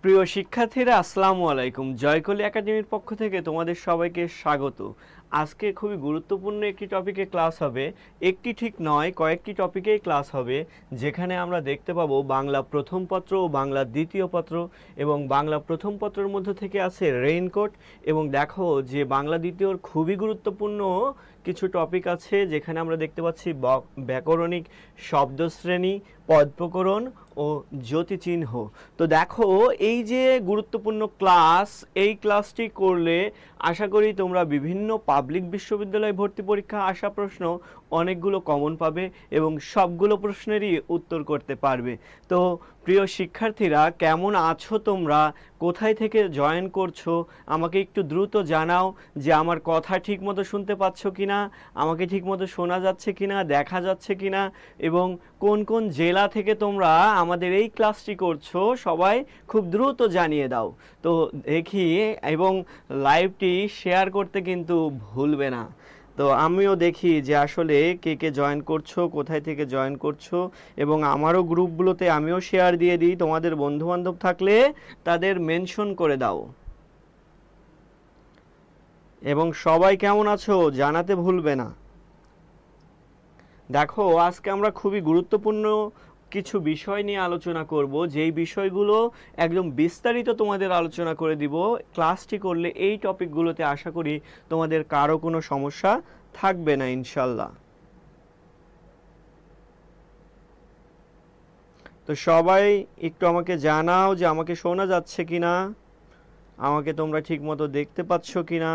প্রিয় শিক্ষার্থীরা আসসালামু আলাইকুম। জয়কলি একাডেমির পক্ষ থেকে তোমাদের সবাইকে স্বাগত। আজকে খুবই গুরুত্বপূর্ণ একটি টপিকে ক্লাস হবে। একটি ঠিক নয়, কয়েকটি টপিকেই ক্লাস হবে, যেখানে আমরা দেখতে পাবো বাংলা প্রথম পত্র ও বাংলা দ্বিতীয় পত্র। এবং বাংলা প্রথম পত্রের মধ্যে থেকে আছে রেইনকোট। এবং দেখো যে বাংলা দ্বিতীয়র খুবই গুরুত্বপূর্ণ কিছু টপিক আছে, যেখানে আমরা দেখতে পাচ্ছি ব্যাকরণিক শব্দশ্রেণী, পদ প্রকরণ ও জ্যোতিচিহ্ন। তো দেখো এই যে গুরুত্বপূর্ণ ক্লাস, এই ক্লাসটি করলে আশা করি তোমরা বিভিন্ন পাবলিক বিশ্ববিদ্যালয় ভর্তি পরীক্ষা আসা প্রশ্ন অনেকগুলো কমন পাবে এবং সবগুলো প্রশ্নেরই উত্তর করতে পারবে। তো প্রিয় শিক্ষার্থীরা, কেমন আছো তোমরা? কোথায় থেকে জয়েন করছো আমাকে একটু দ্রুত জানাও, যে আমার কথা ঠিকমতো শুনতে পাচ্ছ কিনা, আমাকে ঠিকমতো শোনা যাচ্ছে কিনা, দেখা যাচ্ছে কিনা, এবং কোন কোন জেলা থেকে তোমরা আমাদের এই ক্লাসটি করছো সবাই খুব দ্রুত জানিয়ে দাও। তো দেখি, এবং লাইভটি শেয়ার করতে কিন্তু ভুলবে না। তো আমিও দেখি যে আসলে কে কে জয়েন করছো, কোথায় থেকে জয়েন করছো, এবং আমারও গ্রুপগুলোতে আমিও শেয়ার দিয়ে দিই। তোমাদের বন্ধুবান্ধব থাকলে তাদের মেনশন করে দাও। এবং সবাই কেমন আছো জানাতে ভুলবে না। দেখো আজকে আমরা খুবই গুরুত্বপূর্ণ কিছু বিষয় নিয়ে আলোচনা করব, যেই বিষয়গুলো একদম বিস্তারিত তোমাদের আলোচনা করে দিব। ক্লাসটি করলে এই টপিকগুলোতে আশা করি তোমাদের কারো কোনো সমস্যা থাকবে না ইনশাল্লাহ। তো সবাই একটু আমাকে জানাও যে আমাকে শোনা যাচ্ছে কিনা, আমাকে তোমরা ঠিকমতো দেখতে পাচ্ছ কিনা,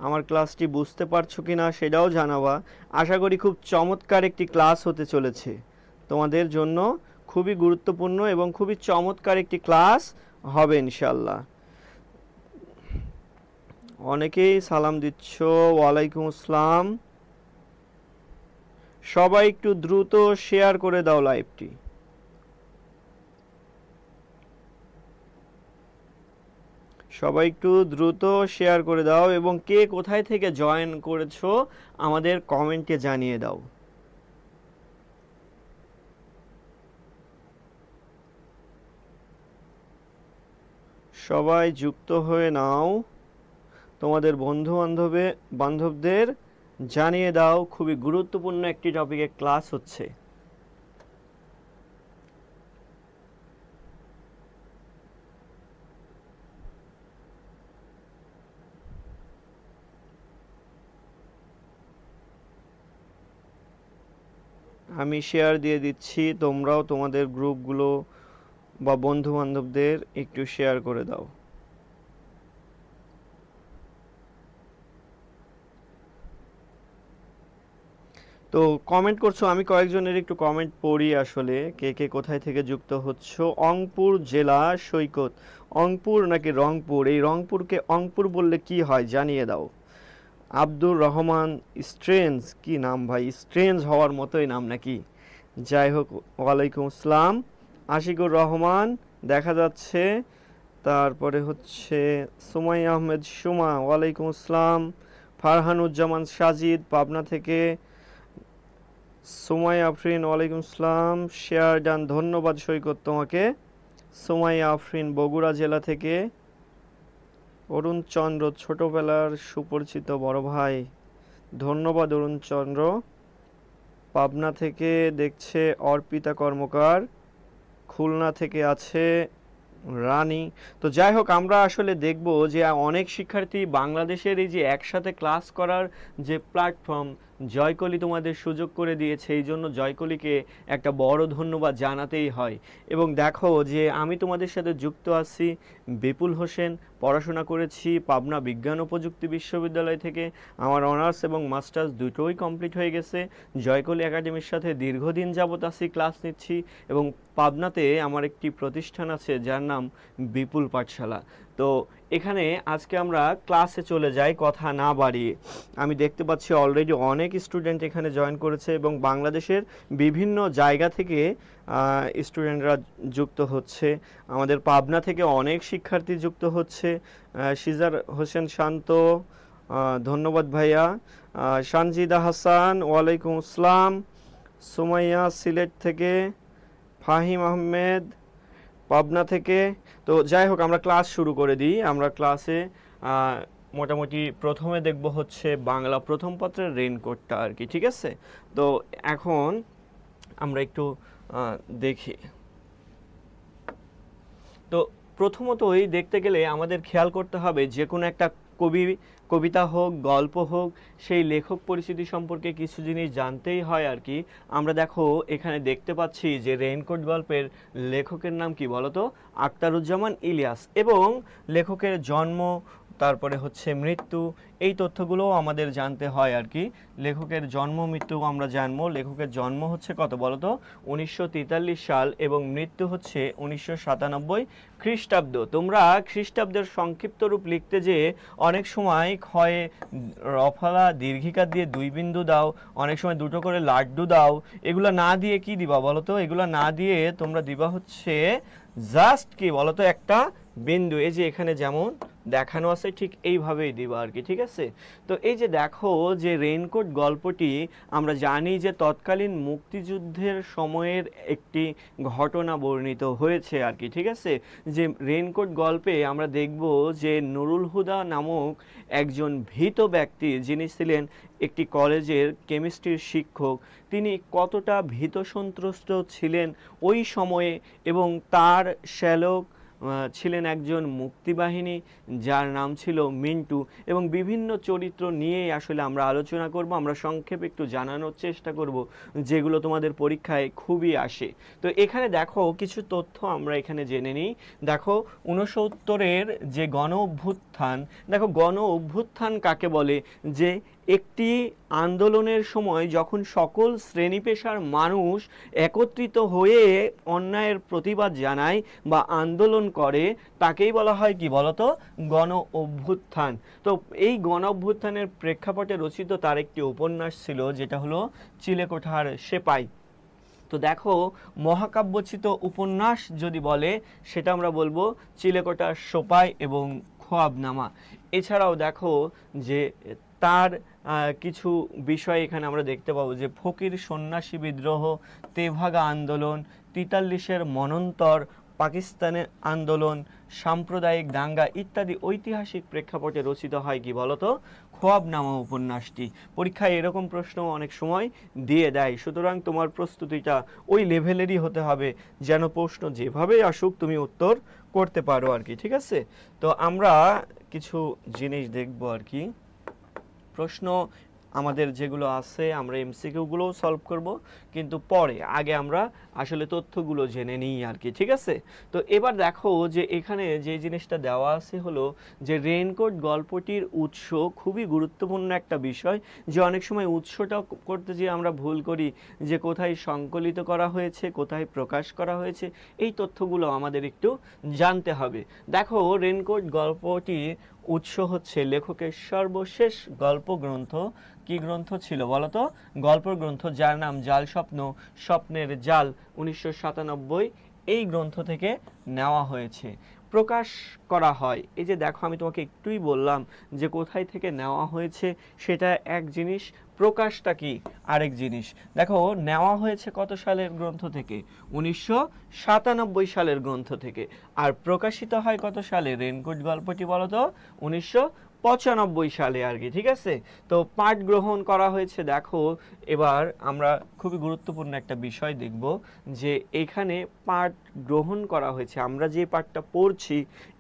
আমার ক্লাসটি বুঝতে পারছো কিনা সেটাও জানাবা। আশা করি খুব চমৎকার একটি ক্লাস হতে চলেছে তোমাদের জন্য, খুবই গুরুত্বপূর্ণ এবং খুবই চমৎকার একটি ক্লাস হবে ইনশাল্লাহ। অনেকেই সালাম দিচ্ছ, ওয়ালাইকুম আসসালাম। সবাই একটু দ্রুত শেয়ার করে দাও লাইভটি। সবাই একটু দ্রুত শেয়ার করে দাও, এবং কে কোথায় থেকে জয়েন করেছো আমাদের কমেন্টে জানিয়ে দাও। সবাই যুক্ত হয়ে নাও, তোমাদের বান্ধবদের জানিয়ে দাও। খুবই গুরুত্বপূর্ণ একটি টপিকে ক্লাস হচ্ছে। আমি শেয়ার দিয়ে দিচ্ছি, তোমরাও তোমাদের গ্রুপগুলো বা বন্ধু বান্ধবদের একটু শেয়ার করে দাও। তো কমেন্ট করছো, আমি কয়েকজনের একটু কমেন্ট পড়ি আসলে, কে কে কোথায় থেকে যুক্ত হচ্ছ। অংপুর জেলা সৈকত, অংপুর নাকি রংপুর? এই রংপুরকে অংপুর বললে কি হয় জানিয়ে দাও। আব্দুর রহমান স্ট্রেঞ্জ, কি নাম ভাই, স্ট্রেঞ্জ হওয়ার মতোই নাম নাকি? যাই হোক, ওয়ালাইকুম আসসালাম। আশিকুর রহমান দেখা যাচ্ছে। তারপরে হচ্ছে সুমাই আহমেদ সুমা, ওয়ালাইকুম আসসালাম। ফারহানুজ্জামান সাজিদ পাবনা থেকে। সুমাই আফরিন, ওয়ালাইকুম আসসালাম। শেয়ার ডান, ধন্যবাদ সৈকত তোমাকে। সুমাই আফরিন বগুড়া জেলা থেকে। অরুণ চন্দ্র, ছোটবেলার সুপরিচিত বড় ভাই, ধন্যবাদ অরুণ চন্দ্র। পাবনা থেকে দেখছে অর্পিতা কর্মকার। খুলনা থেকে আছে রানী। তো যাই হোক, আমরা আসলে দেখব যে অনেক শিক্ষার্থী বাংলাদেশের এই যে একসাথে ক্লাস করার যে প্ল্যাটফর্ম জয়কলি তোমাদের সুযোগ করে দিয়েছে, এই জন্য জয়কলিকে একটা বড় ধন্যবাদ জানাতেই হয়। এবং দেখো যে আমি তোমাদের সাথে যুক্ত আছি বিপুল হোসেন, পড়াশোনা করেছি পাবনা বিজ্ঞান ও প্রযুক্তি বিশ্ববিদ্যালয় থেকে। আমার অনার্স এবং মাস্টার্স দুটোই কমপ্লিট হয়ে গেছে। জয়কলি একাডেমির সাথে দীর্ঘদিন যাবত আছি, ক্লাস নিচ্ছি। এবং পাবনাতে আমার একটি প্রতিষ্ঠান আছে যার নাম বিপুল পাঠশালা। তো এখানে আজকে আমরা ক্লাসে চলে যাই কথা না বাড়িয়ে। আমি দেখতে পাচ্ছি অলরেডি অনেক স্টুডেন্ট এখানে জয়েন করেছে, এবং বাংলাদেশের বিভিন্ন জায়গা থেকে স্টুডেন্টরা যুক্ত হচ্ছে। আমাদের পাবনা থেকে অনেক শিক্ষার্থী যুক্ত হচ্ছে। সিজার হোসেন শান্ত, ধন্যবাদ ভাইয়া। সানজিদা হাসান, ওয়ালাইকুম আসসালাম। সুমাইয়া সিলেট থেকে। ফাহিম আহমেদ পাবনা থেকে। তো যাই হোক, আমরা ক্লাস শুরু করে দিই। আমরা ক্লাসে মোটামুটি প্রথমে দেখব হচ্ছে বাংলা প্রথম পত্রের রেইনকোটটা আর কি, ঠিক আছে। তো এখন আমরা একটু দেখি। তো প্রথমতই দেখতে গেলে আমাদের খেয়াল করতে হবে যে কোনো একটা কবিতা হোক, গল্প হোক, সেই লেখক পরিচিতি সম্পর্কে কিছু জিনিস জানতেই হয় আর কি। আমরা দেখো এখানে দেখতে পাচ্ছি যে রেইনকোট গল্পের লেখকের নাম কি বলতো, আখতারুজ্জামান ইলিয়াস, এবং লেখকের জন্ম, তারপরে হচ্ছে মৃত্যু, এই তথ্যগুলোও আমাদের জানতে হয় আর কি। লেখকের জন্ম মৃত্যু আমরা জানবো। লেখকের জন্ম হচ্ছে কত বলতো, 1943 সাল, এবং মৃত্যু হচ্ছে 1997 খ্রিস্টাব্দ। তোমরা খ্রিস্টাব্দের সংক্ষিপ্ত রূপ লিখতে যে অনেক সময় ক্ষয়ে রফলা দীর্ঘিকা দিয়ে 2 বিন্দু দাও, অনেক সময় 2টো করে লাড্ডু দাও। এগুলো না দিয়ে কি দিবা বলতো, এগুলো না দিয়ে তোমরা দিবা হচ্ছে জাস্ট কি বলতো, একটা বিন্দু। এই যে এখানে যেমন দেখানো আছে ঠিক এইভাবেই দিবা আর কি, ঠিক আছে। তো এই যে দেখো যে রেইনকোট গল্পটি আমরা জানি যে তৎকালীন মুক্তিযুদ্ধের সময়ের একটি ঘটনা বর্ণিত হয়েছে আর কি, ঠিক আছে। যে রেইনকোট গল্পে আমরা দেখব যে নুরুল হুদা নামক একজন ভীত ব্যক্তি, যিনি ছিলেন একটি কলেজের কেমিস্ট্রির শিক্ষক, তিনি কতটা ভীত সন্ত্রস্ত ছিলেন ওই সময়ে, এবং তার শ্যালক ছিলেন একজন মুক্তিবাহিনী যার নাম ছিল মিন্টু, এবং বিভিন্ন চরিত্র নিয়েই আসলে আমরা আলোচনা করব। আমরা সংক্ষেপে একটু জানানোর চেষ্টা করব যেগুলো তোমাদের পরীক্ষায় খুবই আসে। তো এখানে দেখো কিছু তথ্য আমরা এখানে জেনে নিই। দেখো 69-এর যে গণ অভ্যুত্থান, দেখো গণ অভ্যুত্থান কাকে বলে, যে একটি আন্দোলনের সময় যখন সকল শ্রেণী পেশার মানুষ একত্রিত হয়ে অন্যায়ের প্রতিবাদ জানায় বা আন্দোলন করে, তাকেই বলা হয় কি বলতো, গণ অভ্যুত্থান। তো এই গণ অভ্যুত্থানের প্রেক্ষাপটে রচিত তার একটি উপন্যাস ছিল, যেটা হলো চিলেকোঠার সেপাই। তো দেখো মহাকাব্যচিত উপন্যাস যদি বলে, সেটা আমরা বলবো চিলেকোঠার সেপাই এবং খোয়াবনামা। এছাড়াও দেখো যে তার কিছু বিষয় এখানে আমরা দেখতে পাবো, যে ফকির সন্ন্যাসী বিদ্রোহ, তেভাগা আন্দোলন, 43-এর মনন্তর, পাকিস্তানের আন্দোলন, সাম্প্রদায়িক দাঙ্গা ইত্যাদি ঐতিহাসিক প্রেক্ষাপটে রচিত হয় কি বলতো, খোয়াবনামা উপন্যাসটি। পরীক্ষায় এরকম প্রশ্ন অনেক সময় দিয়ে দেয়, সুতরাং তোমার প্রস্তুতিটা ওই লেভেলেরই হতে হবে, যেন প্রশ্ন যেভাবেই আসুক তুমি উত্তর করতে পারো আর কি, ঠিক আছে। তো আমরা কিছু জিনিস দেখবো আর কি। প্রশ্ন আমাদের যেগুলো আছে আমরা এমসিকিউগুলোও সলভ করব, কিন্তু পরে আগে আমরা আসলে তথ্যগুলো জেনে নিই আর কি, ঠিক আছে। তো এবার দেখো যে এখানে যে জিনিসটা দেওয়া আছে হলো যে রেইনকোট গল্পটির উৎস খুবই গুরুত্বপূর্ণ একটা বিষয়, যে অনেক সময় উৎসটা করতে যে আমরা ভুল করি, যে কোথায় সংকলিত করা হয়েছে, কোথায় প্রকাশ করা হয়েছে, এই তথ্যগুলো আমাদের একটু জানতে হবে। দেখো রেইনকোট গল্পটি উৎস হচ্ছে লেখকের সর্বশেষ গল্প গ্রন্থ। কি গ্রন্থ ছিল বলতো, গল্প গ্রন্থ, যার নাম জাল স্বপ্ন, স্বপ্নের জাল, 1997 এই গ্রন্থ থেকে নেওয়া হয়েছে, প্রকাশ করা হয়। এই যে দেখো আমি তোমাকে একটুই বললাম যে কোথায় থেকে নেওয়া হয়েছে সেটা এক জিনিস, প্রকাশটা কি আরেক জিনিস। দেখো নেওয়া হয়েছে কত সালের গ্রন্থ থেকে, 1997 সালের গ্রন্থ থেকে, আর প্রকাশিত হয় কত সালে রেইনকোট গল্পটি বলতো, 1995 সালে আর কি, ঠিক আছে। তো পাঠ গ্রহণ করা হয়েছে। দেখো এবার আমরা খুবই গুরুত্বপূর্ণ একটা বিষয় দেখব, যে এখানে পাঠ গ্রহণ করা হয়েছে, আমরা যে পাঠটা পড়ছি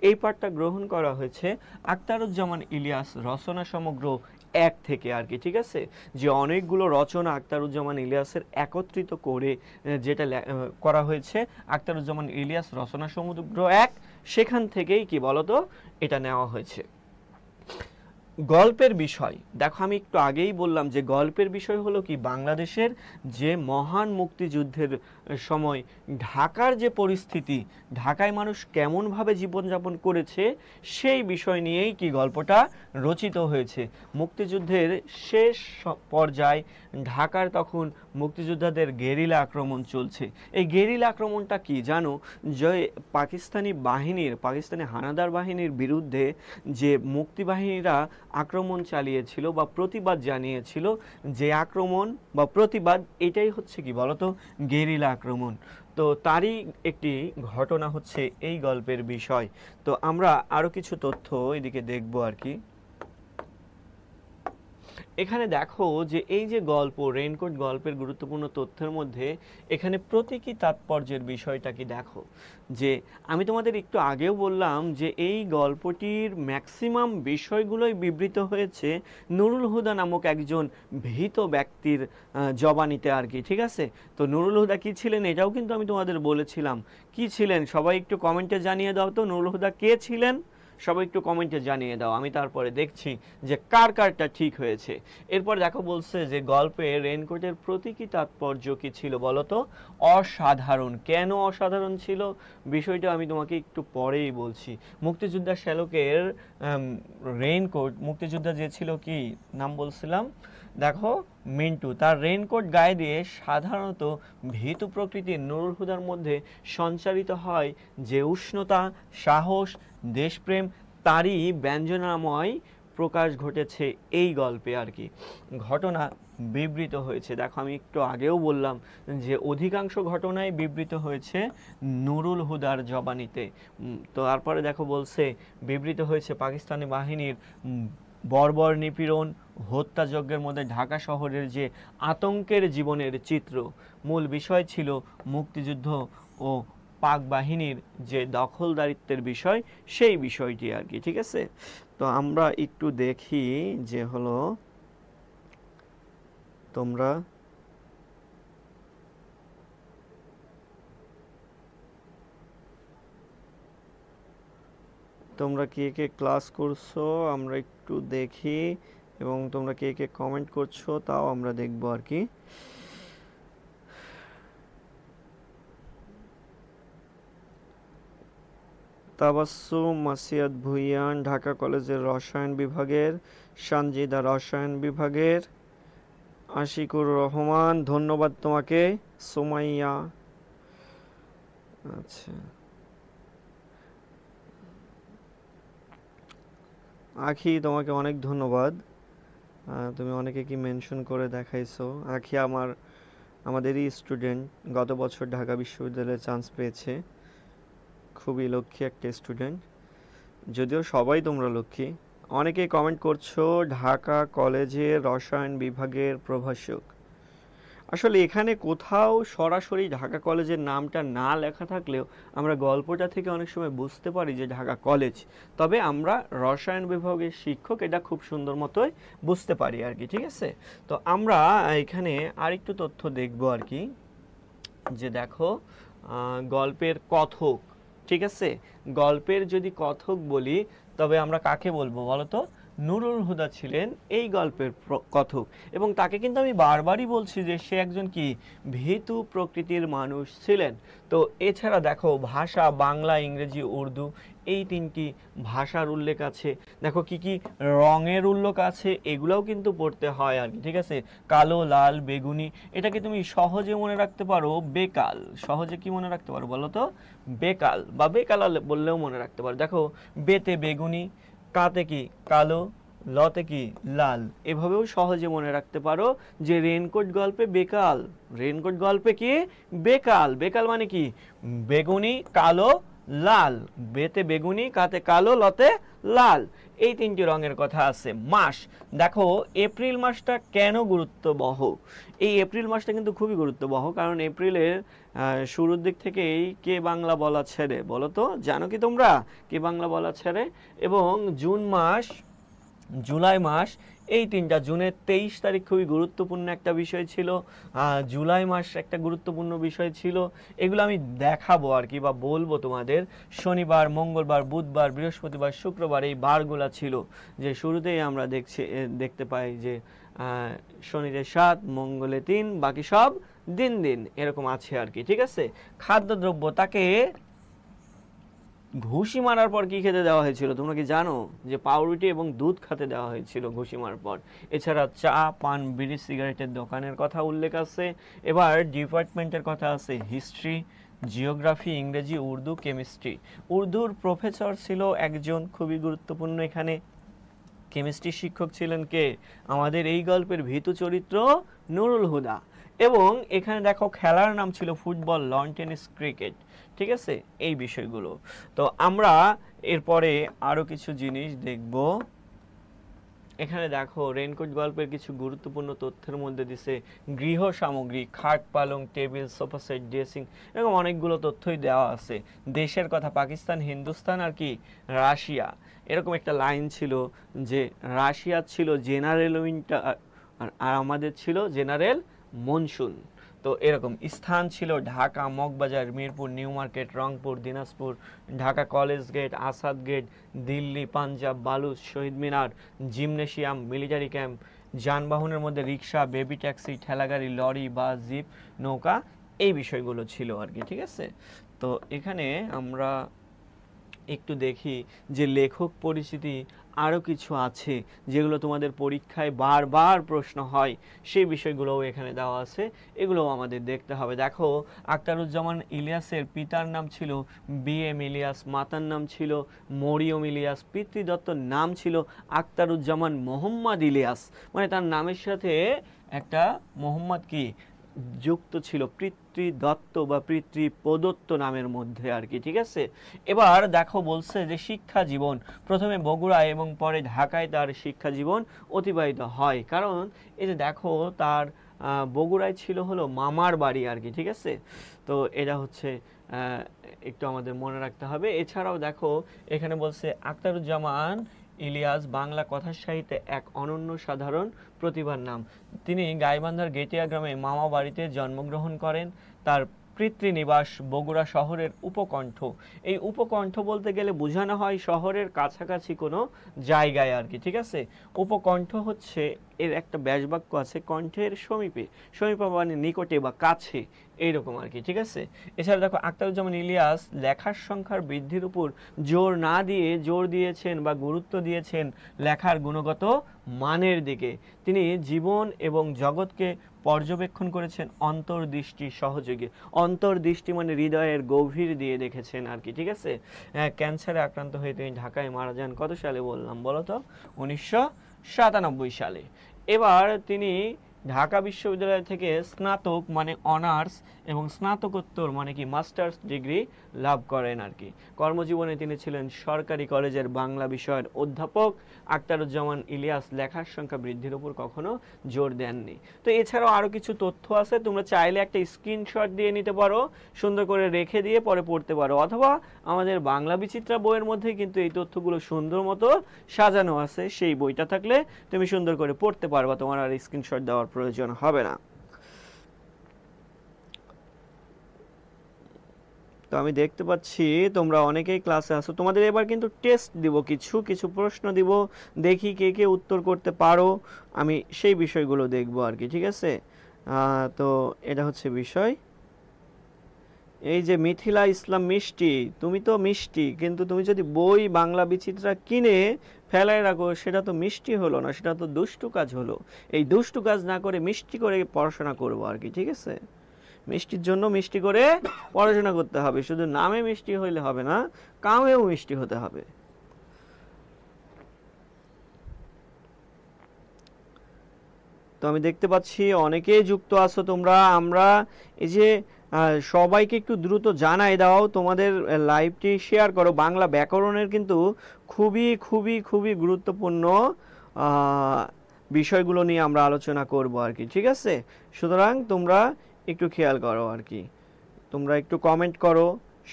এই পাঠটা গ্রহণ করা হয়েছে আখতারুজ্জামান ইলিয়াস রচনা সমগ্র 1 থেকে আর কি, ঠিক আছে। যে অনেকগুলো রচনা আখতারুজ্জামান ইলিয়াসের একত্রিত করে যেটা করা হয়েছে আখতারুজ্জামান ইলিয়াস রচনা সমগ্র 1, সেখান থেকেই কি বলতো এটা নেওয়া হয়েছে। গল্পের বিষয়, দেখো আমি একটু আগেই বললাম যে গল্পের বিষয় হলো কি, বাংলাদেশের যে মহান মুক্তিযুদ্ধের সময় ঢাকার যে পরিস্থিতি, ঢাকায় মানুষ কেমনভাবে জীবনযাপন করেছে সেই বিষয় নিয়েই কি গল্পটা রচিত হয়েছে। মুক্তিযুদ্ধের শেষ পর্যায়ে ঢাকার তখন মুক্তিযোদ্ধাদের গেরিলা আক্রমণ চলছে। এই গেরিলা আক্রমণটা কি জানো, যে পাকিস্তানি হানাদার বাহিনীর বিরুদ্ধে যে মুক্তিবাহিনীরা আক্রমণ চালিয়েছিল বা প্রতিবাদ জানিয়েছিল, যে আক্রমণ বা প্রতিবাদ এটাই হচ্ছে কি বলতো, গেরিলা আক্রমণ। তো তারই একটি ঘটনা হচ্ছে এই গল্পের বিষয়। তো আমরা আরো কিছু তথ্য এদিকে দেখব আর কি। এখানে দেখো যে এই যে গল্প রেইনকোট গল্পের গুরুত্বপূর্ণ তথ্যের মধ্যে এখানে প্রতীকী তাৎপর্যের বিষয়টা কি দেখো, যে আমি তোমাদের একটু আগেও বললাম যে এই গল্পটির ম্যাক্সিমাম বিষয়গুলোই বিবৃত হয়েছে নুরুল হুদা নামক একজন ভীত ব্যক্তির জবানিতে আর কি, ঠিক আছে। তো নুরুল হুদা কি ছিলেন এটাও কিন্তু আমি তোমাদের বলেছিলাম। কি ছিলেন সবাই একটু কমেন্টে জানিয়ে দাও তো, নুরুল হুদা কে ছিলেন সবাই একটু কমেন্টে জানিয়ে দাও, আমি তারপরে দেখছি যে কার কারটা ঠিক হয়েছে। এরপর দেখো বলছে যে গল্পে রেইনকোটের প্রতীকী তাৎপর্য কি ছিল বলো তো? অসাধারণ। কেন অসাধারণ ছিল বিষয়টা আমি তোমাকে একটু পরেই বলছি। মুক্তিযোদ্ধা শ্যালকের রেইনকোট, মুক্তিযোদ্ধা যে ছিল কি নাম বলছিলাম দেখো মিন্টু, তার রেইনকোট গায়ে দিয়ে সাধারণত ভীতু প্রকৃতির নুরুল হুদার মধ্যে সঞ্চারিত হয় যে উষ্ণতা, সাহস, দেশপ্রেম, তারই ব্যঞ্জনাময় প্রকাশ ঘটেছে এই গল্পে আর কি। ঘটনা বিবৃত হয়েছে, দেখো আমি একটু আগেও বললাম যে অধিকাংশ ঘটনাই বিবৃত হয়েছে নুরুল হুদার জবানিতে। তো তারপরে দেখো বলছে বিবৃত হয়েছে পাকিস্তানি বাহিনীর বর্বর নিপীড়ন, হত্যাযজ্ঞের মধ্যে ঢাকা শহরের যে আতঙ্কের জীবনের চিত্র। মূল বিষয় ছিল মুক্তিযুদ্ধ ও পাক বাহিনীর যে দখলদারিত্বের বিষয়, সেই বিষয়টি আর কি, ঠিক আছে। তো আমরা একটু দেখি যে হলো তোমরা কে কে ক্লাস করছো আমরা একটু দেখি, এবং তোমরা কে কে কমেন্ট করছো তাও আমরা দেখবো আর কি। তাবাসসুম মাসিয়াত ভুইয়ান ঢাকা কলেজের রসায়ন বিভাগের, সানজিদা রসায়ন বিভাগের, আশিকুর রহমান ধন্যবাদ তোমাকে, সুমাইয়া, আচ্ছা আখি তোমাকে অনেক ধন্যবাদ। তুমি অনেকে কি মেনশন করে দেখাইছো। আখি আমাদেরই স্টুডেন্ট, গত বছর ঢাকা বিশ্ববিদ্যালয়ে চান্স পেয়েছে, খুবই লক্ষ্মী একটা স্টুডেন্ট, যদিও সবাই তোমরা লক্ষ্মী। অনেকেই কমেন্ট করছো ঢাকা কলেজের রসায়ন বিভাগের প্রভাষক। আসলে এখানে কোথাও সরাসরি ঢাকা কলেজের নামটা না লেখা থাকলেও আমরা গল্পটা থেকে অনেক সময় বুঝতে পারি যে ঢাকা কলেজ, তবে আমরা রসায়ন বিভাগের শিক্ষক এটা খুব সুন্দর মতোই বুঝতে পারি আর কি, ঠিক আছে। তো আমরা এখানে আরেকটু তথ্য দেখব আর কি, যে দেখো গল্পের কথক, ঠিক আছে। গল্পের যদি কথক বলি তবে আমরা কাকে বলবো বলো তো? নুরুল হুদা ছিলেন এই গল্পের কথক, এবং তাকে কিন্তু আমি বারবারই বলছি যে সে একজন কি ভীতু প্রকৃতির মানুষ ছিলেন। তো এছাড়া দেখো ভাষা বাংলা, ইংরেজি, উর্দু এই তিনটি ভাষার উল্লেখ আছে। দেখো কি কি রঙের উল্লেখ আছে, এগুলাও কিন্তু পড়তে হয় আর কি, ঠিক আছে। কালো, লাল, বেগুনি, এটাকে তুমি সহজে মনে রাখতে পারো বেকাল। সহজে কি মনে রাখতে পারো বলো তো? বেকাল বা বেকালা বললেও মনে রাখতে পারো। দেখো বেতে বেগুনি, কাতে কি কালো, লতে কি লাল, এভাবেও সহজে মনে রাখতে পারো যে রেইনকোট গল্পে বেকাল। রেইনকোট গল্পে কি বেকাল। বেকাল মানে কি বেগুনি, কালো, লাল। বেতে বেগুনি, কাতে কালো, লতে লাল, এই তিনটি রঙের কথা আছে। মাস, দেখো এপ্রিল মাসটা কেন গুরুত্ববহ? এই এপ্রিল মাসটা কিন্তু খুবই গুরুত্ববহ, কারণ এপ্রিলের শুরুর দিক থেকেই কে বাংলা বলা ছেড়ে, বলো তো জানো কি তোমরা কে বাংলা বলা ছেড়ে? এবং জুন মাস, জুলাই মাস, এই তিনটা, জুনের 23 তারিখ খুবই গুরুত্বপূর্ণ একটা বিষয় ছিল, জুলাই মাস একটা গুরুত্বপূর্ণ বিষয় ছিল। এগুলো আমি দেখাবো আর কি, বা বলবো তোমাদের। শনিবার, মঙ্গলবার, বুধবার, বৃহস্পতিবার, শুক্রবার এই বারগুলা ছিল, যে শুরুতেই আমরা দেখতে পাই যে শনিতে 7, মঙ্গলে 3, বাকি সব দিন দিন এরকম আছে আর কি, ঠিক আছে। খাদ্যদ্রব্য, তাকে ঘুষি মারার পর কি খেতে দেওয়া হয়েছিল তোমরা কি জানো? যে পাউরুটি এবং দুধ খেতে দেওয়া হয়েছিল ঘুষি মারার পর। এছাড়া চা, পান, বিড়ি, সিগারেটের দোকানের কথা উল্লেখ আছে। এবার ডিপার্টমেন্টের কথা আছে, হিস্ট্রি, জিওগ্রাফি, ইংরেজি, উর্দু, কেমিস্ট্রি। উর্দুর প্রফেসর ছিল একজন, খুবই গুরুত্বপূর্ণ এখানে। কেমিস্ট্রি শিক্ষক ছিলেন কে? আমাদের এই গল্পের ভীতু চরিত্র নুরুল হুদা। এবং এখানে দেখো খেলার নাম ছিল ফুটবল, লন টেনিস, ক্রিকেট, ঠিক আছে, এই বিষয়গুলো। তো আমরা এরপরে আরো কিছু জিনিস দেখব। এখানে দেখো রেইনকোট গল্পের কিছু গুরুত্বপূর্ণ তথ্যের মধ্যে দিছে গৃহ সামগ্রী, খাট, পালং, টেবিল, সোফা সেট, ড্রেসিং, এরকম অনেকগুলো তথ্যই দেওয়া আছে। দেশের কথা পাকিস্তান, হিন্দুস্তান আর কি রাশিয়া। এরকম একটা লাইন ছিল যে রাশিয়া ছিল জেনারেল উইন্টার আর আমাদের ছিল জেনারেল মনসুন। তো এরকম স্থান ছিল Dhaka, Moghbazar, Mirpur, New Market, Rangpur, Dinajpur, Dhaka college gate, Asad gate, Delhi, Punjab, Baluch, Shaheed Minar, gymnasium, military camp. যানবাহনের মধ্যে রিক্সা, বেবি ট্যাক্সি, ঠেলাগাড়ি, লরি, বাস, জিপ, নৌকা, এই বিষয়গুলো ছিল আর কি, ঠিক আছে। তো এখানে আমরা একটু দেখি যে লেখক পরিচিতি আরও কিছু আছে যেগুলো তোমাদের পরীক্ষায় বারবার প্রশ্ন হয়, সেই বিষয়গুলোও এখানে দেওয়া আছে, এগুলোও আমাদের দেখতে হবে। দেখো আখতারুজ্জামান ইলিয়াসের পিতার নাম ছিল BM ইলিয়াস, মাতার নাম ছিল মরিয়ম ইলিয়াস, পিতৃদত্তর নাম ছিল আখতারুজ্জামান মোহাম্মদ ইলিয়াস, মানে তার নামের সাথে একটা মোহাম্মদ কি যুক্ত ছিল, পিতৃদত্ত বা পিতৃপ্রদত্ত নামের মধ্যে আর কি, ঠিক আছে। এবার দেখো বলছে যে শিক্ষা জীবন, প্রথমে বগুড়ায় এবং পরে ঢাকায় তার শিক্ষা জীবন অতিবাহিত হয়। কারণ এই যে দেখো তার বগুড়ায় ছিল হলো মামার বাড়ি আর কি, ঠিক আছে। তো এটা হচ্ছে একটু আমাদের মনে রাখতে হবে। এছাড়াও দেখো এখানে বলছে আখতারুজ্জামান ইলিয়াস বাংলা কথা সাহিত্যে এক অনন্য সাধারণ প্রতিভার নাম। তিনি গাইবান্ধার গেটিয়া গ্রামে মামা বাড়িতে জন্মগ্রহণ করেন। তার পিতৃনিবাস বগুড়া শহরের উপকণ্ঠ। এই উপকণ্ঠ বলতে গেলে বোঝানো হয় শহরের কাছাকাছি কোনো জায়গায় আর কি, ঠিক আছে। উপকণ্ঠ হচ্ছে এর একটা ব্যাসবাক্য আছে, কণ্ঠের সমীপে, সমীপে মানে নিকটে বা কাছে, এইরকম আর কি, ঠিক আছে। এছাড়া দেখো আখতারুজ্জামান ইলিয়াস লেখার সংখ্যার বৃদ্ধির উপর জোর না দিয়ে জোর দিয়েছেন বা গুরুত্ব দিয়েছেন লেখার গুণগত মানের দিকে। তিনি জীবন এবং জগৎকে পর্যবেক্ষণ করেছেন অন্তর্দৃষ্টি সহযোগে। অন্তর্দৃষ্টি মানে হৃদয়ের গভীর দিয়ে দেখেছেন আর কি, ঠিক আছে। ক্যান্সারে আক্রান্ত হয়ে তিনি ঢাকায় মারা যান কত সালে বললাম বলো তো? 1997 সালে। এবার তিনি ঢাকা বিশ্ববিদ্যালয় থেকে স্নাতক মানে অনার্স এবং স্নাতকোত্তর মানে কি মাস্টার্স ডিগ্রি লাভ করেন আর কি। কর্মজীবনে তিনি ছিলেন সরকারি কলেজের বাংলা বিষয়ের অধ্যাপক। আখতারুজ্জামান ইলিয়াস লেখার সংখ্যা বৃদ্ধির উপর কখনো জোর দেননি। তো এছাড়াও আরও কিছু তথ্য আছে, তোমরা চাইলে একটা স্ক্রিনশট দিয়ে নিতে পারো, সুন্দর করে রেখে দিয়ে পরে পড়তে পারো, অথবা আমাদের বাংলা বিচিত্রা বইয়ের মধ্যে কিন্তু এই তথ্যগুলো সুন্দর মতো সাজানো আছে, সেই বইটা থাকলে তুমি সুন্দর করে পড়তে পারবা, তোমার আর স্ক্রিনশট দেওয়ার প্রয়োজন হবে না। তো আমি দেখতে পাচ্ছি তোমরা অনেকেই ক্লাসে আসো, তোমাদের এবার কিন্তু টেস্ট দিব, কিছু কিছু প্রশ্ন দিব, দেখি কে কে উত্তর করতে পারো, আমি সেই বিষয়গুলো দেখবো আর কি, ঠিক আছে। তো এটা হচ্ছে বিষয়। এই যে মিথিলা ইসলাম মিষ্টি, তুমি তো মিষ্টি, কিন্তু তুমি যদি বই বাংলা বিচিত্রা কিনে ফেলায় রাখো সেটা তো মিষ্টি হলো না, সেটা তো দুষ্টু কাজ হলো। এই দুষ্টু কাজ না করে মিষ্টি করে পড়াশোনা করবো আর কি, ঠিক আছে। মিষ্টির জন্য মিষ্টি করে পড়াশোনা করতে হবে, শুধু নামে মিষ্টি হইলে হবে না, কামেও মিষ্টি হতে হবে। তো আমি দেখতে পাচ্ছি অনেকেই যুক্ত আছো তোমরা। আমরা এই যে সবাইকে একটু দ্রুত জানাই দাও, তোমাদের লাইভটি শেয়ার করো। বাংলা ব্যাকরণের কিন্তু খুবই খুবই খুবই গুরুত্বপূর্ণ বিষয়গুলো নিয়ে আমরা আলোচনা করব আর কি, ঠিক আছে। সুতরাং তোমরা একটু খেয়াল করো আর কি, তোমরা একটু কমেন্ট করো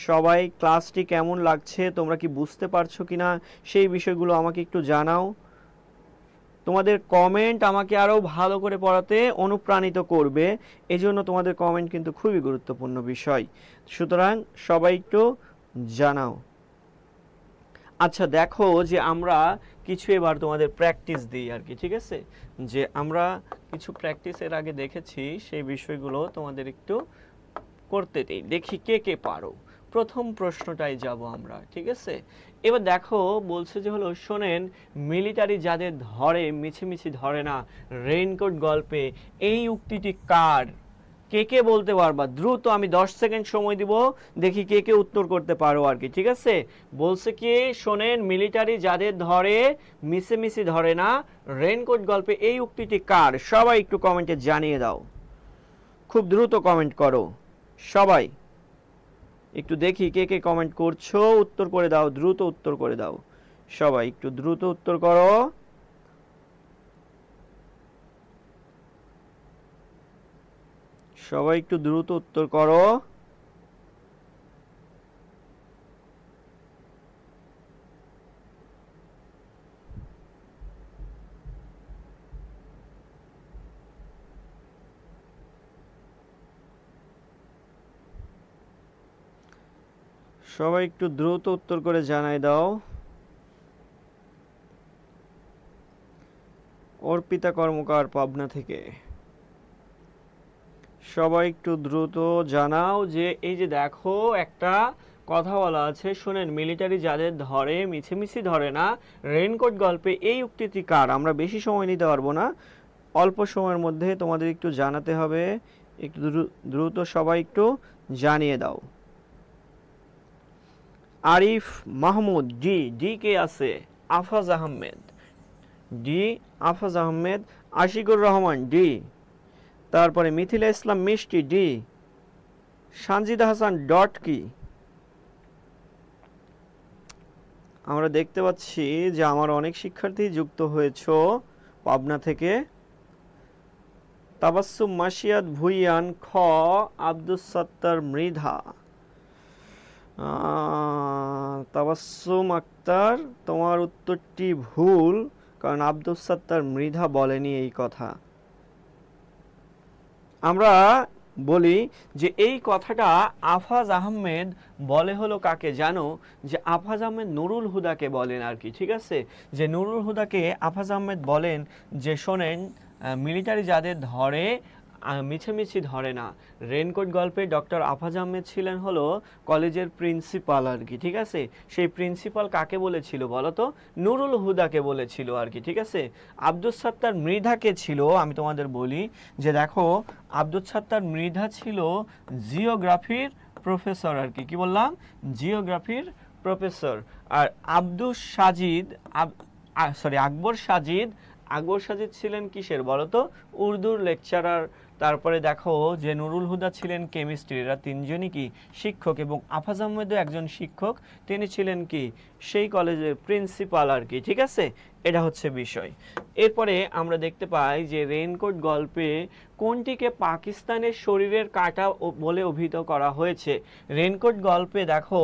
সবাই ক্লাসটি কেমন লাগছে, তোমরা কি বুঝতে পারছো কিনা সেই বিষয়গুলো আমাকে একটু জানাও। তোমাদের কমেন্ট আমাকে আরো ভালো করে পড়াতে অনুপ্রাণিত করবে, এজন্য তোমাদের কমেন্ট কিন্তু খুবই গুরুত্বপূর্ণ বিষয়। সুতরাং সবাই একটু জানাও। আচ্ছা দেখো যে আমরা কিছু এবার তোমাদের প্র্যাকটিস দিই আর কি, ঠিক আছে। যে আমরা কিছু প্র্যাকটিসের আগে দেখেছি সেই বিষয়গুলো তোমাদের একটু করতে দিই, দেখি কে কে পারো। প্রথম প্রশ্নটাই যাব আমরা, ঠিক আছে। এবার দেখো বলছে যে হলো শোনেন, মিলিটারি যাদের ধরে মিছিমিছি ধরে না, রেইনকোট গল্পে এই উক্তিটি কার? কে কে বলতে পারবা দ্রুত, আমি 10 সেকেন্ড সময় দিব, দেখি কে কে উত্তর করতে পারো আর কি, ঠিক আছে। বলছে কি শোনেন, মিলিটারি যাদের ধরে মিছিমিছি ধরে না, রেইনকোট গল্পে এই উক্তিটি কার? সবাই একটু কমেন্টে জানিয়ে দাও। খুব দ্রুত কমেন্ট করো সবাই, একটু দেখি কে কে কমেন্ট করছো। উত্তর করে দাও, দ্রুত উত্তর করে দাও সবাই, একটু দ্রুত উত্তর করো। সবাই একটু দ্রুত উত্তর করো। সবাই একটু দ্রুত উত্তর করে জানাই দাও। অর্পিতা কর্মকার পাবনা থেকে, সবাই একটু দ্রুত জানাও যে এই যে দেখো একটা কথা বলা আছে, শোনেন, মিলিটারি যাদের ধরে মিছিমিছি ধরে না। রেইনকোট গল্পে এই উক্তিটি কার? আমরা বেশি সময় নিতে পারবো না, অল্প সময়ের মধ্যে তোমাদের একটু জানাতে হবে। একটু দ্রুত সবাই একটু জানিয়ে দাও। আরিফ মাহমুদ ডি, ডি কে আছে? আফাজ আহমেদ ডি, আফাজ আহমেদ। আশিকুর রহমান ডি, তারপরে মিথিলা ইসলাম মিষ্টি ডি। সানজিদা হাসান ডট কি? আমরা দেখতে পাচ্ছি যে আমার অনেক শিক্ষার্থী যুক্ত হয়েছো পাবনা থেকে। তাবাসসুম মাসিয়াত ভুইয়ান খ, আব্দুস সাত্তার মৃধা। তাবাসসুম আক্তার, তোমার উত্তরটি ভুল, কারণ আব্দুস সাত্তার মৃধা বলেনি এই কথা। আমরা বলি যে এই কথাটা আফাজ আহমেদ বলে হলো কাকে জানো? যে আফাজ আহমেদ নুরুল হুদাকে বলেন আর কি, ঠিক আছে? যে নুরুল হুদাকে আফাজ আহমেদ বলেন যে শোনেন, মিলিটারি যাদের ধরে মিছিমিছি ধরে না। রেইনকোট গল্পে ডক্টর আফাজ আহমেদ ছিলেন হলো কলেজের প্রিন্সিপাল আর কি, ঠিক আছে? সেই প্রিন্সিপাল কাকে বলেছিল বলো তো? নুরুল হুদাকে বলেছিল আর কি, ঠিক আছে? আব্দুস সাত্তার মৃধাকে ছিল, আমি তোমাদের বলি যে দেখো, আব্দুস সাত্তার মৃধা ছিল জিওগ্রাফির প্রফেসর আর কি। কি বললাম? জিওগ্রাফির প্রফেসর। আর আব্দুস সাজিদ, আকবর সাজিদ, আকবর সাজিদ ছিলেন কিসের বলো তো? উর্দুর লেকচারার। তারপরে দেখো যে নুরুল হুদা ছিলেন কেমিস্ট্রির। এরা তিনজনই কি শিক্ষক, এবং আফাজ আহমেদও একজন শিক্ষক, তিনি ছিলেন কি সেই কলেজের প্রিন্সিপাল আর কি, ঠিক আছে? এটা হচ্ছে বিষয়। এরপরে আমরা দেখতে পাই যে রেইনকোট গল্পে কোনটিকে পাকিস্তানের শরীরের কাঁটা বলে অভিহিত করা হয়েছে? রেইনকোট গল্পে দেখো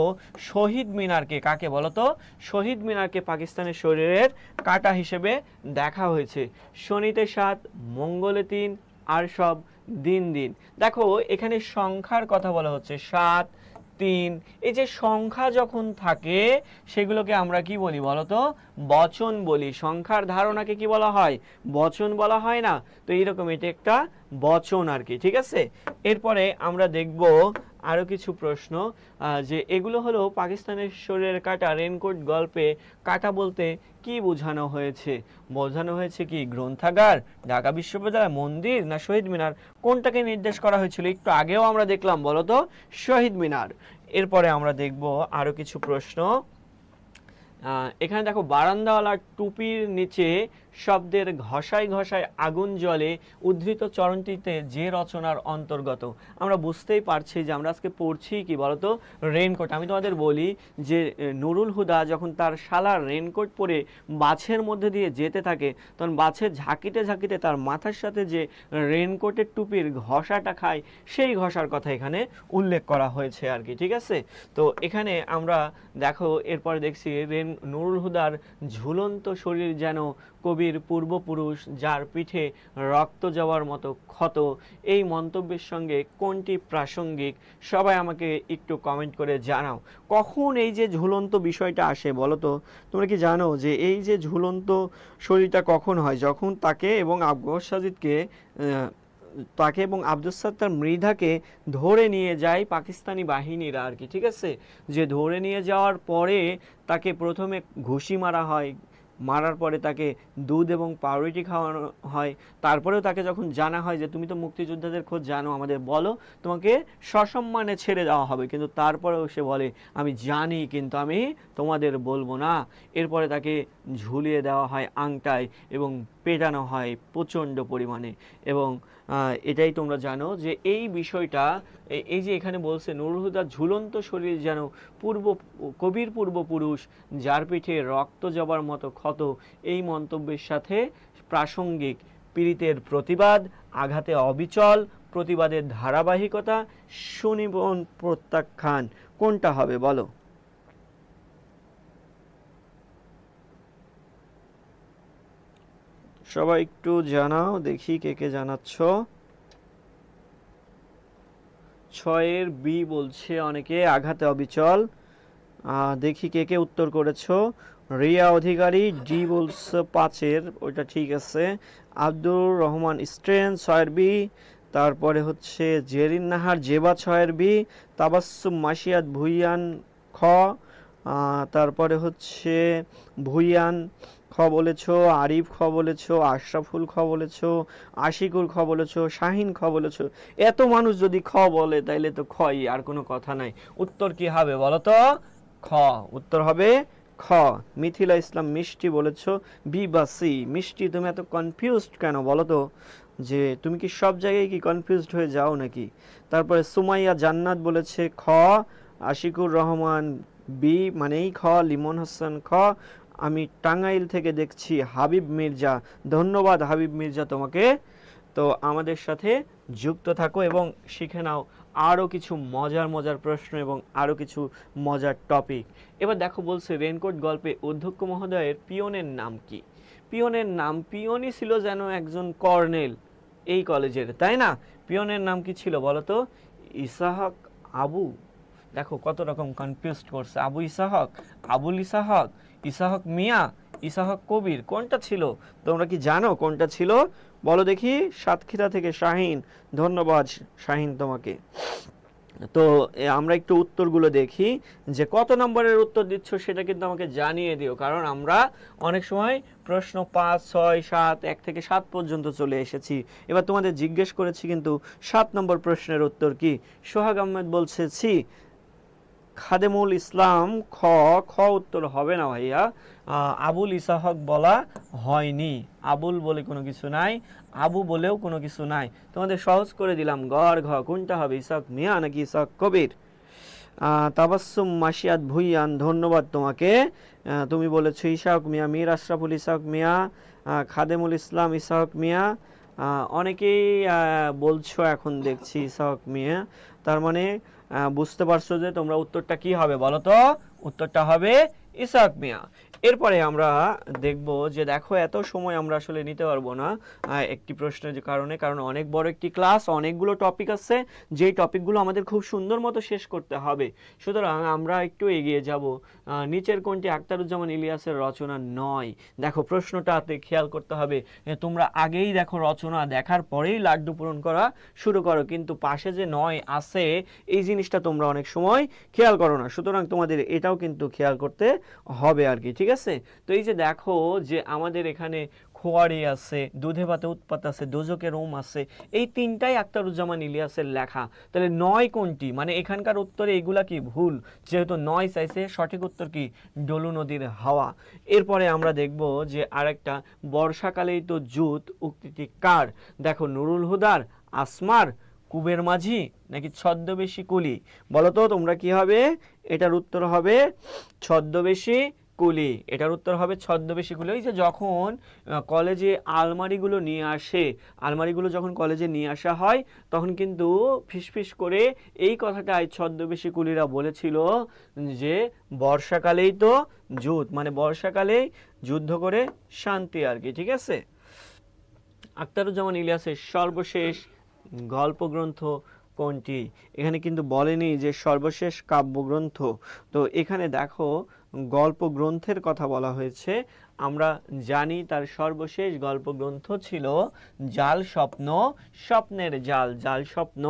শহীদ মিনারকে, কাকে বলতো? শহীদ মিনারকে পাকিস্তানের শরীরের কাঁটা হিসেবে দেখা হয়েছে। শনিতে 7, মঙ্গলে 3, আর সব দিন দিন। দেখো এখানে সংখ্যার কথা বলা হচ্ছে, 7, 3। এই যে সংখ্যা যখন থাকে সেগুলোকে আমরা কি বলি বলতো? বচন বলি। সংখ্যার ধারণাকে কি বলা হয়? বচন বলা হয় না? তো এইরকম এটা একটা বচন আর কি, ঠিক আছে? এরপরে আমরা দেখব আরো কিছু প্রশ্ন, যে এগুলো হলো পাকিস্তানের শরীরের কাঁটা। রেইনকোট গল্পে কাঁটা বলতে কি বোঝানো হয়েছে? বোঝানো হয়েছে কি গ্রন্থাগার, ঢাকা বিশ্ববিদ্যালয়, মন্দির, না শহীদ মিনার? কোনটাকে নির্দেশ করা হয়েছিল? একটু আগেও আমরা দেখলাম, বলতো শহীদ মিনার। এরপরে আমরা দেখব আরো কিছু প্রশ্ন। এখানে দেখো বারান্দাওয়ালার টুপির নিচে শব্দের ঘষায় ঘষায় আগুন জ্বলে উদ্ধৃত চরণটিতে যে রচনার অন্তর্গত? আমরা বুঝতেই পারছি যে আমরা আজকে পড়ছি কি বলতো? রেইনকোট। আমি তোমাদের বলি যে নুরুল হুদা যখন তার শালার রেইনকোট পরে বাছের মধ্যে দিয়ে যেতে থাকে, তখন বাছের ঝাঁকিতে ঝাঁকিতে তার মাথার সাথে যে রেইনকোটের টুপির ঘষাটা খায়, সেই ঘষার কথা এখানে উল্লেখ করা হয়েছে আর কি, ঠিক আছে? তো এখানে আমরা দেখো এরপরে দেখছি নুরুল হুদার ঝুলন্ত শরীর যেন কবির পূর্বপুরুষ, যার পিঠে রক্ত যাওয়ার মতো ক্ষত। এই মন্তব্যের সঙ্গে কোনটি প্রাসঙ্গিক? সবাই আমাকে একটু কমেন্ট করে জানাও। কখন এই যে ঝুলন্ত বিষয়টা আসে বলো তো? তোমরা কি জানো যে এই যে ঝুলন্ত শরীরটা কখন হয়? যখন তাকে এবং আকবর সাজিদকে এবং আব্দুস সাত্তার মৃধাকে ধরে নিয়ে যায় পাকিস্তানি বাহিনীরা আর কি, ঠিক আছে? যে ধরে নিয়ে যাওয়ার পরে তাকে প্রথমে ঘুষি মারা হয়, মারার পরে তাকে দুধ এবং পাউরুটি খাওয়ানো হয়। তারপরেও তাকে যখন জানা হয় যে তুমি তো মুক্তিযোদ্ধাদের খোঁজ জানো, আমাদের বলো, তোমাকে সসম্মানে ছেড়ে দেওয়া হবে, কিন্তু তারপরেও সে বলে আমি জানি কিন্তু আমি তোমাদের বলবো না। এরপরে তাকে ঝুলিয়ে দেওয়া হয় আংটায় এবং পেটানো হয় প্রচণ্ড পরিমাণে। এবং এটাই তোমরা জানো যে এই বিষয়টা, এই যে এখানে বলছে নুরুল হুদার ঝুলন্ত শরীর যেন কবির পূর্বপুরুষ, যার পিঠে রক্ত জবার মতো ক্ষত, এই মন্তব্যের সাথে প্রাসঙ্গিক পীড়িতের প্রতিবাদ, আঘাতে অবিচল, প্রতিবাদের ধারাবাহিকতা, সুনিপুণ প্রত্যাখ্যান, কোনটা হবে বলো? সবাই একটু জানাও দেখি কে কে জানাচ্ছ। 6-এর বি বলছে অনেকে, আঘাতে অবিচল। দেখি কে কে উত্তর করেছো। রিয়া অধিকারী ডি বলছে 5-এর, ওইটা ঠিক আছে। আব্দুর রহমান স্ট্রেন 6-এর বি। তারপরে হচ্ছে জেরিন নাহার জেবা 6-এর বি। তাবাসসুম মাসিয়াত ভুইয়ান খ। তারপরে হচ্ছে ভুইয়ান খ বলেছো, আরিফ খ বলেছো, আশরাফুল খ বলেছো, আশিকুর খ বলেছো, শাহিন খ বলেছো। এত মানুষ যদি খ বলে তাইলে তো খই, আর কোনো কথা নাই। উত্তর কি হবে বলো তো? খ। উত্তর হবে খ। মিথিলা ইসলাম মিষ্টি বলেছো বি বা সি। মিষ্টি তুমি এত কনফিউজড কেন বলো তো? যে তুমি কি সব জায়গায় কি কনফিউজড হয়ে যাও নাকি? তারপরে সুমাইয়া জান্নাত বলেছে খ। আশিকুর রহমান বি মানেই খ। লিমন হাসান খ। আমি টাঙ্গাইল থেকে দেখছি হাবিব মির্জা, ধন্যবাদ হাবিব মির্জা তোমাকে। তো আমাদের সাথে যুক্ত থাকো এবং শিখে নাও আরও কিছু মজার মজার প্রশ্ন এবং আরও কিছু মজার টপিক। এবার দেখো বলছে রেনকোট গল্পে অধ্যক্ষ মহোদয়ের পিয়নের নাম কি? পিয়নের নাম, পিয়নই ছিল যেন একজন কর্নেল এই কলেজের, তাই না? পিয়নের নাম কি ছিল বলো তো? ইসাহাক আবু। দেখো কত রকম কনফিউজড করছে, আবু ইসাহাক, আবুল ইসাহাক, ইসাহাক মিয়া, ইসাহাক কবির, কোনটা ছিল? তোমরা কি জানো কোনটা ছিল? বলো দেখি। সাতক্ষীরা থেকে শাহিন, ধন্যবাদ শাহিন তোমাকে। তো আমরা একটু উত্তরগুলো দেখি, যে কত নম্বরের উত্তর দিচ্ছ সেটা কিন্তু আমাকে জানিয়ে দিও, কারণ আমরা অনেক সময় প্রশ্ন 5, 6, 7, 1 থেকে 7 পর্যন্ত চলে এসেছি। এবার তোমাদের জিজ্ঞেস করেছি কিন্তু 7 নম্বর প্রশ্নের উত্তর কি? সোহাগ আহমেদ বলছে ছি। খাদেমুল ইসলাম খ। খ উত্তর হবে না ভাইয়া, আবুল ইসাহক বলা হয়নি। আবুল বলে কোনো কিছু নাই, আবু বলেও কোনো কিছু নাই। তোমাদের সহজ করে দিলাম, গ আর ঘ কোনটা হবে? ইসাহক মিয়া নাকি ইসাহক কবির? তাবাসসুম মাসিয়াত ভুইয়ান, ধন্যবাদ তোমাকে। তুমি বলেছো ইসাহক মিয়া, মীর আশরাফুল ইসাহক মিয়া, খাদেমুল ইসলাম ইসাহক মিয়া। অনেকেই বলছো এখন দেখছি ইসাহক মিয়া। তার মানে বুঝতে পারছো যে তোমরা উত্তরটা কি হবে বলো তো? উত্তরটা হবে ইসাহাক মিয়া। এরপরে আমরা দেখব যে দেখো এত সময় আমরা আসলে নিতে পারবো না একটি প্রশ্নের কারণে, কারণ অনেক বড় একটি ক্লাস, অনেকগুলো টপিক আছে, যেই টপিকগুলো আমাদের খুব সুন্দর মতো শেষ করতে হবে। সুতরাং আমরা একটু এগিয়ে যাব। নিচের কোনটি আখতারুজ্জামান ইলিয়াসের রচনা নয়? দেখো প্রশ্নটাতে খেয়াল করতে হবে, তোমরা আগেই দেখো রচনা দেখার পরেই লাড্ডু পূরণ করা শুরু করো, কিন্তু পাশে যে নয় আছে এই জিনিসটা তোমরা অনেক সময় খেয়াল করো না। সুতরাং তোমাদের এটাও কিন্তু খেয়াল করতে হবে আর কি, ঠিক আছে? তো এই যে দেখো যে আমাদের এখানে খোয়ারি আছে, দুধে ভাতে উৎপাত আছে, দোজকের ওম আছে, এই তিনটাই আখতারুজ্জামান ইলিয়াসের লেখা। তাহলে নয় কোনটি? মানে এখানকার উত্তরে এগুলা কি ভুল, যেহেতু নয় চাইছে, সঠিক উত্তর কি? ডলু নদীর হাওয়া। এরপরে আমরা দেখব যে আরেকটা, বর্ষাকালেই তো জুত উক্তিটি কার? দেখো নুরুল হুদার, আসমার, কুবের মাঝি নাকি ছদ্মবেশী কুলি? বলো তো তোমরা কি হবে? এটার উত্তর হবে ছদ্মবেশী কুলি। এটার উত্তর হবে ছদ্মবেশী কুলি। ওই যে যখন কলেজে আলমারিগুলো নিয়ে আসে, আলমারিগুলো যখন কলেজে নিয়ে আসা হয় তখন কিন্তু ফিসফিস করে এই কথাটাই ছদ্মবেশী কুলিরা বলেছিল যে বর্ষাকালেই তো যুদ্ধ, মানে বর্ষাকালেই যুদ্ধ করে শান্তি আর কি, ঠিক আছে? আখতারুজ্জামান ইলিয়াসের সর্বশেষ গল্পগ্রন্থ কোনটি? এখানে কিন্তু বলেনি যে সর্বশেষ কাব্যগ্রন্থ। তো এখানে দেখো গল্প গ্রন্থের কথা বলা হয়েছে। আমরা জানি তার সর্বশেষ গল্পগ্রন্থ ছিল জাল স্বপ্ন স্বপ্নের জাল, জাল স্বপ্ন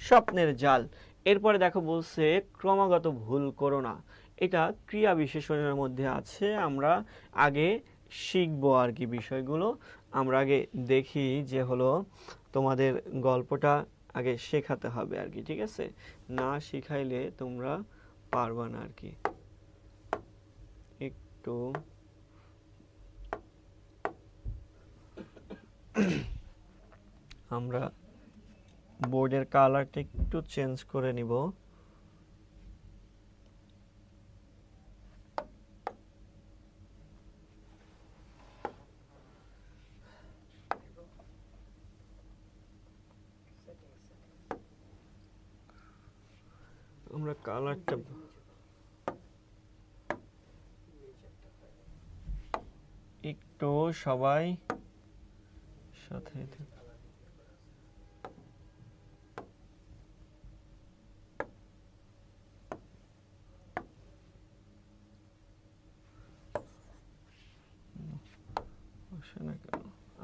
স্বপ্নের জাল। এরপরে দেখো বলছে ক্রমাগত ভুল করো না, এটা ক্রিয়া বিশেষণের মধ্যে আছে। আমরা আগে শিখবো আর কি বিষয়গুলো। আমরা আগে দেখি যে হলো তোমাদের গল্পটা আগে শেখাতে হবে আর কি, ঠিক আছে? না শিখাইলে তোমরা পারবা না আর কি। একটু আমরা বোর্ডের কালারটা একটু চেঞ্জ করে নিব। আমরা কালারটা একটু সবাই সাথে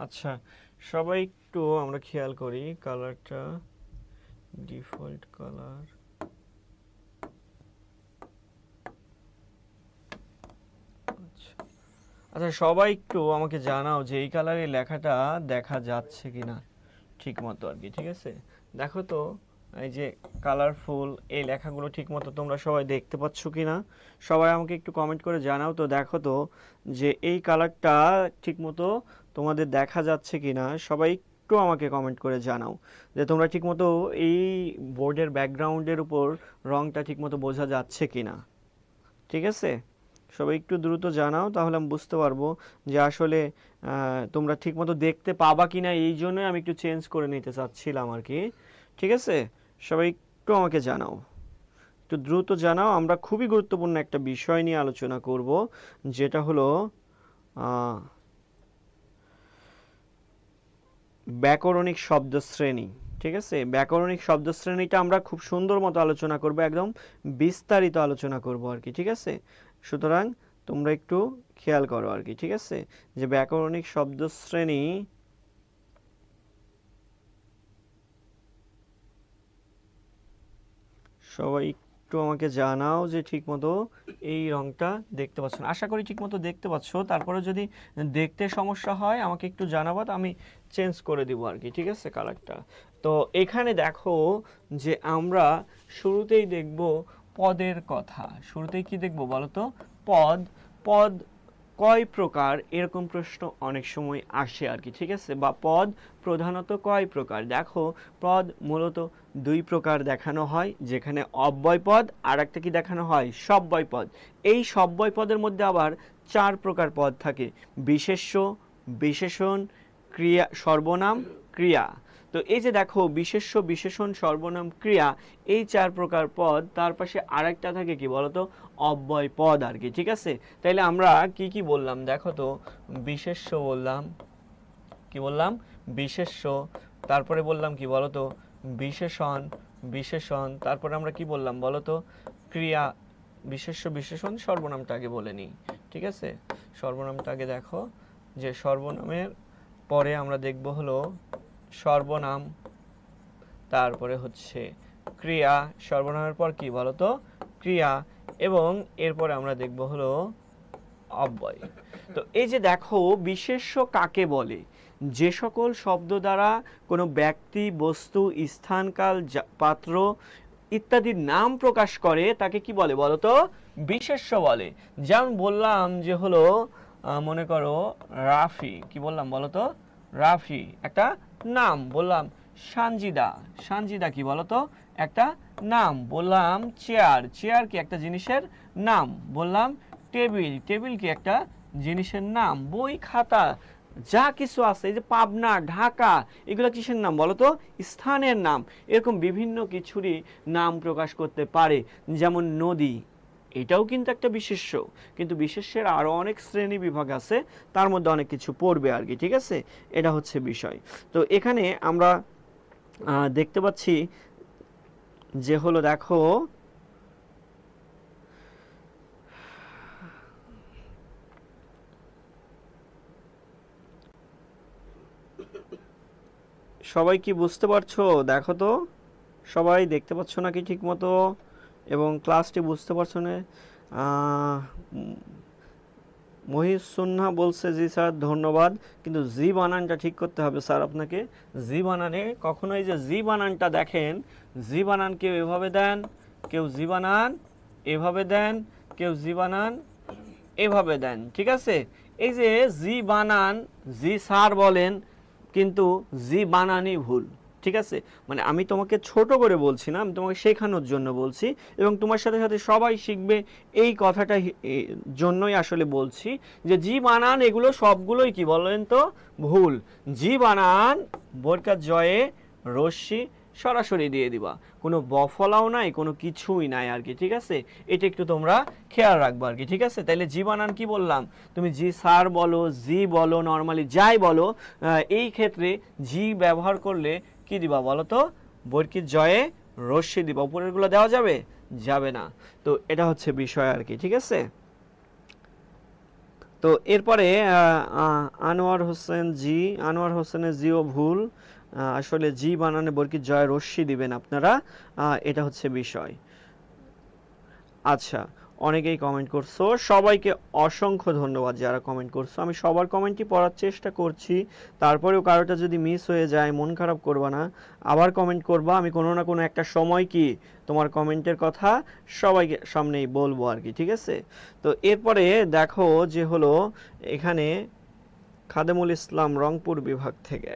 আচ্ছা, সবাই একটু আমরা খেয়াল করি কালারটা, ডিফল্ট কালার। আচ্ছা, সবাই একটু আমাকে জানাও যে এই কালারের লেখাটা দেখা যাচ্ছে কিনা ঠিক মতো আর কি। ঠিক আছে, দেখো তো এই যে কালারফুল এই লেখাগুলো ঠিক মতো তোমরা সবাই দেখতে পাচ্ছ কিনা, সবাই আমাকে একটু কমেন্ট করে জানাও তো। দেখো তো যে এই কালারটা ঠিক মতো তোমাদের দেখা যাচ্ছে কিনা, সবাই একটু আমাকে কমেন্ট করে জানাও যে তোমরা ঠিক মতো এই বোর্ডের ব্যাকগ্রাউন্ডের উপর রংটা ঠিক মতো বোঝা যাচ্ছে কিনা। ঠিক আছে, সবাই একটু দ্রুত জানাও, তাহলে আমি বুঝতে পারবো যে আসলে তোমরা ঠিকমতো দেখতে পাবা কিনা। এই জন্যই আমি একটু চেঞ্জ করে নিতে চাচ্ছিলাম আর কি। ঠিক আছে, সবাই একটু আমাকে জানাও, একটু দ্রুত জানাও। আমরা খুবই গুরুত্বপূর্ণ একটা বিষয় নিয়ে আলোচনা করব, যেটা হলো ব্যাকরণিক শব্দশ্রেণী। ঠিক আছে, ব্যাকরণিক শব্দশ্রেণীটা আমরা খুব সুন্দর মতো আলোচনা করব, একদম বিস্তারিত আলোচনা করব আর কি। ঠিক আছে, সুতরাং তোমরা একটু খেয়াল করো আর কি। ঠিক আছে, যে ব্যাকরণিক শব্দশ্রেণী, সবাই একটু আমাকে জানাও যে ঠিকমতো এই রংটা দেখতে পাচ্ছ না। আশা করি ঠিকমতো দেখতে পাচ্ছ, তারপরে যদি দেখতে সমস্যা হয় আমাকে একটু জানাবা, তো আমি চেঞ্জ করে দিব আর কি। ঠিক আছে, কালারটা। তো এখানে দেখো যে আমরা শুরুতেই দেখব পদের কথা। শুরুতেই কি দেখব বলো তো? পদ। পদ কয় প্রকার, এরকম প্রশ্ন অনেক সময় আসে আর কি। ঠিক আছে, বা পদ প্রধানত কয় প্রকার। দেখো, পদ মূলত দুই প্রকার দেখানো হয়, যেখানে অব্যয় পদ আর একটা কি দেখানো হয়, সব্যয় পদ। এই সব্যয় পদের মধ্যে আবার চার প্রকার পদ থাকে: বিশেষ্য, বিশেষণ, ক্রিয়া, সর্বনাম, ক্রিয়া। তো এই যে দেখো বিশেষ্য, বিশেষণ, সর্বনাম, ক্রিয়া, এই চার প্রকার পদ, তার পাশে আরেকটা থাকে কি বলতো, অব্যয় পদ আর কি। ঠিক আছে, তাইলে আমরা কি কি বললাম দেখো তো। বিশেষ্য বললাম, কি বললাম, বিশেষ্য। তারপরে বললাম কি বলতো, বিশেষণ, বিশেষণ। তারপরে আমরা কি বললাম বলতো, ক্রিয়া। বিশেষ্য, বিশেষণ, সর্বনামটা আগে বলে নিই। ঠিক আছে, সর্বনামটা আগে দেখো, যে সর্বনামের পরে আমরা দেখব হলো সর্বনাম, তারপরে হচ্ছে ক্রিয়া। সর্বনামের পর কি বলতো, ক্রিয়া, এবং এরপরে আমরা দেখব হলো অব্যয়। তো এই যে দেখো বিশেষ্য কাকে বলে, যে সকল শব্দ দ্বারা কোনো ব্যক্তি, বস্তু, স্থান, কাল, পাত্র ইত্যাদির নাম প্রকাশ করে তাকে কি বলে বলতো, বিশেষ্য বলে। যেমন বললাম যে হলো মনে করো রাফি, কি বললাম বলতো, রাফি একটা নাম। বললাম সানজিদা, সানজিদা কি বলতো, একটা নাম। বললাম চেয়ার, চেয়ার কি একটা জিনিসের নাম। বললাম টেবিল, টেবিল কি একটা জিনিসের নাম। বই, খাতা, যা কিছু আছে, এই যে পাবনা, ঢাকা, এগুলো কিসের নাম বলতো, স্থানের নাম। এরকম বিভিন্ন কিছুরই নাম প্রকাশ করতে পারে। যেমন নদী, এটাও কিন্তু একটা বিশেষ্য, কিন্তু বিশেষ্যের আরো অনেক শ্রেণী বিভাগ আছে, তার মধ্যে অনেক কিছু পড়বে আর কি। ঠিক আছে, এটা হচ্ছে বিষয়। তো এখানে আমরা দেখতে পাচ্ছি যে হলো দেখো সবাই কি বুঝতে পারছো? দেখো তো সবাই দেখতে পাচ্ছ নাকি ঠিক মতো, এবং ক্লাসটি বুঝতে পারছো না? মহিসুন্না বলছে জি স্যার ধন্যবাদ, কিন্তু জি বানানটা ঠিক করতে হবে স্যার আপনাকে। জি বানানে কখনোই যে জি বানানটা দেখেন, জি বানান কেউ এভাবে দেন, কেউ জি বানান এভাবে দেন, কেউ জি বানান এভাবে দেন। ঠিক আছে, এই যে জি বানান, জি স্যার বলেন, কিন্তু জি বানানই ভুল। ঠিক আছে, মানে আমি তোমাকে ছোট করে বলছি না, আমি তোমাকে শেখানোর জন্য বলছি, এবং তোমার সাথে সাথে সবাই শিখবে এই কথাটা জন্যই আসলে বলছি যে জি বানান এগুলো সবগুলোই কি বলেন তো ভুল। জি বানান বরকাত জয়ে রশ্মি সরাসরি দিয়ে দিবা, কোনো বফলাও নাই, কোনো কিছুই নাই আর কি। ঠিক আছে, এটা একটু তোমরা খেয়াল রাখবা আর কি। ঠিক আছে, তাইলে জি বানান কি বললাম, তুমি জি স্যার বলো, জি বলো, নর্মালি যাই বলো, এই ক্ষেত্রে জি ব্যবহার করলে কি দিবা বলো তো, বরকিত জয়ে রশ্মি দিবা। উপরেরগুলো দেওয়া যাবে? যাবে না। তো এটা হচ্ছে বিষয় আর কি। ঠিক আছে, তো এরপরে আনোয়ার হোসেন জি, আনোয়ার হোসেনের জিও ভুল। আসলে জি বানানে বরকিত জয় রশ্মি দিবেন আপনারা, এটা হচ্ছে বিষয়। আচ্ছা, অনেকেই কমেন্ট করছো, সবাইকে অসংখ্য ধন্যবাদ যারা কমেন্ট করছো। আমি সবার কমেন্টই পড়ার চেষ্টা করছি, তারপরেও কারোটা যদি মিস হয়ে যায় মন খারাপ করবা না, আবার কমেন্ট করবা। আমি কোনো না কোনো একটা সময় কি তোমার কমেন্টের কথা সবাইকে সামনেই বলবো আর কি। ঠিক আছে, তো এরপরে দেখো যে হলো এখানে খাদেমুল ইসলাম রংপুর বিভাগ থেকে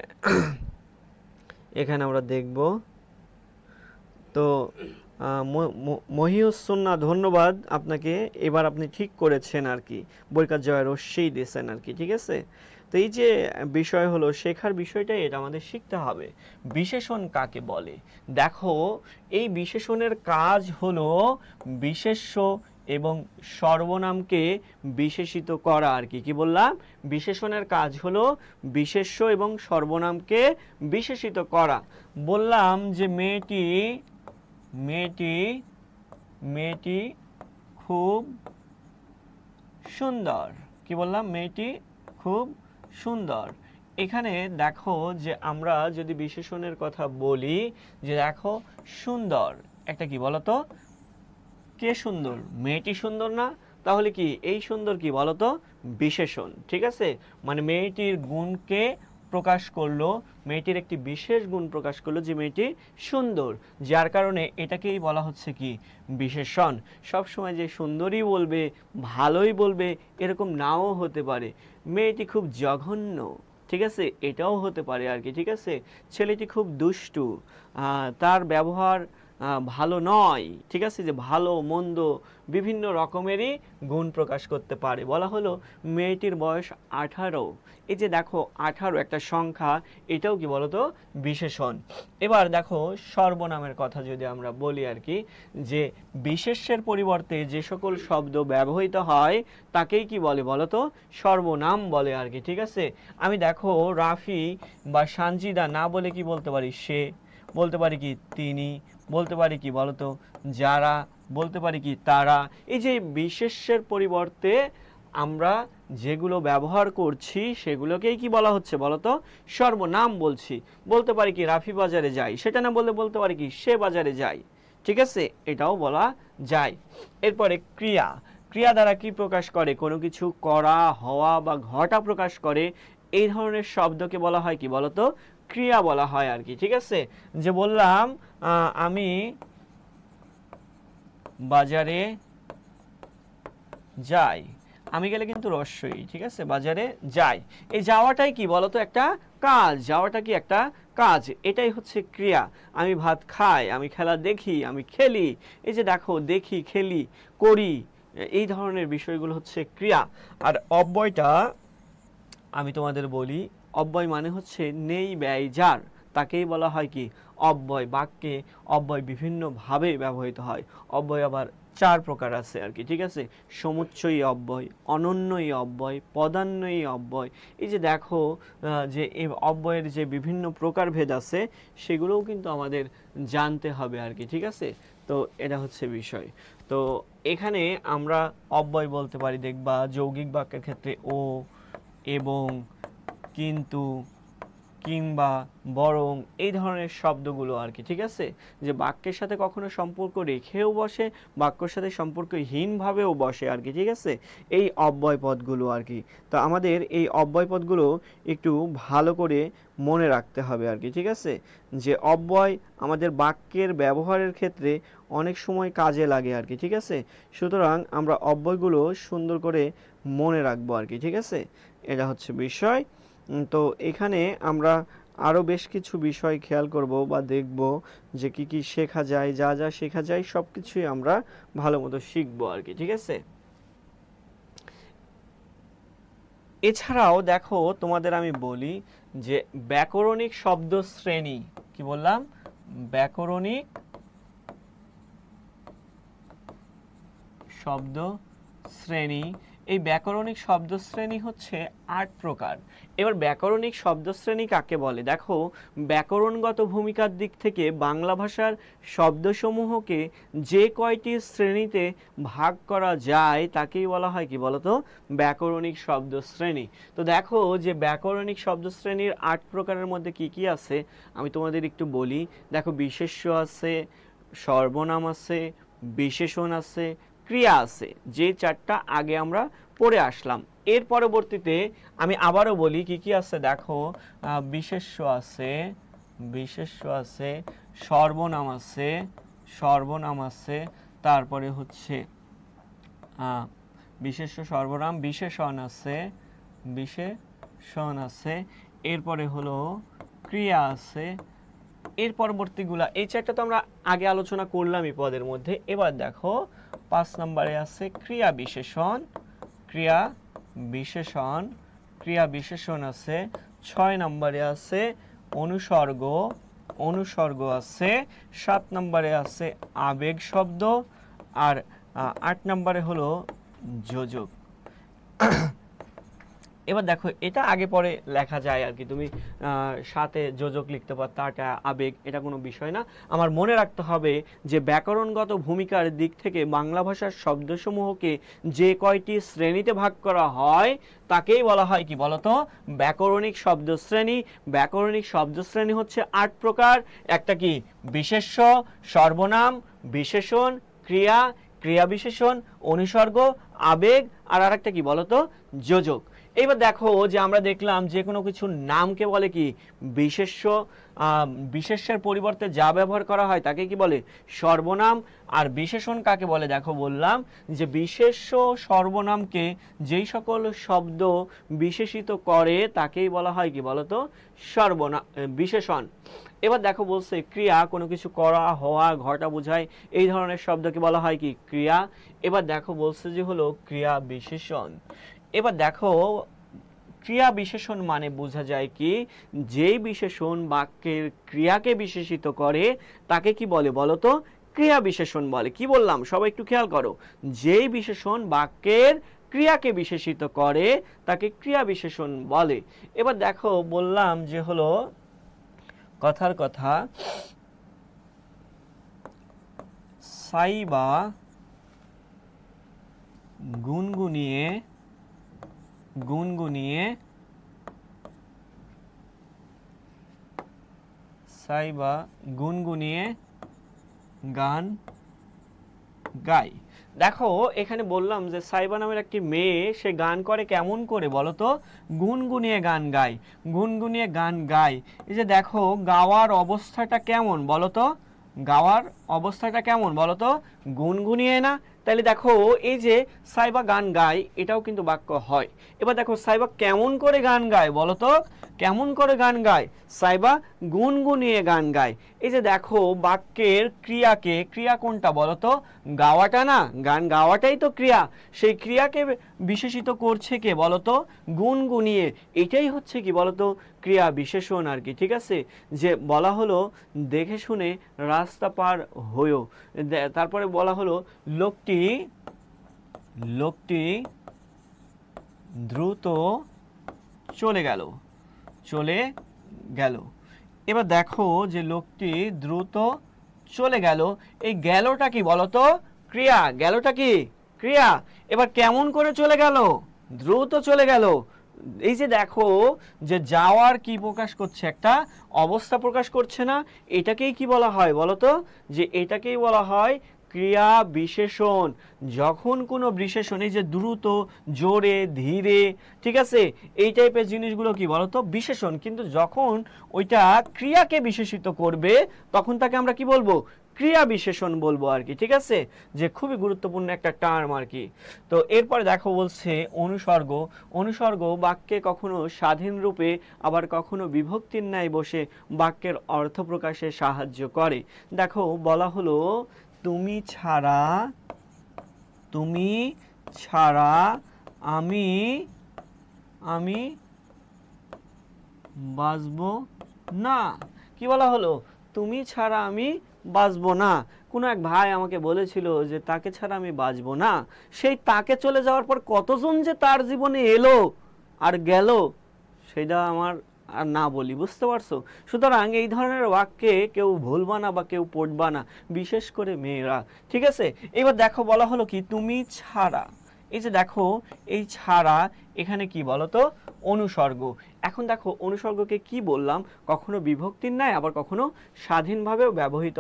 এখানে আমরা দেখব। তো মহিউসুন্না ধন্যবাদ আপনাকে, এবার আপনি ঠিক করেছেন আর কি, বরকাত জয় রশ্মি দিয়েছেন আর কি। ঠিক আছে, তো এই যে বিষয় হলো শেখার বিষয়টাই এটা, আমাদের শিখতে হবে বিশেষণ কাকে বলে। দেখো এই বিশেষণের কাজ হলো বিশেষ্য এবং সর্বনামকে বিশেষিত করা আর কি। কি বললাম, বিশেষণের কাজ হলো বিশেষ্য এবং সর্বনামকে বিশেষিত করা। বললাম যে মেয়েটি মেয়েটি মেয়েটি খুব সুন্দর। কি বললাম, মেয়েটি খুব সুন্দর। এখানে দেখো যে আমরা যদি বিশেষণের কথা বলি, যে দেখো সুন্দর একটা কি বলতো, কে সুন্দর, মেয়েটি সুন্দর না, তাহলে কি এই সুন্দর কি বলতো বিশেষণ। ঠিক আছে, মানে মেয়েটির গুণকে প্রকাশ করলো, মেয়েটির একটি বিশেষ গুণ প্রকাশ করলো যে মেয়েটি সুন্দর, যার কারণে এটাকেই বলা হচ্ছে কি বিশেষণ। সব সময় যে সুন্দরই বলবে, ভালোই বলবে এরকম নাও হতে পারে। মেয়েটি খুব জঘন্য, ঠিক আছে, এটাও হতে পারে আর কি। ঠিক আছে, ছেলেটি খুব দুষ্টু, তার ব্যবহার ভালো নয়। ঠিক আছে, যে ভালো মন্দ বিভিন্ন রকমেরই গুণ প্রকাশ করতে পারে। বলা হলো মেয়েটির বয়স 18। এই যে দেখো 18 একটা সংখ্যা, এটাও কি বলতো বিশেষণ। এবার দেখো সর্বনামের কথা যদি আমরা বলি আর কি, যে বিশেষ্যের পরিবর্তে যে সকল শব্দ ব্যবহৃত হয় তাকেই কি বলে বলতো সর্বনাম বলে আর কি। ঠিক আছে, আমি দেখো রাফি বা সানজিদা না বলে কি বলতে পারি, সে, বলতে পারি কি তিনি, বলতে পারি কি বলতো যারা, বলতে পারি কি তারা। এই যে বিশেষ্যের পরিবর্তে আমরা যেগুলো ব্যবহার করছি সেগুলোকেই কি বলা হচ্ছে বলতো সর্বনাম বলছি। বলতে পারি কি রাফি বাজারে যাই, সেটা না বললে বলতে পারি কি সে বাজারে যায়। ঠিক আছে, এটাও বলা যায়। এরপরে ক্রিয়া, ক্রিয়া দ্বারা কি প্রকাশ করে, কোনো কিছু করা, হওয়া বা ঘটা প্রকাশ করে, এই ধরনের শব্দকে বলা হয় কি বলতো ক্রিয়া বলা হয় আর কি। ঠিক আছে, যে বললাম আমি বাজারে যাই, আমি গেলে কিন্তু রস্যই। ঠিক আছে, বাজারে যাই, এই যাওয়াটাই কি বলতো একটা কাজ, যাওয়াটা কি একটা কাজ, এটাই হচ্ছে ক্রিয়া। আমি ভাত খাই, আমি খেলা দেখি, আমি খেলি, এই যে দেখো দেখি, খেলি, করি, এই ধরনের বিষয়গুলো হচ্ছে ক্রিয়া। আর অব্যয়টা আমি তোমাদের বলি, অব্যয় মানে হচ্ছে নেই ব্যয় যার, তাকেই বলা হয় কি অব্যয়। বাক্যে অব্যয় বিভিন্নভাবে ব্যবহৃত হয়। অব্যয় আবার 4 প্রকার আছে আর কি। ঠিক আছে, সমুচ্চয়ী অব্যয়, অনন্যই অব্যয়, পদান্বয়ী অব্যয়। এই যে দেখো যে এই অব্যয়ের যে বিভিন্ন প্রকারভেদ আছে সেগুলোও কিন্তু আমাদের জানতে হবে আর কি। ঠিক আছে, তো এটা হচ্ছে বিষয়। তো এখানে আমরা অব্যয় বলতে পারি, দেখবা যৌগিক বাক্যের ক্ষেত্রে ও, এবং, কিন্তু, কিংবা, বরং, এই ধরনের শব্দগুলো আর কি। ঠিক আছে, যে বাক্যের সাথে কখনো সম্পর্ক রেখেও বসে, বাক্যের সাথে সম্পর্কহীনভাবেও বসে আর কি। ঠিক আছে, এই অব্যয় পদগুলো আর কি। তো আমাদের এই অব্যয় পদগুলো একটু ভালো করে মনে রাখতে হবে আর কি। ঠিক আছে, যে অব্যয় আমাদের বাক্যের ব্যবহারের ক্ষেত্রে অনেক সময় কাজে লাগে আর কি। ঠিক আছে, সুতরাং আমরা অব্যয়গুলো সুন্দর করে মনে রাখবো আর কি। ঠিক আছে, এটা হচ্ছে বিষয়। তো এখানে আমরা আরও বেশ কিছু বিষয় খেয়াল করব বা দেখব যে কি কি শেখা যায়, যা যা শেখা যায় সব কিছুই আমরা ভালো মতো শিখবো আর কি, ঠিক আছে। এছাড়াও দেখো তোমাদের আমি বলি যে ব্যাকরণিক শব্দ শ্রেণী, কি বললাম, ব্যাকরণিক শব্দ শ্রেণী। এই ব্যাকরণিক শব্দ শ্রেণী হচ্ছে 8 প্রকার। এবার ব্যাকরণিক শব্দ শ্রেণী কাকে বলে? দেখো, ব্যাকরণগত ভূমিকার দিক থেকে বাংলা ভাষার শব্দসমূহকে যে কয়টি শ্রেণীতে ভাগ করা যায় তাকেই বলা হয় কি বলতো, ব্যাকরণিক শব্দ শ্রেণী। তো দেখো যে ব্যাকরণিক শব্দ শ্রেণীর 8 প্রকারের মধ্যে কি কি আছে আমি তোমাদের একটু বলি। দেখো, বিশেষ্য আছে, সর্বনাম আছে, বিশেষণ আছে, ক্রিয়া আছে, যে 4টা আগে আমরা পড়ে আসলাম। এর পরবর্তীতে আমি আবারও বলি কি কি আছে। দেখো, বিশেষ্য আছে, বিশেষ্য আছে, সর্বনাম আছে, সর্বনাম আছে, তারপরে হচ্ছে বিশেষ্য, সর্বনাম, বিশেষণ আছে, বিশেষণ আছে, এরপরে হলো ক্রিয়া আছে। এর পরবর্তীগুলা, এই 4টা তো আমরা আগে আলোচনা করলামই পদের মধ্যে। এবার দেখো 5 নম্বরে আছে ক্রিয়া বিশেষণ, ক্রিয়া বিশেষণ, ক্রিয়া বিশেষণ আছে। 6 নম্বরে আছে অনুসর্গ, অনুসর্গ আছে। 7 নম্বরে আছে আবেগ শব্দ, আর 8 নম্বরে হলো যোজক। এবার দেখো, এটা আগে পরে লেখা যায় আর কি, তুমি সাথে যোজক লিখতে পারো, তাটা আবেগ, এটা কোনো বিষয় না। আমার মনে রাখতে হবে যে ব্যাকরণগত ভূমিকার দিক থেকে বাংলা ভাষার শব্দসমূহকে যে কয়টি শ্রেণীতে ভাগ করা হয় তাকেই বলা হয় কি বলতো, ব্যাকরণিক শব্দ শ্রেণী। ব্যাকরণিক শব্দ শ্রেণী হচ্ছে 8 প্রকার। একটা কি, বিশেষ্য, সর্বনাম, বিশেষণ, ক্রিয়া, ক্রিয়া বিশেষণ, অনুসর্গ, আবেগ, আর আরেকটা কি বলতো, যোজক। এবার দেখো যে আমরা দেখলাম যে কোনো কিছুর নামকে বলে কি বিশেষ্য, বিশেষ্যের পরিবর্তে যা ব্যবহার করা হয় তাকে কি বলে সর্বনাম। আর বিশেষণ কাকে বলে? দেখো, বললাম যে বিশেষ্য সর্বনামকে যেই সকল শব্দ বিশেষিত করে তাকেই বলা হয় কি বলতো, সর্বনাম, বিশেষণ। এবার দেখো বলছে ক্রিয়া, কোনো কিছু করা, হওয়া, ঘটা বোঝায়, এই ধরনের শব্দকে বলা হয় কি ক্রিয়া। এবার দেখো বলছে যে হলো ক্রিয়া বিশেষণ। এবার দেখো, ক্রিয়া বিশেষণ মানে বোঝা যায় কি, যেই বিশেষণ বাক্যের ক্রিয়াকে বিশেষিত করে তাকে কি বলে বলতো, ক্রিয়া বিশেষণ বলে। কি বললাম সবাই একটু খেয়াল করো, যেই বিশেষণ বাক্যের ক্রিয়াকে বিশেষিত করে তাকে ক্রিয়া বিশেষণ বলে। এবার দেখো বললাম যে হলো কথার কথা, সাইবা গুনগুনিয়ে, গুনগুনিয়ে, সাইবা গুনগুনিয়ে গান গায়। দেখো এখানে বললাম যে সাইবা নামের একটি মেয়ে, সে গান করে কেমন করে বলতো, গুনগুনিয়ে গান গায়, গুনগুনিয়ে গান গায়। এই যে দেখো, গাওয়ার অবস্থাটা কেমন বলতো, গাওয়ার অবস্থাটা কেমন বলতো, গুনগুনিয়ে না? তাহলে দেখো এই যে সাইবা গান গায়, এটাও কিন্তু বাক্য হয়। এবার দেখো সাইবা কেমন করে গান গায় বলতো, কেমন করে গান গায়, সাইবা গুনগুনিয়ে গান গায়। এই যে দেখো বাক্যের ক্রিয়াকে, ক্রিয়া কোনটা বলতো, গাওয়াটা না, গান গাওয়াটাই তো ক্রিয়া, সেই ক্রিয়াকে বিশেষিত করছে কে বলতো, গুনগুনিয়ে। এটাই হচ্ছে কি বলতো, ক্রিয়া বিশেষণ আর কি, ঠিক আছে। যে বলা হলো দেখে শুনে রাস্তা পার হয়েও, তারপরে বলা হলো লোকটি, লোকটি দ্রুত চলে গেল, চলে গেল। এবার দেখো যে লোকটি দ্রুত চলে গেল, এই গেলটা কি বলতো, ক্রিয়া, গেলটা কি ক্রিয়া। এবার কেমন করে চলে গেল, দ্রুত চলে গেল। এই যে দেখো যে যাওয়ার কি প্রকাশ করছে, একটা অবস্থা প্রকাশ করছে না, এটাকেই কি বলা হয় বলতো, যে এটাকেই বলা হয় ক্রিয়া বিশেষণ। যখন কোনো বিশেষণ, এই যে দ্রুত, জোরে, ধীরে, ঠিক আছে, এই টাইপের জিনিসগুলো কি বলতো বিশেষণ, কিন্তু যখন ওইটা ক্রিয়াকে বিশেষিত করবে তখন তাকে আমরা কি বলবো, ক্রিয়া বিশেষণ বলবো আর কি, ঠিক আছে, যে খুবই গুরুত্বপূর্ণ একটা টার্ম আর কি। তো এরপরে দেখো বলছে অনুসর্গ। অনুসর্গ বাক্যে কখনো স্বাধীন রূপে আবার কখনো বিভক্তির ন্যায় বসে বাক্যের অর্থ প্রকাশে সাহায্য করে। দেখো বলা হলো তুমি ছাড়া, তুমি ছাড়া আমি আমি বাঁচবো না। কি বলা হলো? তুমি ছাড়া আমি বাঁচবো না। কোনো এক ভাই আমাকে বলেছিল যে তাকে ছাড়া আমি বাঁচবো না। সেই তাকে চলে যাওয়ার পর কতজন যে তার জীবনে এলো আর গেল সেটা আমার আর না বলি, বুঝতে পারছো? সুতরাং এই ধরনের বাক্যে কেউ ভুলবা না বা কেউ পড়বা না, বিশেষ করে মেয়েরা, ঠিক আছে। এবার দেখো বলা হলো কি তুমি ছাড়া, এই যে দেখো এই ছাড়া এখানে কি বলতো? অনুসর্গ। এখন দেখো অনুসর্গকে কি বললাম, কখনো বিভক্তির নাই আবার কখনো স্বাধীনভাবেও ব্যবহৃত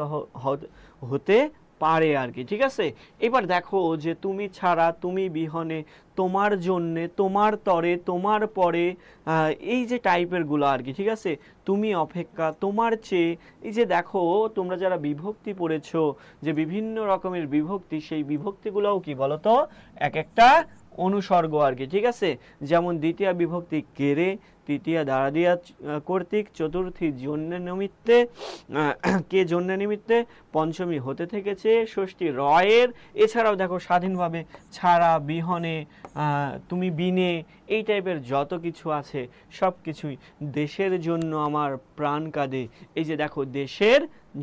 হতে পারে আর কি, ঠিক আছে। এবার দেখো যে তুমি ছাড়া, তুমি বিহনে, তোমার জন্যে, তোমার তরে, তোমার পরে, এই যে টাইপের গুলো আর কি, ঠিক আছে। তুমি অপেক্ষা, তোমার চেয়ে, এই যে দেখো তোমরা যারা বিভক্তি পড়েছো, যে বিভিন্ন রকমের বিভক্তি, সেই বিভক্তিগুলোও কি বলতো? এক একটা অনুসর্গ আর কি, ঠিক আছে। যেমন দ্বিতীয় বিভক্তি কেরে, তৃতীয় দ্বারা দিয়া কর্তৃক, চতুর্থী জন্য নিমিত্তে, কে জন্য নিমিত্তে, পঞ্চমী হতে থেকেছে, ষষ্ঠী রয়ের। এছাড়াও দেখো স্বাধীনভাবে ছাড়া, বিহনে, তুমি বিনে, এই টাইপের যত কিছু আছে সব কিছুই। দেশের জন্য আমার প্রাণ কাঁদে, এই যে দেখো দেশের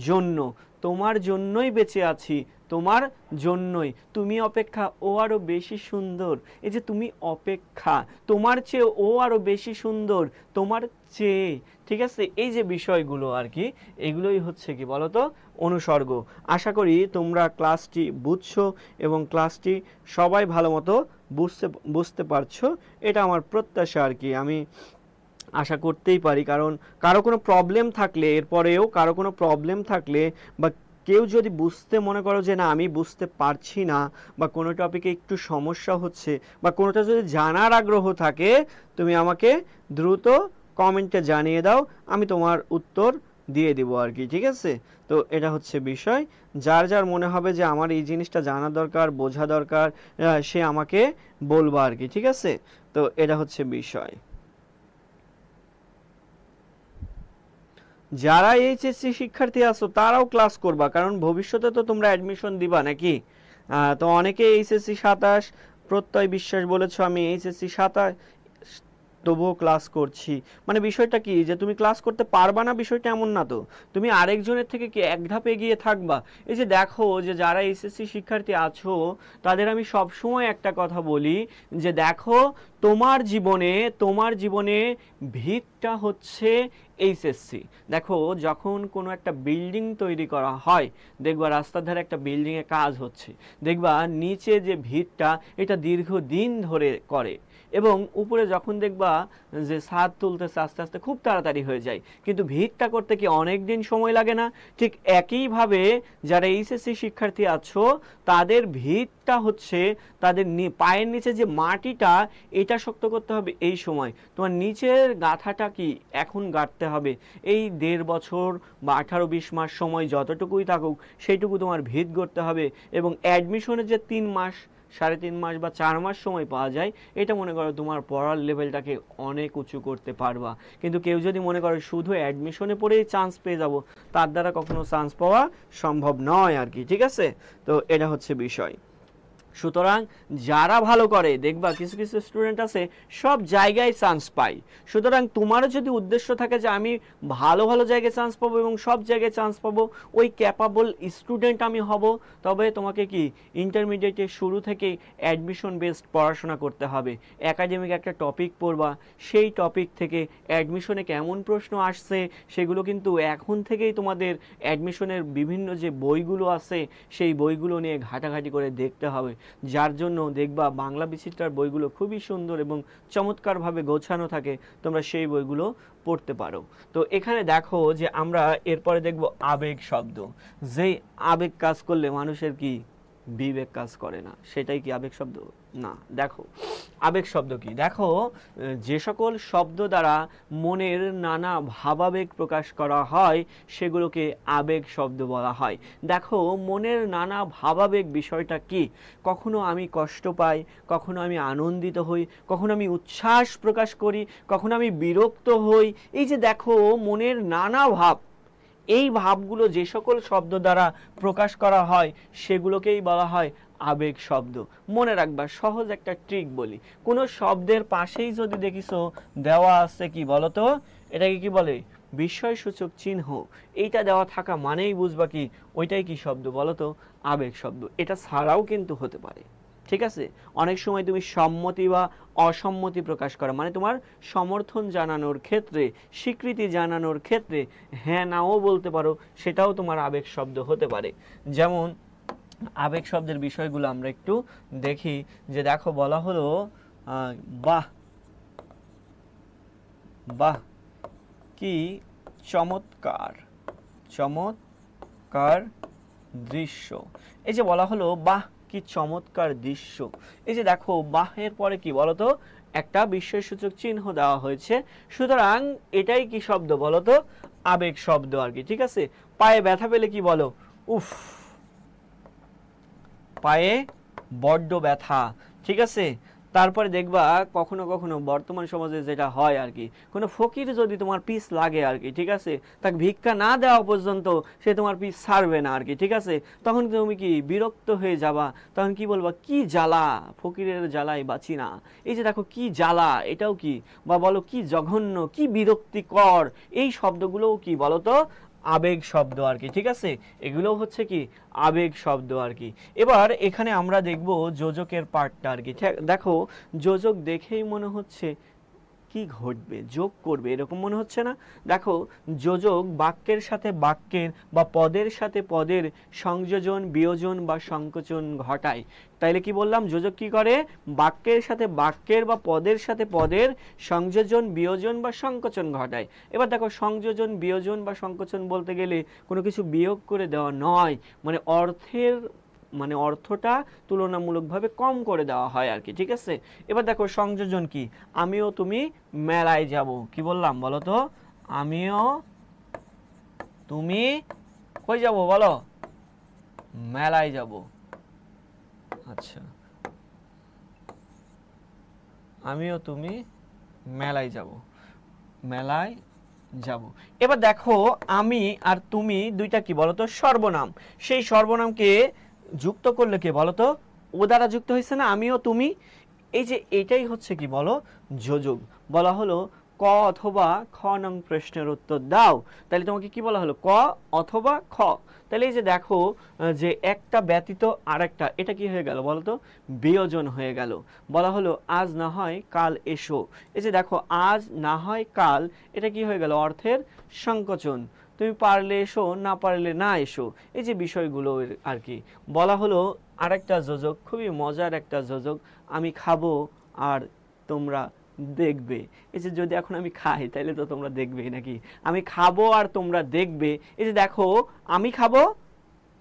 জন্য, তোমার জন্যই বেঁচে আছি, তোমার জন্যই, তুমি অপেক্ষা ও আরো বেশি সুন্দর, এই যে তুমি অপেক্ষা, তোমার চেয়ে ও আরো বেশি সুন্দর, তোমার চেয়ে, ঠিক আছে। এই যে বিষয়গুলো আর কি, এগুলোই হচ্ছে কি বলতো? অনুসর্গ। আশা করি তোমরা ক্লাসটি বুঝছো এবং ক্লাসটি সবাই ভালো মতো বুঝতে পারছো, এটা আমার প্রত্যাশা আর কি। আমি আশা করতেই পারি, কারণ কারো কোনো প্রবলেম থাকলে, এরপরেও কারো কোনো প্রবলেম থাকলে, বা কেউ যদি বুঝতে মনে করো যে না আমি বুঝতে পারছি না, বা কোনো টপিকে একটু সমস্যা হচ্ছে, বা কোনোটা যদি জানার আগ্রহ থাকে, তুমি আমাকে দ্রুত কমেন্টে জানিয়ে দাও, আমি তোমার উত্তর দিয়ে দিব আর কি, ঠিক আছে। তো এটা হচ্ছে বিষয়। যার যার মনে হবে যে আমার এই জিনিসটা জানা দরকার, বোঝা দরকার, সে আমাকে বলবা আর কি, ঠিক আছে। তো এটা হচ্ছে বিষয়। যারা এইচএসসি শিক্ষার্থী আছো তারাও ক্লাস করবা, কারণ ভবিষ্যতে তো তোমরা অ্যাডমিশন দিবা নাকি। তো অনেকে এইচএসসি 27 প্রত্যয় বিশ্বাস বলেছো, আমি এইচএসসি 27 তবুও ক্লাস করছি। মানে বিষয়টা কি যে তুমি ক্লাস করতে পারবা না, বিষয়টা এমন না তো, তুমি আরেকজনের থেকে কি এক ধাপ এগিয়ে থাকবা। এই যে দেখো যে যারা এসএসসি শিক্ষার্থী আছো তাদের আমি সব সময় একটা কথা বলি যে দেখো তোমার জীবনে ভিতটা হচ্ছে এইচএসসি। দেখো যখন কোনো একটা বিল্ডিং তৈরি করা হয়, দেখবা রাস্তার ধারে একটা বিল্ডিংয়ে কাজ হচ্ছে, দেখবা নিচে যে ভিতটা এটা দীর্ঘদিন ধরে করে, এবং উপরে যখন দেখবা যে ছাদ তুলতেছে আস্তে আস্তে খুব তাড়াতাড়ি হয়ে যায়, কিন্তু ভিতটা করতে কি অনেক দিন সময় লাগে না? ঠিক একইভাবে যারা এইচএসসি শিক্ষার্থী আছো তাদের ভিতটা হচ্ছে তাদের পায়ের নিচে যে মাটিটা, এটা শক্ত করতে হবে এই সময়। তোমার নিচের গাঁথাটা কি এখন গাঁথতে হবে, এই 1.5 বছর বা 18-20 মাস সময় যতটুকুই থাকুক সেইটুকু তোমার ভিত গড়তে হবে। এবং অ্যাডমিশনের যে 3 মাস, 3.5 মাস বা 4 মাস সময় পাওয়া যায়, এটা মনে করো তোমার পড়ার লেভেলটাকে অনেক উঁচু করতে পারবা। কিন্তু কেউ যদি মনে করে শুধু অ্যাডমিশনে পড়েই চান্স পেয়ে যাব, তার দ্বারা কখনো চান্স পাওয়া সম্ভব নয় আর কি, ঠিক আছে। তো এটা হচ্ছে বিষয়। সুতরাং যারা ভালো করে দেখবা কিছু কিছু স্টুডেন্ট আছে সব জায়গায় চান্স পায়। সুতরাং তোমারও যদি উদ্দেশ্য থাকে যে আমি ভালো ভালো জায়গায় চান্স পাবো এবং সব জায়গায় চান্স পাবো, ওই ক্যাপাবল স্টুডেন্ট আমি হব, তবে তোমাকে কি ইন্টারমিডিয়েটের শুরু থেকেই অ্যাডমিশন বেসড পড়াশোনা করতে হবে। একাডেমিক একটা টপিক পড়বা, সেই টপিক থেকে অ্যাডমিশনে কেমন প্রশ্ন আসছে সেগুলো কিন্তু এখন থেকেই তোমাদের অ্যাডমিশনের বিভিন্ন যে বইগুলো আছে সেই বইগুলো নিয়ে ঘাটাঘাটি করে দেখতে হবে। যার জন্য দেখবা বাংলা বিচিত্রার বইগুলো খুবই সুন্দর এবং চমৎকারভাবে গোছানো থাকে, তোমরা সেই বইগুলো পড়তে পারো। তো এখানে দেখো যে আমরা এরপরে দেখব আবেগ শব্দ। যেই আবেগ কাজ করলে মানুষের কি বিবেক কাজ করে না, সেটাই কি আবেগ শব্দ না। দেখো আবেগ শব্দ কি, দেখো যে সকল শব্দ দ্বারা মনের নানা ভাবাবেগ প্রকাশ করা হয় সেগুলোকে আবেগ শব্দ বলা হয়। দেখো মনের নানা ভাবাবেগ বিষয়টা কি, কখনো আমি কষ্ট পাই, কখনো আমি আনন্দিত হই, কখনো আমি উচ্ছ্বাস প্রকাশ করি, কখনো আমি বিরক্ত হই। এই যে দেখো মনের নানা ভাব, এই ভাবগুলো যে সকল শব্দ দ্বারা প্রকাশ করা হয় সেগুলোকেই বলা হয় আবেগ শব্দ। মনে রাখবা, সহজ একটা ট্রিক বলি, কোনো শব্দের পাশেই যদি দেখিছো দেওয়া আছে কি বলতো, এটাকে কি বলে, বিস্ময়সূচক চিহ্ন। এইটা দেওয়া থাকা মানেই বুঝবা কি ওইটাই কি শব্দ বলতো, আবেগ শব্দ। এটা ছাড়াও কিন্তু হতে পারে, ঠিক আছে। অনেক সময় তুমি সম্মতি বা অসম্মতি প্রকাশ করা, মানে তোমার সমর্থন জানানোর ক্ষেত্রে, স্বীকৃতি জানানোর ক্ষেত্রে হ্যাঁ নাও বলতে পারো, সেটাও তোমার আবেগ শব্দ হতে পারে। যেমন আবেগ শব্দের বিষয়গুলো আমরা একটু দেখি, যে দেখো বলা হলো বাহ, বাহ কি চমৎকার, চমৎকার দৃশ্য। এই যে বলা হলো বাহ কি চমৎকার দৃশ্য, এই যে দেখো বাহের পরে কি বলতো, একটা বিস্ময়সূচক চিহ্ন দেওয়া হয়েছে, সুতরাং এটাই কি শব্দ বলতো, আবেগ শব্দ আর কি, ঠিক আছে। পায়ে ব্যথা পেলে কি বলো, উফ, পায়ে বড্ড ব্যথা, ঠিক আছে। তারপরে দেখবা কখনো কখনো বর্তমান সমাজে যেটা হয় আর কি, কোনো ফকির যদি তোমার পিস লাগে আর কি, ঠিক আছে, তাকে ভিক্ষা না দেওয়া পর্যন্ত সে তোমার পিস ছাড়বে না আর কি, ঠিক আছে। তখন তুমি কি বিরক্ত হয়ে যাবা, তখন কি বলবা, কি জ্বালা, ফকিরের জ্বালায় বাঁচি না। এই যে দেখো কি জ্বালা, এটাও কি, বা বলো কি জঘন্য, কি বিরক্তিকর, এই শব্দগুলোও কি বলতো, আবেগ শব্দ আর কি, ঠিক আছে। এগুলো হচ্ছে কি আবেগ শব্দ আর কি। এবার এখানে আমরা দেখব যোজকের পার্টটা আর কি। দেখো যোজক দেখেই মনে হচ্ছে কি ঘটবে, যোগ করবে এরকম মনে হচ্ছে না। দেখো যোজক বাক্যের সাথে বাক্যের বা পদের সাথে পদের সংযোজন, বিয়োজন বা সংকোচন ঘটায়। তাইলে কি বললাম, যোজক কি করে, বাক্যের সাথে বাক্যের বা পদের সাথে পদের সংযোজন, বিয়োজন বা সংকোচন ঘটায়। এবার দেখো সংযোজন, বিয়োজন বা সংকোচন বলতে গেলে কোনো কিছু বিয়োগ করে দেওয়া নয়, মানে অর্থটা তুলনামূলকভাবে কম করে দেওয়া হয় আর কি, ঠিক আছে। এবার দেখো সংযোজন কি, আমিও তুমি মেলায় যাব, কি বললাম বলো তো, আমিও তুমি কই যাব বলো, মেলায় যাব। আচ্ছা, আমিও তুমি মেলায় যাব, মেলায় যাব। এবার দেখো আমি আর তুমি দুইটা কি বলতো, সর্বনাম। সেই সর্বনামকে যুক্ত করলে কে বলতো, ও দ্বারা যুক্ত হয়েছে না, আমিও তুমি। এই যে এটাই হচ্ছে কি বলো, যোজক। বলা হলো ক অথবা খ নং প্রশ্নের উত্তর দাও, তাহলে তোমাকে কি বলা হলো, ক অথবা খ। তাহলে এই যে দেখো যে একটা ব্যতীত আরেকটা, এটা কি হয়ে গেল বলতো, বিয়োজন হয়ে গেল। বলা হলো আজ না হয় কাল এসো, এই যে দেখো আজ না হয় কাল, এটা কি হয়ে গেল, অর্থের সংকোচন। তুমি পারলে এসো, না পারলে না এসো, এই যে বিষয়গুলো আর কি। বলা হলো আরেকটা যোজক, খুবই মজার একটা যোজক, আমি খাবো আর তোমরা দেখবে। এই যে যদি এখন আমি খাই তাহলে তো তোমরা দেখবে নাকি, আমি খাবো আর তোমরা দেখবে। এই যে দেখো আমি খাবো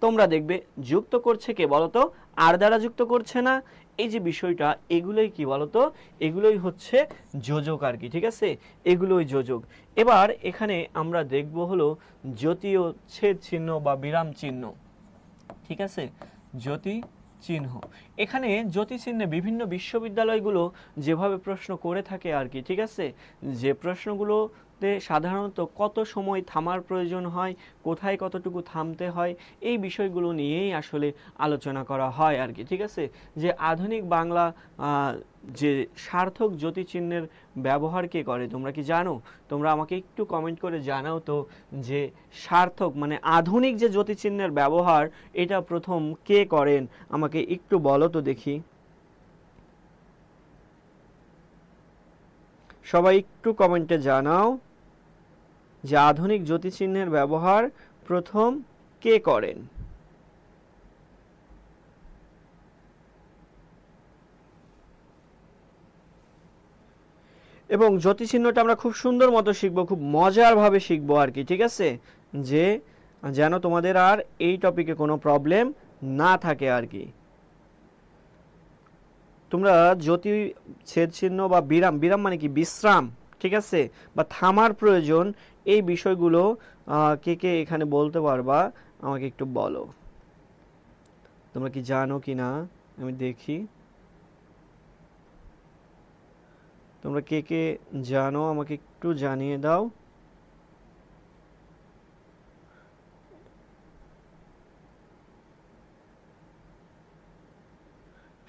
তোমরা দেখবে, যুক্ত করছে কে বলতো, আর দ্বারা যুক্ত করছে না। এই যে বিষয়টা, এগুলোই কি বলতো, এগুলোই হচ্ছে যোজক আর কি, ঠিক আছে, এগুলোই যোজক। এবার এখানে আমরা দেখব হলো জ্যোতীয় ছেদ চিহ্ন বা বিরাম চিহ্ন, ঠিক আছে, জ্যোতি চিহ্ন। এখানে জ্যোতি চিহ্নে বিভিন্ন বিশ্ববিদ্যালয়গুলো যেভাবে প্রশ্ন করে থাকে আর কি, ঠিক আছে, যে প্রশ্নগুলোতে সাধারণত কত সময় থামার প্রয়োজন হয়, কোথায় কতটুকু থামতে হয়, এই বিষয়গুলো নিয়েই আসলে আলোচনা করা হয় আর কি, ঠিক আছে। যে আধুনিক বাংলা যে সার্থক জ্যোতি চিহ্নের ব্যবহার কে করে তোমরা কি জানো? তোমরা আমাকে একটু কমেন্ট করে জানাও তো, যে সার্থক মানে আধুনিক যে জ্যোতি চিহ্নের ব্যবহার, এটা প্রথম কে করেন আমাকে একটু বলো তো দেখি। সবাই একটু কমেন্টে জানাও যে আধুনিক জ্যোতি চিহ্নের ব্যবহার প্রথম কে করেন। এবং জ্যোতি চিহ্নটা আমরা খুব সুন্দর মতো শিখবো, খুব মজার ভাবে শিখবো আর কি, ঠিক আছে, যে যেন তোমাদের আর এই টপিকে কোনো প্রবলেম না থাকে আর কি। তোমরা জ্যোতি ছেদ চিহ্ন বা বিরাম, বিরাম মানে কি বিশ্রাম, ঠিক আছে, বা থামার প্রয়োজন, এই বিষয়গুলো কে কে এখানে বলতে পারবা আমাকে একটু বলো। তোমরা কি জানো কি না আমি দেখি। তোমরা কে কে জানো আমাকে একটু জানিয়ে দাও।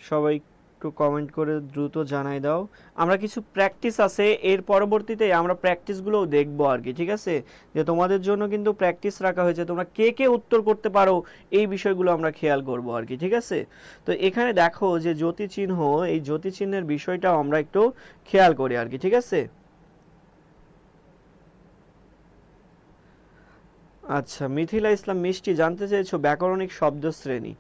সবাই একটু কমেন্ট করে দ্রুত জানাই দাও। আমরা কিছু প্র্যাকটিস আছে, এর পরবর্তীতে আমরা প্র্যাকটিসগুলোও দেখবো আর কি, ঠিক আছে, যে তোমাদের জন্য কিন্তু প্র্যাকটিস রাখা হয়েছে, তোমরা কে কে উত্তর করতে পারো এই বিষয়গুলো আমরা খেয়াল করব আর কি, ঠিক আছে। তো এখানে দেখো যে জ্যোতিচিহ্ন, এই জ্যোতিচিহ্নের বিষয়টাও আমরা একটু খেয়াল করি আর কি, ঠিক আছে। আচ্ছা, মিথিলা ইসলাম মিষ্টি জানতে চেয়েছো ব্যাকরণিক শব্দশ্রেণী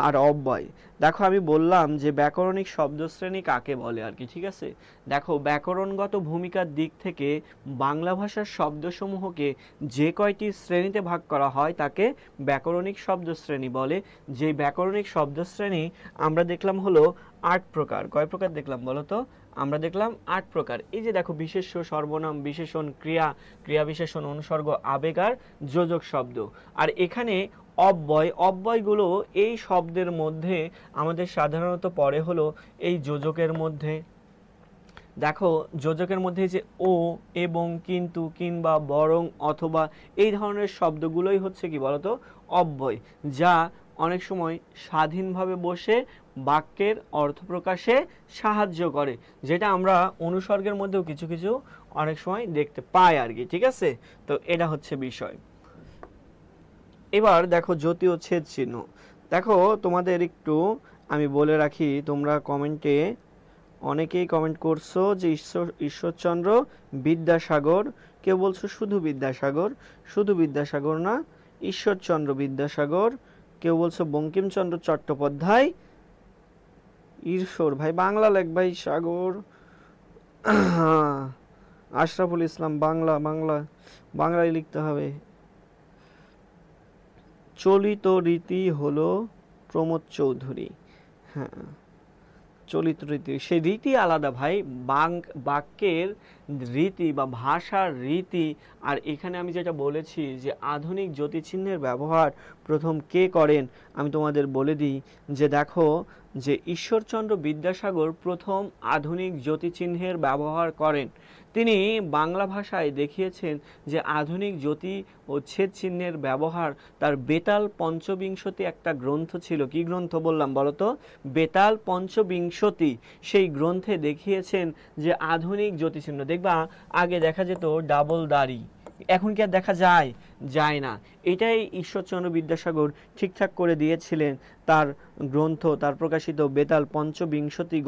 আর অব্যয়। দেখো আমি বললাম যে ব্যাকরণিক শব্দশ্রেণী কাকে বলে আর কি, ঠিক আছে। দেখো ব্যাকরণগত ভূমিকার দিক থেকে বাংলা ভাষার শব্দসমূহকে যে কয়টি শ্রেণীতে ভাগ করা হয় তাকে ব্যাকরণিক শব্দশ্রেণী বলে। যে ব্যাকরণিক শব্দশ্রেণী আমরা দেখলাম হলো 8 প্রকার। কয় প্রকার দেখলাম বলো তো? আমরা দেখলাম 8 প্রকার। এই যে দেখো বিশেষ্য, সর্বনাম, বিশেষণ, ক্রিয়া, ক্রিয়া বিশেষণ, অনুসর্গ, আবেগ আর যোজক শব্দ। আর এখানে অব্যয়, অব্যয়গুলো এই শব্দের মধ্যে আমাদের সাধারণত পড়ে হলো এই যোজকের মধ্যে। দেখো যোজকের মধ্যে যে ও, এবং, কিন্তু, কিংবা, বরং, অথবা এই ধরনের শব্দগুলোই হচ্ছে কি বলতো অব্যয়, যা অনেক সময় স্বাধীনভাবে বসে বাক্যের অর্থ প্রকাশে সাহায্য করে, যেটা আমরা অনুসর্গের মধ্যেও কিছু কিছু অনেক সময় দেখতে পাই আর কি, ঠিক আছে। তো এটা হচ্ছে বিষয়। এবার দেখো জ্যোতি ও ছেদ চিহ্ন। দেখো তোমাদের একটু আমি বলে রাখি, তোমরা কমেন্টে অনেকেই কমেন্ট করছো যে ঈশ্বরচন্দ্র বিদ্যাসাগর, কেউ বলছো শুধু বিদ্যাসাগর, শুধু বিদ্যাসাগর না, ঈশ্বরচন্দ্র বিদ্যাসাগর, কেউ বলছো বঙ্কিমচন্দ্র চট্টোপাধ্যায়। ঈশ্বর ভাই বাংলা লেখ ভাই, সাগর আশরাফুল ইসলাম বাংলা, বাংলা বাংলায় লিখতে হবে। চলিত রীতি হলো প্রমোদ চৌধুরী। হ্যাঁ, চলিত রীতি, সেই রীতি আলাদা ভাই, বাক্যের রীতি বা ভাষার রীতি। আর এখানে আমি যেটা বলেছি যে আধুনিক জ্যোতিচিহ্নের ব্যবহার প্রথম কে করেন আমি তোমাদের বলে দিই, যে দেখো যে ঈশ্বরচন্দ্র বিদ্যাসাগর প্রথম আধুনিক জ্যোতিচিহ্নের ব্যবহার করেন। তিনি বাংলা ভাষায় দেখিয়েছেন যে আধুনিক জ্যোতি ও ছেদ চিহ্নের ব্যবহার তার বেতাল পঞ্চবিংশতি একটা গ্রন্থ ছিল। কি গ্রন্থ বললাম বলতো? বেতাল পঞ্চবিংশতি। সেই গ্রন্থে দেখিয়েছেন যে আধুনিক জ্যোতিচিহ্ন, দেখবা আগে দেখা যেত ডাবল দাড়ি, এখন কি আর দেখা যায়? যায় না। এটাই ঈশ্বরচন্দ্র বিদ্যাসাগর ঠিকঠাক করে দিয়েছিলেন তার গ্রন্থ, তার প্রকাশিত বেতাল পঞ্চবিংশতি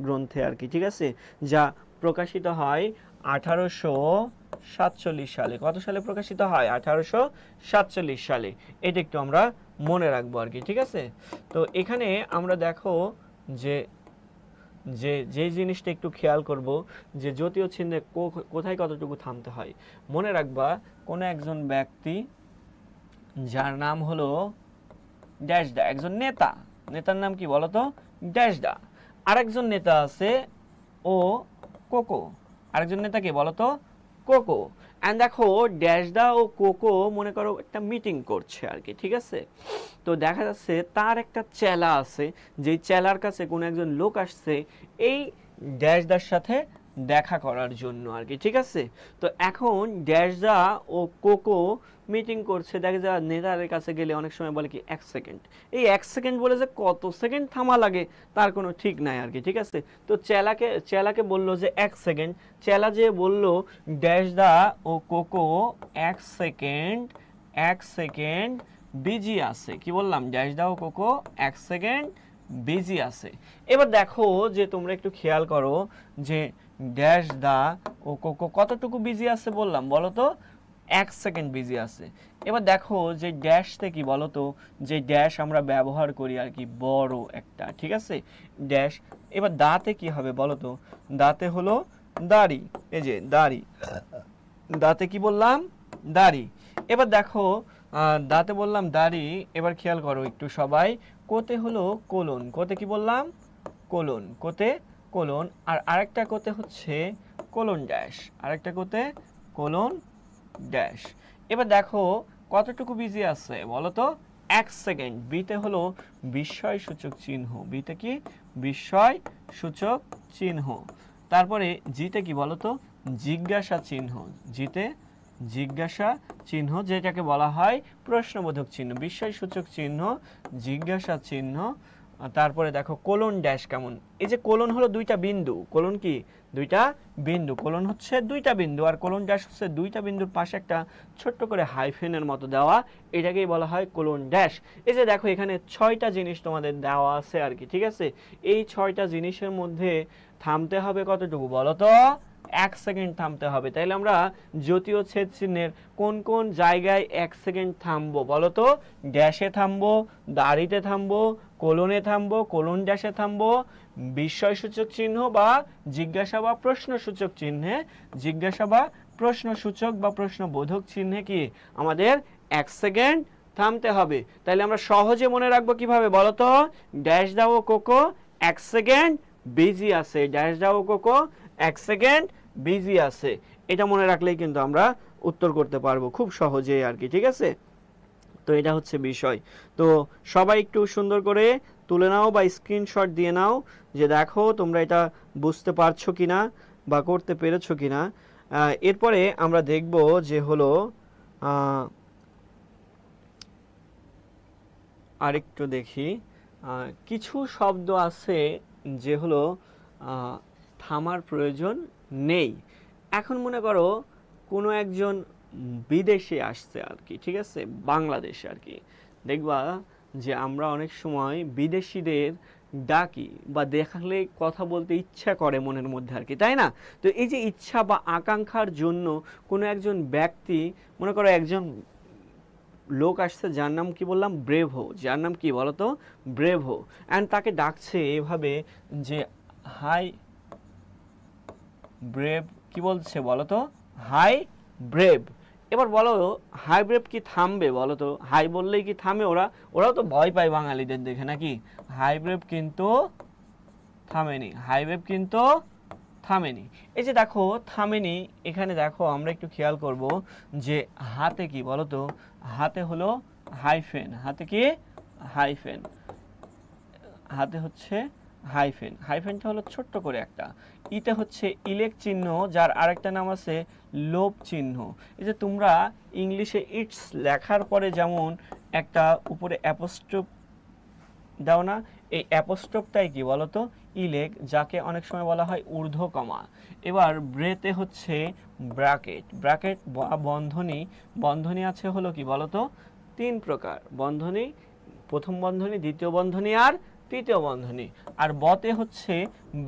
গ্রন্থে আর কি, ঠিক আছে, যা প্রকাশিত হয় 1847 সালে। কত সালে প্রকাশিত হয়? 1847 সালে। এটা একটু আমরা মনে রাখবো আর কি, ঠিক আছে। তো এখানে আমরা দেখো যে যে জিনিসটা একটু খেয়াল করব, যে জ্যোতীয় চিহ্নে কোথায় কতটুকু থামতে হয়। মনে রাখবা কোনো একজন ব্যক্তি যার নাম হলো ড্যাশ দা, একজন নেতা, নেতার নাম কি বলতো? ড্যাশ দা। আরেকজন নেতা আছে ও কোকো, আরেকজন নেতা কে বলতো? কোকো। এন্ড দেখো ড্যাশ দা ও কোকো মনে করো একটা মিটিং করছে আর কি, ঠিক আছে। তো দেখা যাচ্ছে তার একটা চেলা আছে, যেই চেলার কাছে কোনো একজন লোক আসছে এই ড্যাশ দার সাথে দেখা করার জন্য আর কি, ঠিক আছে। তো এখন ড্যাশ দা ও কোকো মিটিং করছে, দেখা যায় নেতার কাছে গেলে অনেক সময় বলে কি 1 সেকেন্ড। এই 1 সেকেন্ড বলে যে কত সেকেন্ড থামা লাগে তার কোনো ঠিক নাই আর কি, ঠিক আছে। তো চেলাকে বলল যে 1 সেকেন্ড, চেলা যে বলল ড্যাশ দা ও কোকো 1 সেকেন্ড, 1 সেকেন্ড বিজি আছে। কি বললাম? ড্যাশ দা ও কোকো 1 সেকেন্ড বিজি আছে। এবার দেখো যে তোমরা একটু খেয়াল করো যে ড্যাশ দা ও কোকো কতটুকু বিজি আছে বললাম বলো তো? 1 সেকেন্ড বিজি আছে। এবার দেখো যে ড্যাশতে কি বলতো, যে ড্যাশ আমরা ব্যবহার করি আর কি বড় একটা, ঠিক আছে, ড্যাশ। এবার দাঁতে কি হবে বলতো? দাঁতে হলো দাড়ি, এই যে দাড়ি, দাঁতে কি বললাম? দাড়ি। এবার দেখো দাঁতে বললাম দাড়ি, এবার খেয়াল করো একটু সবাই, কোতে হলো কোলন, কোতে কি বললাম? কোলন, কোতে কোলন, আর আরেকটা কোতে হচ্ছে কোলন ড্যাশ, আরেকটা কোতে কোলন ড্যাশ। এবার দেখো কতটুকু বিজি আছে বলো তো, 1 সেকেন্ড। বিতে হলো বিস্ময় সূচক চিহ্ন, বিতে কি বিস্ময় সূচক চিহ্ন। তারপরে জিতে কি বলো তো, জিজ্ঞাসা চিহ্ন, জিতে জিজ্ঞাসা চিহ্ন, যেটাকে বলা হয় প্রশ্নবোধক চিহ্ন, বিস্ময় সূচক চিহ্ন, জিজ্ঞাসা চিহ্ন। তারপরে দেখো কোলন ড্যাশ কেমন, এই যে কোলন হলো দুইটা বিন্দু, কোলন কি দুইটা বিন্দু, কোলন হচ্ছে দুইটা বিন্দু, আর কোলন ড্যাশ হচ্ছে দুইটা বিন্দুর পাশে একটা ছোট্ট করে হাইফেনের মতো দেওয়া, এটাকেই বলা হয় কোলন ড্যাশ। এই যে দেখো এখানে 6টা জিনিস তোমাদের দেওয়া আছে আর কি, ঠিক আছে। এই 6টা জিনিসের মধ্যে থামতে হবে কতটুকু বলো তো, 1 সেকেন্ড থামতে হবে। তাইলে আমরা জ্যোতীয় ছেদ চিহ্নের কোন কোন জায়গায় 1 সেকেন্ড থামবো বলো তো, ড্যাশে থামবো, দাড়িতে থামবো, কোলনে থামবো, কোলন ড্যাশে থামবো, বিস্ময় সূচক চিহ্ন বা জিজ্ঞাসা বা প্রশ্ন সূচক চিহ্নে, জিজ্ঞাসা বা প্রশ্ন সূচক বা প্রশ্নবোধক চিহ্নে কি আমাদের 1 সেকেন্ড থামতে হবে। তাহলে আমরা সহজে মনে রাখবো কিভাবে বলো তো, ড্যাশ দাও কোকো 1 সেকেন্ড বিজি আছে, ড্যাশ দাও কোকো 1 সেকেন্ড বিজি আছে, এটা মনে রাখলেই কিন্তু আমরা উত্তর করতে পারবো খুব সহজেই আর কি, ঠিক আছে। তো এটা হচ্ছে বিষয়। তো সবাই একটু সুন্দর করে তুলে নাও বা স্ক্রিনশট দিয়ে নাও যে দেখো তোমরা এটা বুঝতে পারছো কিনা বা করতে পেরেছো কিনা। এরপরে আমরা দেখব যে হলো আরেকটু দেখি, কিছু শব্দ আছে যে হলো থামার প্রয়োজন নেই। এখন মনে করো কোনো একজন বিদেশে আসছে আর কি, ঠিক আছে, বাংলাদেশে আর কি, দেখবা যে আমরা অনেক সময় বিদেশিদের ডাকি বা দেখালে কথা বলতে ইচ্ছা করে মনের মধ্যে আর কি, তাই না? তো এই যে ইচ্ছা বা আকাঙ্ক্ষার জন্য কোনো একজন ব্যক্তি, মনে করো একজন লোক আসছে যার নাম কি বললাম, ব্রেভো, যার নাম কি বলতো, ব্রেভো, অ্যান্ড তাকে ডাকছে এভাবে যে হাই ব্রেভ, কি বলছে বলো তো, হাই ব্রেভ। এবার বলো হাই ব্রেভ কি থামবে বলো তো, হাই বললেই কি থামে? ওরাও তো ভয় পায় বাঙালিদের দেখে নাকি। হাই ব্রেভ কিন্তু থামেনি, হাই ব্রেভ কিন্তু থামেনি। এই যে দেখো থামেনি, এখানে দেখো আমরা একটু খেয়াল করব যে হাতে কি বলো তো, হাতে হলো হাইফেন, হাতে কি হাইফেন, হাতে হচ্ছে হাইফেন, হাইফেনটা হলো ছোট্ট করে একটা, ইতে হচ্ছে ইলেক চিহ্ন, যার আরেকটা নাম আছে লোভ চিহ্ন। এই যে তোমরা ইংলিশে ইটস লেখার পরে যেমন একটা উপরে অ্যাপোস্ট্রোফ দাও না, এই অ্যাপোস্ট্রোফটাই কি বলতো, ইলেক, যাকে অনেক সময় বলা হয় ঊর্ধ্বকমা। এবার ব্রেতে হচ্ছে ব্র্যাকেট, ব্র্যাকেট বা বন্ধনী, বন্ধনী আছে হলো কি বলতো 3 প্রকার, বন্ধনী, প্রথম বন্ধনী, দ্বিতীয় বন্ধনী আর তৃতীয় বন্ধনী। আর বতে হচ্ছে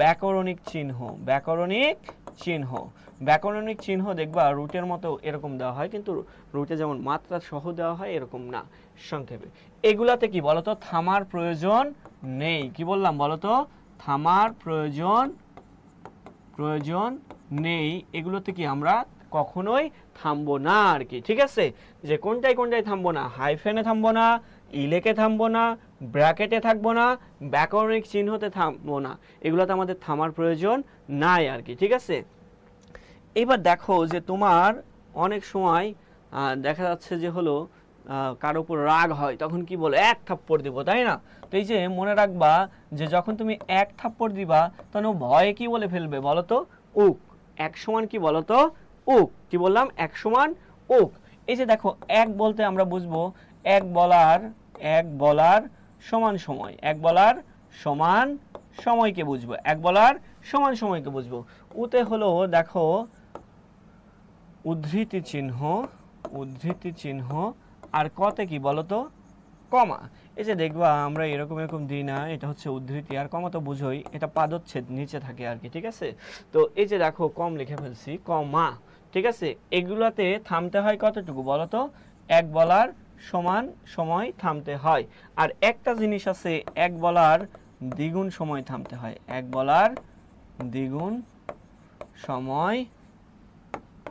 ব্যাকরণিক চিহ্ন, ব্যাকরণিক চিহ্ন, ব্যাকরণিক চিহ্ন দেখবা রুটের মতো এরকম দেওয়া হয়, কিন্তু রুটে যেমন মাত্রা সহ দেওয়া হয় এরকম না, সংক্ষেপে। এগুলাতে কি বলতো থামার প্রয়োজন নেই, কি বললাম বলতো, থামার প্রয়োজন নেই, এগুলোতে কি আমরা কখনোই থামবো না আর কি, ঠিক আছে। যে কোনটাই থামবো না, হাইফেনে থামবো না, ইলেকে থামবো না, ব্র্যাকেটে থাকবো না, ব্যাকরণিক চিহ্নতে থামবো না, এগুলোতে আমাদের থামার প্রয়োজন নাই আর কি, ঠিক আছে। এবার দেখো যে তোমার অনেক সময় দেখা যাচ্ছে যে হলো কারো উপর রাগ হয়, তখন কি বলে এক থাপ্পড় দিব, তাই না? তো এই যে মনে রাখবা যে যখন তুমি এক থাপ্পড় দিবা তখন ভয়ে কি বলে ফেলবে বলো তো, উক, এক সমান কি বলো তো, উক, কি বললাম, এক সমান উক। এই যে দেখো এক বলতে আমরা বুঝবো এক বলার সমান সময়, এক বলার সমান সময়কে বুঝবো, এক বলার সমান সময়কে বুঝবো। উতে হলো দেখো উদ্ধৃতি চিহ্ন, উদ্ধৃতি চিহ্ন, আর কতে কি বলতো কমা। এই যে দেখবা আমরা এরকম এরকম দিই না, এটা হচ্ছে উদ্ধৃতি, আর কমা তো বুঝোই, এটা পাদচ্ছেদ নিচে থাকে আর কি, ঠিক আছে। তো এই যে দেখো কম লিখে ফেলছি, কমা, ঠিক আছে। এগুলাতে থামতে হয় কতটুকু বলতো, এক বলার সমান সময় থামতে হয়। আর একটা জিনিস আছে, এক বলার দ্বিগুণ সময় থামতে হয়, এক বলার দ্বিগুণ সময়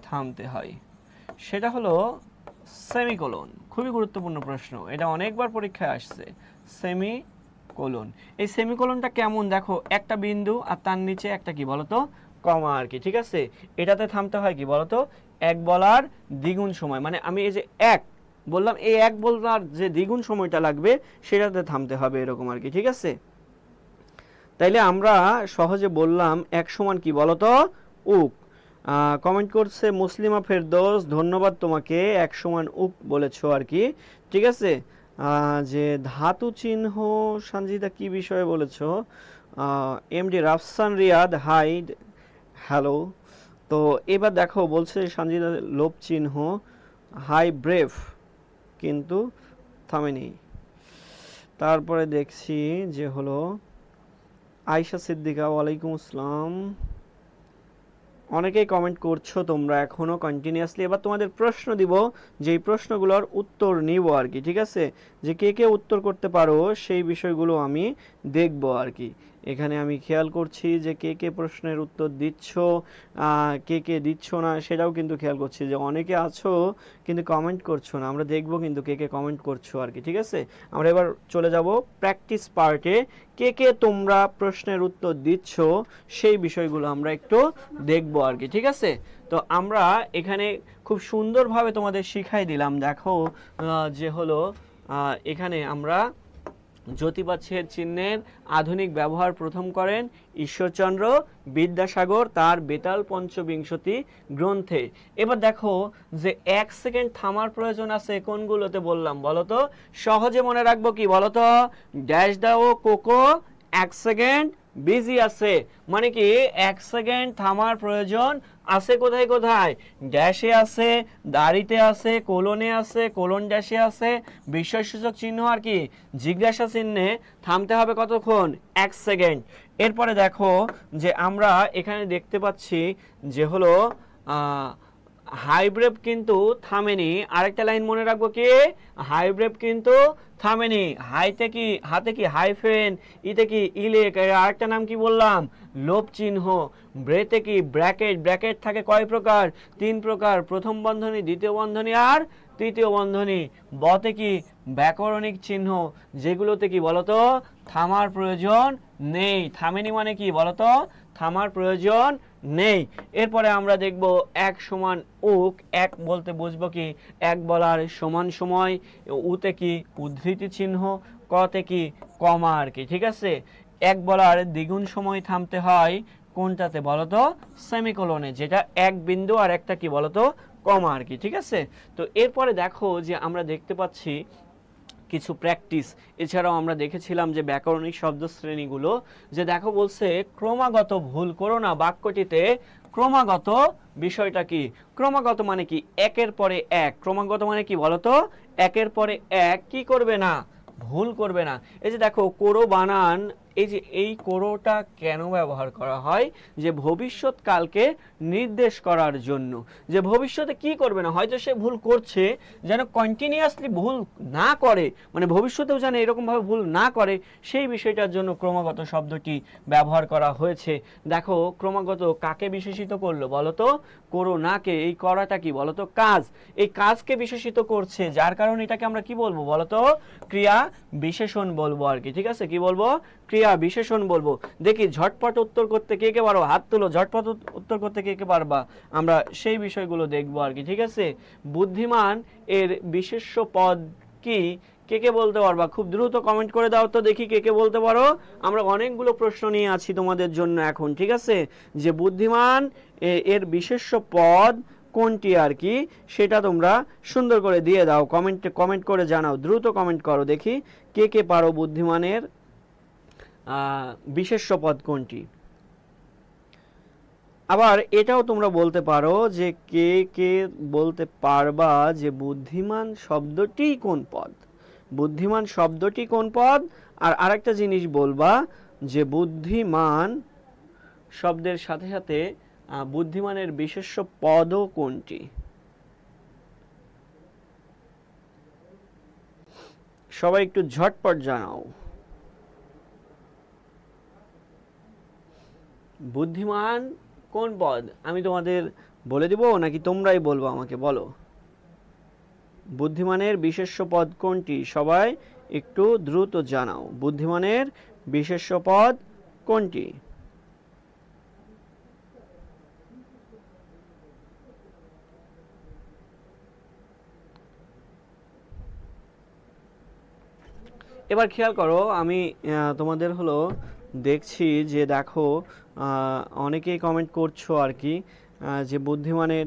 থামতে হয়, সেটা হলো সেমিকোলন। খুবই গুরুত্বপূর্ণ প্রশ্ন, এটা অনেকবার পরীক্ষায় আসছে, সেমিকোলন, কোলন। এই সেমিকোলনটা কেমন দেখো, একটা বিন্দু আর তার নিচে একটা কি বলতো কমা আর কি, ঠিক আছে। এটাতে থামতে হয় কি বলতো এক বলার দ্বিগুণ সময়, মানে আমি এই যে এক বললাম এই এক বলার যে দ্বিগুণ সময়টা লাগবে সেটাতে থামতে হবে এরকম আর কি, ঠিক আছে। তাইলে আমরা সহজে বললাম এক সমান কি বলতো উক। কমেন্ট করছে মুসলিমা ফেরদৌস, ধন্যবাদ তোমাকে, এক সমান উক বলেছো আর কি, ঠিক আছে। যে ধাতু চিহ্ন সঞ্জিদা কি বিষয়ে বলেছো, MD Rafsan Riyad hi hello. তো এবার দেখো বলছে সঞ্জিদা লোপ চিহ্ন হাই ব্রেভ কিন্তু থামেনি। তারপরে দেখছি যে হলো আয়শা সিদ্দিকা, ওয়ালাইকুম আসসালাম। অনেকেই কমেন্ট করছো তোমরা এখনো কন্টিনিউয়াসলি। এবার তোমাদের প্রশ্ন দিব, যেই প্রশ্নগুলোর উত্তর নিব আর কি, ঠিক আছে। যে কে কে উত্তর করতে পারো সেই বিষয়গুলো আমি দেখব আর কি। এখানে আমি খেয়াল করছি যে কে কে প্রশ্নের উত্তর দিচ্ছ, কে কে দিচ্ছ না সেটাও কিন্তু খেয়াল করছি, যে অনেকে আছো কিন্তু কমেন্ট করছো না। আমরা দেখব কিন্তু কে কে কমেন্ট করছো আর কি, ঠিক আছে। আমরা এবার চলে যাব প্র্যাকটিস পার্টে। কে কে তোমরা প্রশ্নের উত্তর দিচ্ছ সেই বিষয়গুলো আমরা একটু দেখবো আর কি, ঠিক আছে। তো আমরা এখানে খুব সুন্দরভাবে তোমাদের শিখাই দিলাম। দেখো যে হলো এখানে আমরা জ্যোতিবাচ্ছেদ চিহ্নের আধুনিক ব্যবহার প্রথম করেন ঈশ্বরচন্দ্র বিদ্যাসাগর তার বেতাল পঞ্চবিংশতি গ্রন্থে। এবার দেখো যে এক সেকেন্ড থামার প্রয়োজন আছে কোনগুলোতে বললাম বলো তো, সহজে মনে রাখবো কি বলো তো, ড্যাশ দাও কোকো এক সেকেন্ড বিজি আছে, মানে কি এক সেকেন্ড থামার প্রয়োজন আছে কোথায় কোথায়, ড্যাশে আছে, দাড়িতে আছে, কোলনে আছে, কোলন ড্যাশে আছে, বিস্ময়সূচক চিহ্ন আর কি জিজ্ঞাসা চিহ্নে থামতে হবে কতক্ষণ এক সেকেন্ড। এরপরে দেখো যে আমরা এখানে দেখতে পাচ্ছি যে হলো হাইব্রেভ কিন্তু থামেনি। আরেকটা লাইন মনে রাখবো কি, হাইব্রেভ কিন্তু থামেনি। হাইতে কি হাতে কি হাইফেন, ইতে কি ইলেক, আরেকটা নাম কি বললাম লোপ চিহ্ন। ব্রেতে কি ব্র্যাকেট, ব্র্যাকেট থাকে কয় প্রকার তিন প্রকার, প্রথম বন্ধনী দ্বিতীয় বন্ধনী আর তৃতীয় বন্ধনী। বতে কি ব্যাকরণিক চিহ্ন, যেগুলোতে কি বলতো থামার প্রয়োজন নেই। থামেনি মানে কি বলতো থামার প্রয়োজন নেই। এরপরে আমরা দেখব এক সমান উক, এক বলতে বুঝবো কি এক বলার সমান সময়, উতে কি উদ্ধৃতি চিহ্ন, কতে কি কমা আর কি, ঠিক আছে। এক বলার দ্বিগুণ সময় থামতে হয় কোনটাতে বলতো সেমিকোলনে, যেটা এক বিন্দু আর একটা কি বলতো কমা আর কি, ঠিক আছে। তো এরপরে দেখো যে আমরা দেখতে পাচ্ছি কিছু প্র্যাকটিস। এছাড়াও আমরা দেখেছিলাম যে ব্যাকরণিক শব্দ শ্রেণীগুলো, যে দেখো বলছে ক্রমাগত ভুল করো না বাক্যটিতে ক্রমাগত বিষয়টা কি, ক্রমাগত মানে কি একের পরে এক, ক্রমাগত মানে কি বলতো একের পরে এক কি করবে না ভুল করবে না। এই যে দেখো কোরো বানান, এই যে এই কোরোটা কেন ব্যবহার করা হয়, যে ভবিষ্যৎকালকে নির্দেশ করার জন্য, যে ভবিষ্যতে কি করবে না, হয়তো সে ভুল করছে যেন কন্টিনিউয়াসলি ভুল না করে, মানে ভবিষ্যতেও যেন এরকমভাবে ভুল না করে সেই বিষয়টার জন্য ক্রমাগত শব্দটি ব্যবহার করা হয়েছে। দেখো ক্রমাগত কাকে বিশেষিত করলো বলতো করো নাকে, এই করাটা কি বলতো কাজ, এই কাজকে বিশেষিত করছে, যার কারণে এটাকে আমরা কি বলবো বলতো ক্রিয়া বিশেষণ বলবো আর কি, ঠিক আছে। কি বলবো ক্রিয়া বিশেষণ বলবো। দেখি ঝটপট উত্তর করতে কে কে পারো, হাত তুলো, ঝটপট উত্তর করতে কে কে পারবা, আমরা সেই বিষয়গুলো দেখবো আর কি, ঠিক আছে। বুদ্ধিমান এর বিশেষ্য পদ কি, কে কে বলতে পারবা, খুব দ্রুত কমেন্ট করে দাও তো দেখি কে কে বলতে পারো। আমরা অনেকগুলো প্রশ্ন নিয়ে আছি তোমাদের জন্য এখন, ঠিক আছে। যে বুদ্ধিমান এর বিশেষ্য পদ কোনটি আর কি সেটা তোমরা সুন্দর করে দিয়ে দাও, কমেন্ট করে জানাও, দ্রুত কমেন্ট করো দেখি কে কে পারো বুদ্ধিমানের বিশেষ্য পদ কোনটি। আবার এটাও তোমরা বলতে পারো যে কে কে বলতে পারবা যে বুদ্ধিমান শব্দটি কোন পদ, বুদ্ধিমান শব্দটি কোন পদ। আর আরেকটা জিনিস বলবা যে বুদ্ধিমান শব্দের সাথে সাথে বুদ্ধিমানের বিশেষ্য পদও কোনটি। সবাই একটু ঝটপট জানাও। বুদ্ধিমান কোন পদ আমি তোমাদের বলে দিব নাকি তোমরাই বলবো আমাকে, বলো বুদ্ধিমানের বিশেষ্য পদ কোনটি, সবাই একটু দ্রুত জানাও। বুদ্ধিমানের বিশেষ্য পদ কোনটি? এবার খেয়াল করো, আমি তোমাদের হলো দেখছি যে দেখো অনেকেই কমেন্ট করছো আর কি, যে বুদ্ধিমানের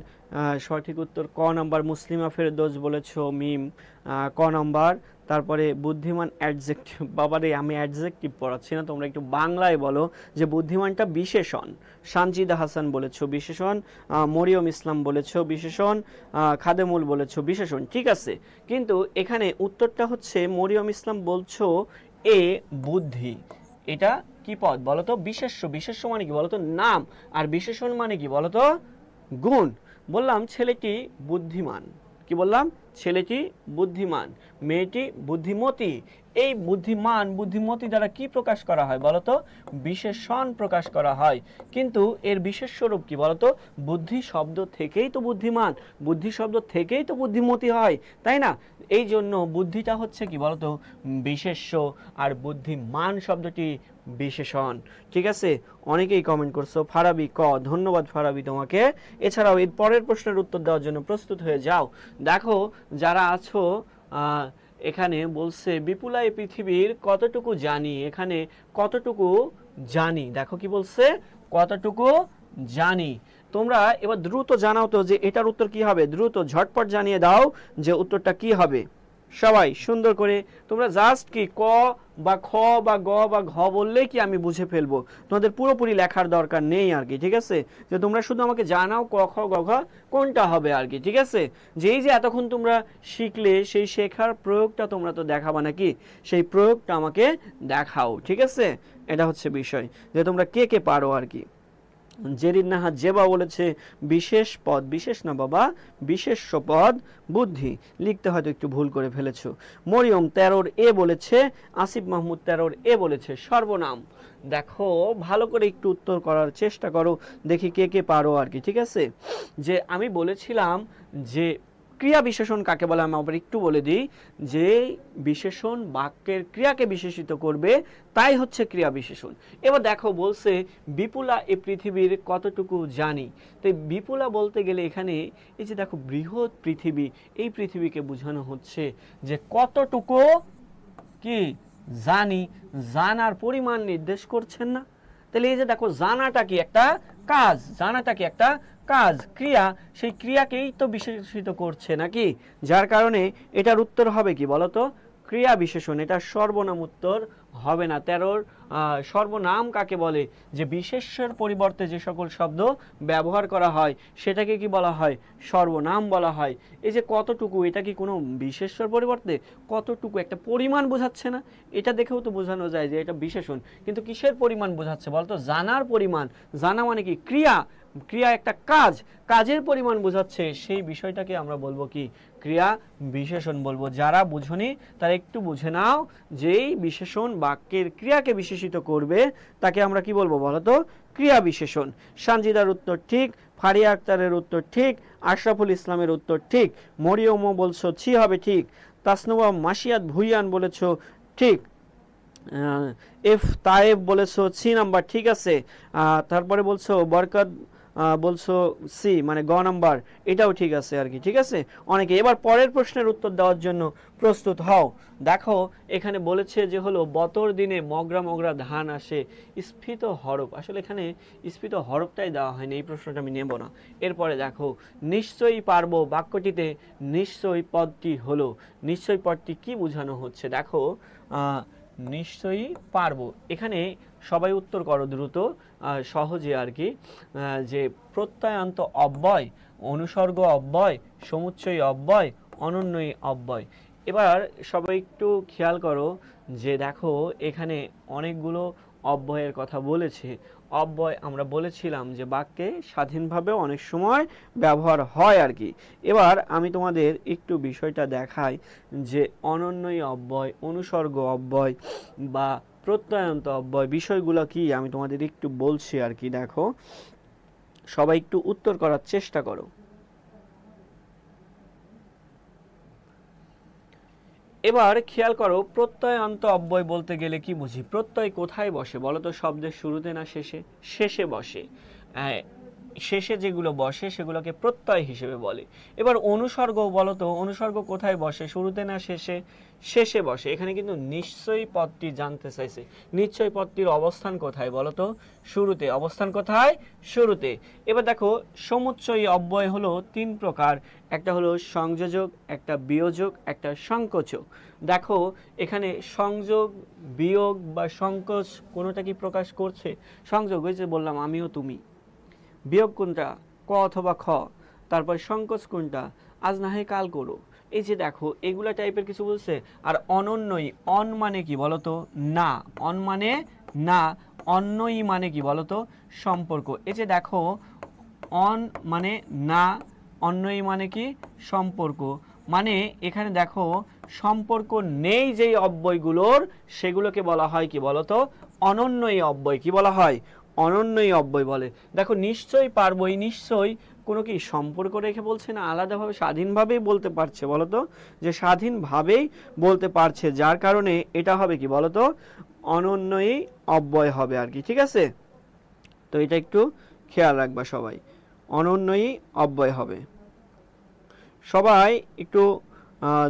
সঠিক উত্তর ক নাম্বার। মুসলিমা ফেরদৌস বলেছো মিম ক নাম্বার। তারপরে বুদ্ধিমান অ্যাডজেক্টিভ, বাবারে আমি অ্যাডজেক্টিভ পড়াচ্ছি না, তোমরা একটু বাংলায় বলো যে বুদ্ধিমানটা বিশেষণ। সানজিদা হাসান বলেছো বিশেষণ, মরিয়ম ইসলাম বলেছো বিশেষণ, খাদেমুল বলেছো বিশেষণ। ঠিক আছে, কিন্তু এখানে উত্তরটা হচ্ছে মরিয়ম ইসলাম বলছো এ বুদ্ধি। এটা কি পদ বলো তো? বিশেষ্য। বিশেষ্য মানে কি বলো তো? নাম। আর বিশেষণ মানে কি বলো তো? গুণ। বললাম ছেলেটি বুদ্ধিমান, কি বললাম? ছেলেটি বুদ্ধিমান, মেয়েটি বুদ্ধিমতী। এই বুদ্ধিমান বুদ্ধিমতী দ্বারা কি প্রকাশ করা হয় বলতো? বিশেষণ প্রকাশ করা হয়। কিন্তু এর বিশেষ স্বরূপ কি বলতো? বুদ্ধি শব্দ থেকেই তো বুদ্ধিমান, বুদ্ধি শব্দ থেকেই তো বুদ্ধিমতী হয়, তাই না? এই জন্য বুদ্ধিটা হচ্ছে কি বলতো? বিশেষ্য, আর বুদ্ধিমান শব্দটি বিশেষণ। ঠিক আছে, অনেকেই কমেন্ট করছো। ফারাবি ক, ধন্যবাদ ফারাবি তোমাকে। এছাড়াও এর পরের প্রশ্নের উত্তর দেওয়ার জন্য প্রস্তুত হয়ে যাও। দেখো যারা আছো এখানে বলছে বিপুলা এই পৃথিবীর কতটুকু জানি। এখানে কতটুকু জানি, দেখো কি বলছে? কতটুকু জানি। তোমরা এবার দ্রুত জানাও তো যে এটার উত্তর কি হবে। দ্রুত ঝটপট জানিয়ে দাও যে উত্তরটা কি হবে। সবাই সুন্দর করে তোমরা জাস্ট কি ক বা খ বা গ বা ঘ বললেই কি আমি বুঝে ফেলবো, তোমাদের পুরোপুরি লেখার দরকার নেই আর কি। ঠিক আছে, যে তোমরা শুধু আমাকে জানাও ক খ গ ঘ কোনটা হবে আর কি। ঠিক আছে, যেই যে এতক্ষণ তোমরা শিখলে সেই শেখার প্রয়োগটা তোমরা তো দেখাবা নাকি, সেই প্রয়োগটা আমাকে দেখাও। ঠিক আছে, এটা হচ্ছে বিষয় যে তোমরা কে কে পারো আর কি। জেরিন নাহা জেবা বলেছে বিশেষ পদ, বিশেষ না বাবা, বিশেষ্য পদ বুদ্ধি। লিখতে হয়তো একটু ভুল করে ফেলেছো। মরিয়ম 13 এ বলেছে, আসিফ মাহমুদ 13 এ বলেছে সর্বনাম। দেখো ভালো করে একটু উত্তর করার চেষ্টা করো, দেখি কে কে পারো আর কি। ঠিক আছে, যে আমি বলেছিলাম যে ক্রিয়া বিশেষণ কাকে বলে আমি আবার একটু বলে দিই, যে বিশেষণ বাক্যের ক্রিয়াকে বিশেষিত করবে তাই হচ্ছে ক্রিয়া বিশেষণ। এবার দেখো বলছে বিপুলা এ পৃথিবীর কতটুকু জানি। তো বিপুলা বলতে গেলে এখানে এই যে দেখো বৃহৎ পৃথিবী, এই পৃথিবীকে বোঝানো হচ্ছে যে কতটুকু কি জানি, জানার পরিমাণ নির্দেশ করছেন না। তাহলে এই যে দেখো জানাটা কি একটা কাজ, জানাটা কি একটা কাজ, ক্রিয়া, সেই ক্রিয়াকেই তো বিশেষিত করছে নাকি, যার কারণে এটার উত্তর হবে কি বলতো? ক্রিয়া বিশেষণ। এটা সর্বনাম উত্তর হবে না। 13 সর্বনাম কাকে বলে? যে বিশেষ্যের পরিবর্তে যে সকল শব্দ ব্যবহার করা হয় সেটাকে কি বলা হয়? সর্বনাম বলা হয়। এই যে কতটুকু, এটা কি কোনো বিশেষ্যের পরিবর্তে? কতটুকু একটা পরিমাণ বোঝাচ্ছে না? এটা দেখেও তো বোঝানো যায় যে এটা বিশেষণ, কিন্তু কিসের পরিমাণ বোঝাচ্ছে বলতো? জানার পরিমাণ। জানা মানে কি? ক্রিয়া। ক্রিয়া একটা কাজ, কাজের পরিমাণ বোঝাচ্ছে, সেই বিষয়টাকে আমরা বলবো কি? ক্রিয়া বিশেষণ বলবো। যারা বুঝনি তারা একটু বুঝে নাও, যেই বিশেষণ বাক্যের ক্রিয়াকে বিশেষিত করবে তাকে আমরা কি বলবো বলতো? ক্রিয়া বিশেষণ। সানজিদার উত্তর ঠিক, ফারিয়া আক্তারের উত্তর ঠিক, আশরাফুল ইসলামের উত্তর ঠিক, মরিয়মও বলছো ছি হবে ঠিক, তাসনুবা মাসিয়াত ভুইয়ান বলেছো ঠিক, এফ তায়েব বলেছো সি নাম্বার ঠিক আছে। তারপরে বলছো বরকত বলছো সি মানে গ নাম্বার, এটাও ঠিক আছে আর কি। ঠিক আছে, অনেকে। এবার পরের প্রশ্নের উত্তর দেওয়ার জন্য প্রস্তুত হও। দেখো এখানে বলেছে যে হলো বতর দিনে মগরা মগরা ধান আসে, স্ফীত হরফ। আসলে এখানে স্ফীত হরফটাই দেওয়া হয়নি, এই প্রশ্নটা আমি নেব না। এরপরে দেখো নিশ্চয়ই পারবো বাক্যটিতে নিশ্চয়ই পদটি হলো, নিশ্চয়ই পদটি কি বোঝানো হচ্ছে? দেখো নিশ্চয়ই পারবো, এখানে সবাই উত্তর করো দ্রুত, সহজে আর কি। যে প্রত্যয়ান্ত অব্যয়, অনুসর্গ অব্যয়, সমুচ্চয়ী অব্যয়, অনন্যই অব্যয়। এবার সবাই একটু খেয়াল করো যে দেখো এখানে অনেকগুলো অব্যয়ের কথা বলেছে। অব্যয় আমরা বলেছিলাম যে বাক্যে স্বাধীনভাবে অনেক সময় ব্যবহার হয় আর কি। এবার আমি তোমাদের একটু বিষয়টা দেখাই যে অনন্যই অব্যয়, অনুসর্গ অব্যয় বা প্রত্যয়ান্ত অব্যয় বিষয়গুলো কি আমি তোমাদের একটু বলছি আর কি। দেখো সবাই একটু উত্তর করার চেষ্টা করো। এবার খেয়াল করো, প্রত্যয়ান্ত অব্যয় বলতে গেলে কি বুঝি? প্রত্যয় কোথায় বসে বলো তো? শব্দের শুরুতে না শেষে? শেষে বসে। শেষে যেগুলো বসে সেগুলোকে প্রত্যয় হিসেবে বলে। এবার অনুসর্গ বলো তো, অনুসর্গ কোথায় বসে? শুরুতে না শেষে? শেষে বসে। এখানে কিন্তু নিশ্চয়ই পদটি জানতে চাইছে। নিশ্চয়ই পদটির অবস্থান কোথায় বলো তো? শুরুতে। অবস্থান কোথায়? শুরুতে। এবার দেখো, সমুচ্চয়ী অব্যয় হলো তিন প্রকার। একটা হলো সংযোজক, একটা বিয়োজক, একটা সংকোচক। দেখো এখানে সংযোগ, বিয়োগ বা সংকোচ কোনোটা কি প্রকাশ করছে? সংযোগ, ওই যে বললাম আমিও তুমি। বিয়োগ কোনটা? ক অথবা খ। তারপর সংকোচ কোনটা? আজ না হয় কাল করো। এই যে দেখো এগুলা টাইপের কিছু বলছে। আর অনন্যই, অন মানে কি বলতো? না। অন মানে না। অন্যই মানে কি বলতো? সম্পর্ক। এই যে দেখো, অন মানে না, অন্যই মানে কি? সম্পর্ক। মানে এখানে দেখো সম্পর্ক নেই যেই অব্যয়গুলোর, সেগুলোকে বলা হয় কি বলতো? অনন্যই অব্যয়। কি বলা হয়? অনন্যই অব্যয় বলে। দেখো নিশ্চয়ই পারবো, এই নিশ্চয়ই কোনো কি সম্পর্ক রেখে বলছে না, আলাদাভাবে স্বাধীনভাবেই বলতে পারছে বলতো? যে স্বাধীনভাবেই বলতে পারছে, যার কারণে এটা হবে কি বলতো? অনন্যই অব্যয় হবে আর কি। ঠিক আছে, তো এটা একটু খেয়াল রাখবা সবাই। অনন্যই অব্যয় হবে। সবাই একটু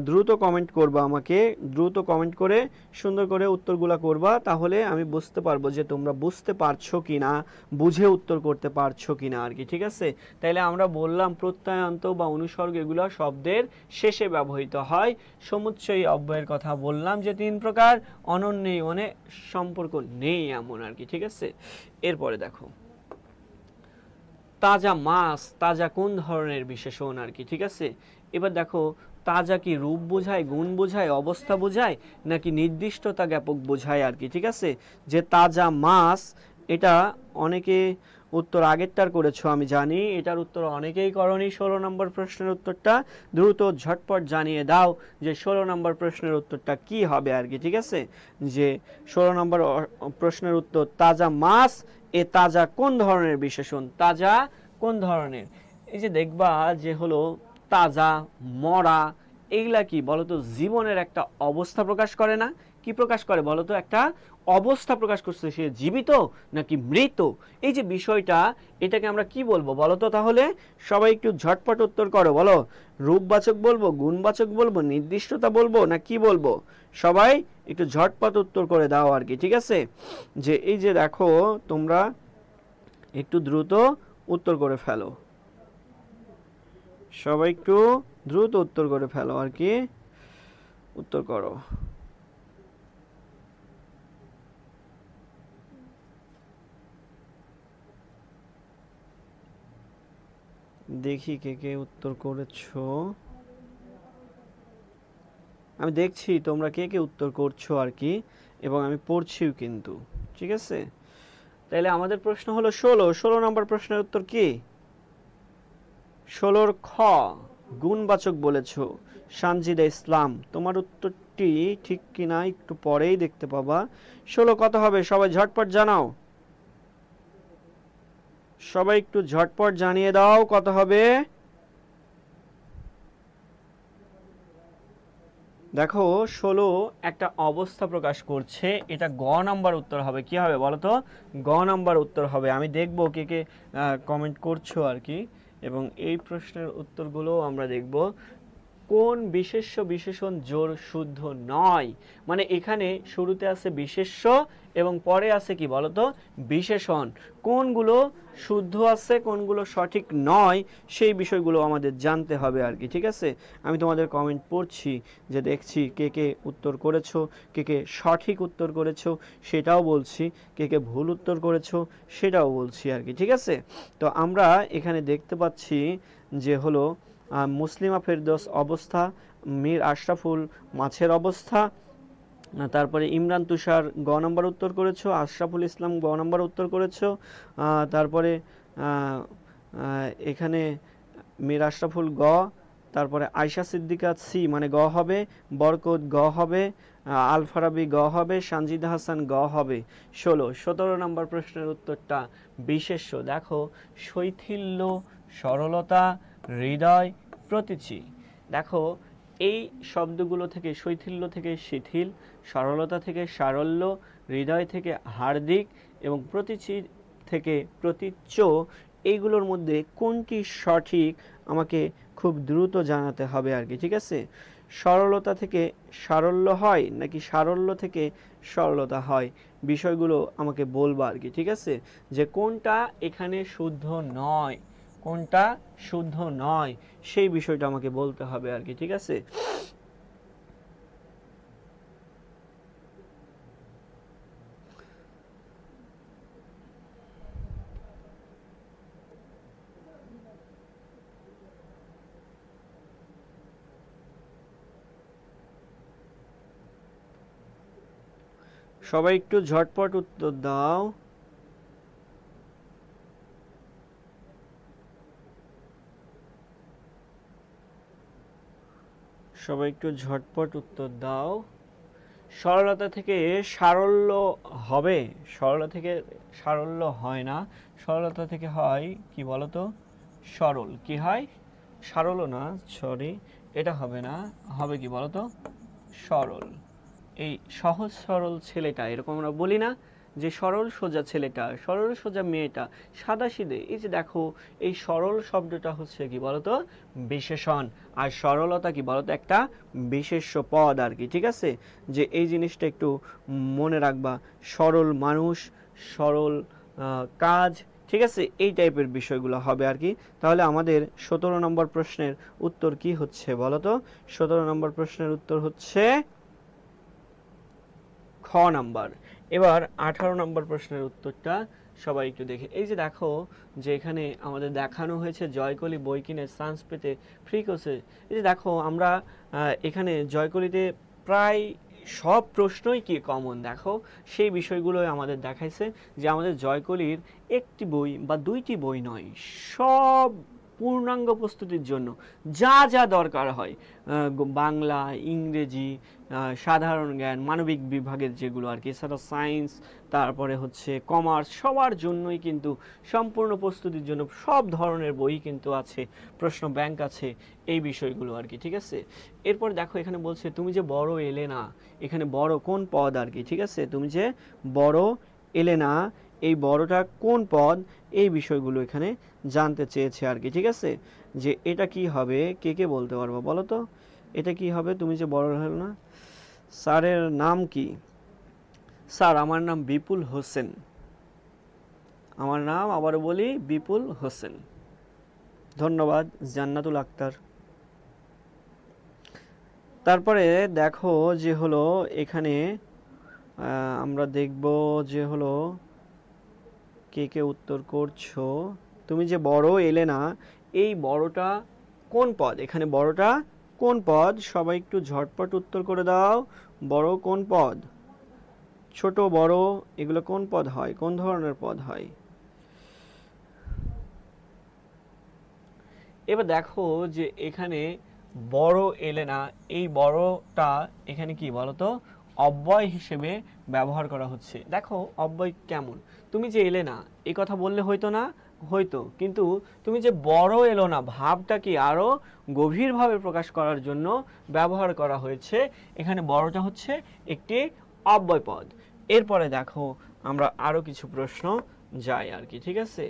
দ্রুত কমেন্ট করবা, আমাকে দ্রুত কমেন্ট করে সুন্দর করে উত্তরগুলো করবা, তাহলে আমি বুঝতে পারবো যে তোমরা বুঝতে পারছো কিনা, বুঝে উত্তর করতে পারছো কিনা আর কি। ঠিক আছে, তাইলে আমরা বললাম প্রত্যয়ান্ত বা অনুসর্গ এগুলো শব্দের শেষে ব্যবহৃত হয়। সমুচ্চয়ী অব্যয়ের কথা বললাম যে তিন প্রকার, অনন্যই মানে সম্পর্ক নেই এমন আর কি। ঠিক আছে, এরপরে দেখো তাজা মাছ, তাজা কোন ধরনের বিশেষণ আর কি। ঠিক আছে, এবার দেখো তাজা কি রূপ বোঝায়, গুণ বোঝায়, অবস্থা বোঝায়, নাকি নির্দিষ্টতা জ্ঞাপক বোঝায় আর কি। ঠিক আছে, যে তাজা মাছ, এটা অনেকে উত্তর আগেরটার করেছো আমি জানি, এটার উত্তর অনেকেই করনি। 16 নম্বর প্রশ্নের উত্তরটা দ্রুত ঝটপট জানিয়ে দাও যে 16 নম্বর প্রশ্নের উত্তরটা কি হবে আর কি। ঠিক আছে, যে 16 নম্বর প্রশ্নের উত্তর তাজা মাছ, এ তাজা কোন ধরনের বিশেষণ? তাজা কোন ধরনের? এই যে দেখবা যে হলো তাজা, মরা, এইগুলা কি বলতো? জীবনের একটা অবস্থা প্রকাশ করে না? কি প্রকাশ করে বলতো? একটা অবস্থা প্রকাশ করছে, সে জীবিত নাকি মৃত। এই যে বিষয়টা, এটাকে আমরা কি বলবো বলতো? তাহলে সবাই একটু ঝটপট উত্তর করো, বলো রূপবাচক বলবো, গুণবাচক বলবো, নির্দিষ্টতা বলবো, না কি বলবো? সবাই একটু ঝটপট উত্তর করে দাও আর কি। ঠিক আছে, যে এই যে দেখো তোমরা একটু দ্রুত উত্তর করে ফেলো, সবাই একটু দ্রুত উত্তর করে ফেলো আর কি। উত্তর করো। দেখি কে কে উত্তর করেছো, আমি দেখছি তোমরা কে কে উত্তর করছো আর কি, এবং আমি পড়ছিও কিন্তু। ঠিক আছে, তাহলে আমাদের প্রশ্ন হলো 16 নম্বর প্রশ্নের উত্তর কি? 16 খ গুণবাচক বলেছো সানজিদা ইসলাম। তোমার উত্তরটি ঠিক কিনা একটু পরেই দেখতে পাবা। 16 কত হবে সবাই ঝটপট জানাও, সবাই একটু ঝটপট জানিয়ে দাও কত হবে। দেখো 16 একটা অবস্থা প্রকাশ করছে, এটা গ নাম্বার উত্তর হবে। কি হবে বলো তো? গ নাম্বার উত্তর হবে। আমি দেখবো কে কে কমেন্ট করছো আর কি, এবং এই প্রশ্নের উত্তরগুলো আমরা দেখব। কোন বিশেষ্য বিশেষণ জোড় শুদ্ধ নয়? মানে এখানে শুরুতে আছে বিশেষ্য এবং পরে আছে কি বলতো? বিশেষণ। কোনগুলো শুদ্ধ আছে, কোনগুলো সঠিক নয়, সেই বিষয়গুলো আমাদের জানতে হবে আর কি। ঠিক আছে, আমি তোমাদের কমেন্ট পড়ছি, যে দেখছি কে কে উত্তর করেছো, কে কে সঠিক উত্তর করেছো সেটাও বলছি, কে কে ভুল উত্তর করেছো সেটাও বলছি আর কি। ঠিক আছে, তো আমরা এখানে দেখতে পাচ্ছি যে হলো মুসলিমা ফেরদৌস অবস্থা, মীর আশরাফুল মাছের অবস্থা, তারপরে ইমরান তুষার গ নম্বর উত্তর করেছো, আশরাফুল ইসলাম গ নম্বর উত্তর করেছো, তারপরে এখানে মীর আশরাফুল গ, তারপরে আয়শা সিদ্দিকা সি মানে গ হবে, বরকত গ হবে, আল ফারাবি গ হবে, সানজিদা হাসান গ হবে। 17 নম্বর প্রশ্নের উত্তরটা বিশেষ্য। দেখো শৈথিল্য, সরলতা, হৃদয়, প্রতীচি। দেখো এই শব্দগুলো থেকে শৈথিল্য থেকে শিথিল, সরলতা থেকে সারল্য, হৃদয় থেকে হার্দিক এবং প্রতীচি থেকে প্রতীচ্য, এইগুলোর মধ্যে কোনটি সঠিক আমাকে খুব দ্রুত জানাতে হবে আর কি। ঠিক আছে, সরলতা থেকে সারল্য হয় নাকি সারল্য থেকে সরলতা হয়, বিষয়গুলো আমাকে বলবা আর কি। ঠিক আছে, যে কোনটা এখানে শুদ্ধ নয়, কোনটা শুদ্ধ নয় সেই বিষয়টা আমাকে বলতে হবে আর কি। ঠিক আছে, সবাই একটু ঝটপট উত্তর দাও। সবাই একটু ঝটপট উত্তর দাও। সরলতা থেকে সারল্য হবে, সরলতা থেকে সারল্য হয় না, সরলতা থেকে হয় কি বলতো সরল। কি হয়? সারল্য না, সরি, এটা হবে না, হবে কি বলতো সরল। এই সহজ সরল ছেলেটা, এরকম আমরা বলি না যে সরল সোজা ছেলেটা, সরল সোজা মেয়েটা, সাদা সিধে। এই যে দেখো, এই সরল শব্দটা হচ্ছে কি বলতো বিশেষণ, আর সরলতা কি বলতো একটা বিশেষ্য পদ আর কি। ঠিক আছে, যে এই জিনিসটা একটু মনে রাখবা, সরল মানুষ, সরল কাজ, ঠিক আছে, এই টাইপের বিষয়গুলো হবে আর কি। তাহলে আমাদের 17 নম্বর প্রশ্নের উত্তর কি হচ্ছে বলতো? 17 নম্বর প্রশ্নের উত্তর হচ্ছে খ নাম্বার। এবার 18 নম্বর প্রশ্নের উত্তরটা সবাই একটু দেখে। এই যে দেখো, যে এখানে আমাদের দেখানো হয়েছে জয়কলি বই কিনে সায়েন্স পেতে ফ্রি কোর্সে। এই যে দেখো, আমরা এখানে জয়কলিতে প্রায় সব প্রশ্নই কি কমন, দেখো সেই বিষয়গুলোই আমাদের দেখাইছে যে আমাদের জয়কলির একটি বই বা দুইটি বই নয়, সব পূর্ণাঙ্গ প্রস্তুতির জন্য যা যা দরকার হয়, বাংলা, ইংরেজি, সাধারণ জ্ঞান, মানবিক বিভাগের যেগুলো আর কি, এছাড়া সায়েন্স, তারপরে হচ্ছে কমার্স, সবার জন্যই কিন্তু সম্পূর্ণ প্রস্তুতির জন্য সব ধরনের বই কিন্তু আছে, প্রশ্ন ব্যাংক আছে, এই বিষয়গুলো আর কি। ঠিক আছে, এরপর দেখো এখানে বলছে তুমি যে বড় এলে না, এখানে বড় কোন পদ আর কি। ঠিক আছে, তুমি যে বড় এলে না, এই বড়টা কোন পদ, এই বিষয়গুলো এখানে জানতে চেয়েছে আর কি। ঠিক আছে, যে এটা কি হবে, কে কে বলতে পারবো বলো তো, এটা কি হবে? তুমি যে বড় হলো না, স্যারের নাম কি? স্যার আমার নাম বিপুল হোসেন, আমার নাম আবারও বলি বিপুল হোসেন। ধন্যবাদ জান্নাতুল আক্তার। তারপরে দেখো যে হলো এখানে আমরা দেখব যে হলো কে কে উত্তর করছো। তুমি যে বড় এলে না, এই বড়টা কোন পদ, এখানে বড়টা কোন পদ, সবাই একটু ঝটপট উত্তর করে দাও। বড় কোন পদ? ছোট বড় এগুলো কোন পদ হয়, কোন ধরনের পদ হয়? এবার দেখো যে এখানে বড় এলে না, এই বড়টা এখানে কি বলতো অব্যয় হিসেবে ব্যবহার করা হচ্ছে। দেখো অব্যয় কেমন, তুমি যে এলে না এই কথা বললে হয়তো না, হয়তো, কিন্তু তুমি যে বড় এলো না ভাবটা কি আরো গভীরভাবে প্রকাশ করার জন্য ব্যবহার করা হয়েছে। এখানে বড়টা হচ্ছে একটি অব্যয় পদ। এরপরে দেখো আমরা আরো কিছু প্রশ্ন যাই আর কি। ঠিক আছে,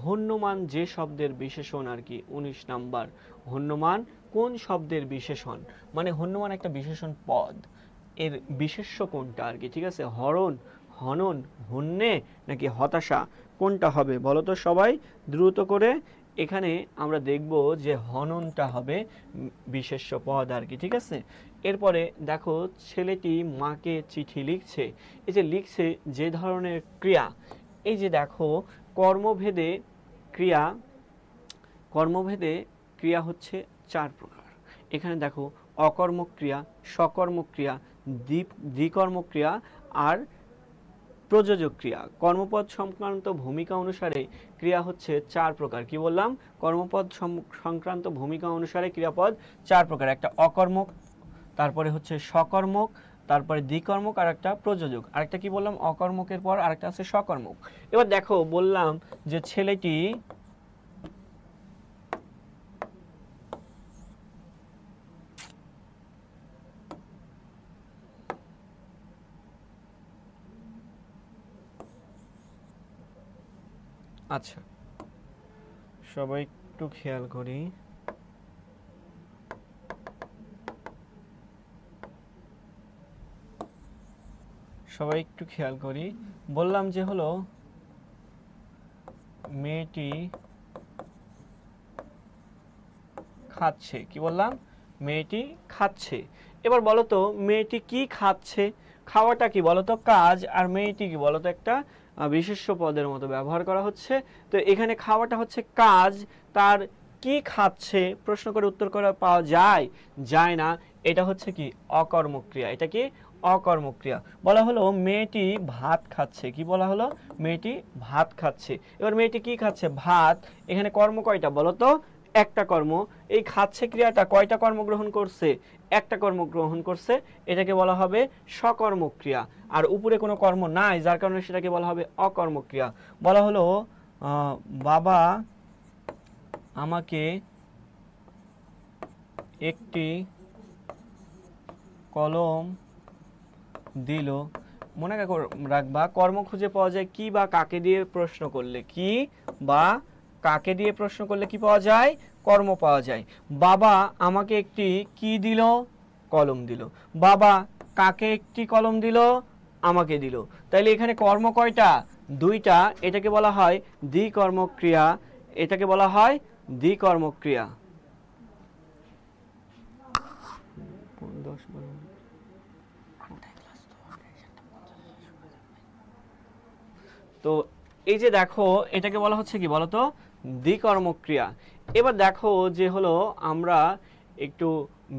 হন্যমান যে শব্দের বিশেষণ আর কি, 19 নাম্বার। হন্যমান কোন শব্দের বিশেষণ, মানে হন্যমান একটা বিশেষণ পদ, এর বিশেষ্য কোনটা আর কি। ঠিক আছে, হরণ, হনন, হন্যে নাকি হতাশা, কোনটা হবে বলো তো সবাই দ্রুত করে। এখানে আমরা দেখব যে হননটা হবে বিশেষ্য পদ আর কি। ঠিক আছে, এরপরে দেখো ছেলেটি মাকে চিঠি লিখছে, এই যে লিখছে যে ধরনের ক্রিয়া, এই যে দেখো কর্মভেদে ক্রিয়া, কর্মভেদে ক্রিয়া হচ্ছে 4 প্রকার। এখানে দেখো অকর্মক ক্রিয়া, সকর্মক ক্রিয়া, দ্বিকর্মক ক্রিয়া আর প্রযোজক ক্রিয়া। কর্মপদ সংক্রান্ত ভূমিকা অনুসারে ক্রিয়া হচ্ছে 4 প্রকার। কি বললাম? কর্মপদ সংক্রান্ত ভূমিকা অনুসারে ক্রিয়াপদ 4 প্রকার, একটা অকর্মক, তারপরে হচ্ছে সকর্মক, তারপরে দ্বিকর্মক, আর একটা প্রযোজক, আরেকটা কি বললাম অকর্মকের পর আরেকটা আছে সকর্মক। এবার দেখো বললাম যে ছেলেটি আচ্ছা, সবাই একটু খেয়াল করি। সবাই একটু খেয়াল করি, বললাম যে হলো মেয়েটি খাচ্ছে। কি বললাম? মেয়েটি খাচ্ছে। এবার বলো তো মেয়েটি কি খাচ্ছে? খাওয়াটা কি বলো তো? কাজ। আর মেয়েটি কি বলো তো? একটা বিশেষ্য পদের মতো ব্যবহার করা হচ্ছে। তো এখানে খাওয়াটা হচ্ছে কাজ, তার কি খাচ্ছে প্রশ্ন করে উত্তর করা পাওয়া যায়? যায় না। এটা হচ্ছে কি? অকর্মক ক্রিয়া। এটা কি? অকর্মক ক্রিয়া। বলা হলো মেয়েটি ভাত খাচ্ছে। কি বলা হলো? মেয়েটি ভাত খাচ্ছে। এবার মেয়েটি কি খাচ্ছে? ভাত। এখানে কর্ম কয়টা বলো তো? একটা কর্ম। এই খাচ্ছে ক্রিয়াটা কয়টা কর্ম গ্রহণ করছে? একটা কর্ম গ্রহণ করছে। এটাকে বলা হবে সকর্মক ক্রিয়া। আর উপরে কোনো কর্ম নাই, যার কারণে সেটাকে বলা হবে অকর্মক ক্রিয়া। বলা হলো বাবা আমাকে একটি কলম দিল। মনে রাখবা, কর্ম খুঁজে পাওয়া যায় কি বা কাকে দিয়ে প্রশ্ন করলে। কি বা কাকে দিয়ে প্রশ্ন করলে কি পাওয়া যায়? কর্ম পাওয়া যায়। বাবা আমাকে একটি কি দিল? কলম দিল। বাবা কাকে একটি কলম দিল? আমাকে দিল। তাইলে এখানে কর্ম কয়টা? দুইটা। এটাকে বলা হয় দ্বিকর্মক ক্রিয়া। এটাকে বলা হয় দ্বিকর্মক ক্রিয়া। তো এই যে দেখো, এটাকে বলা হচ্ছে কি বলতো? দ্বিকর্মক ক্রিয়া। এবার দেখো যে হলো আমরা একটু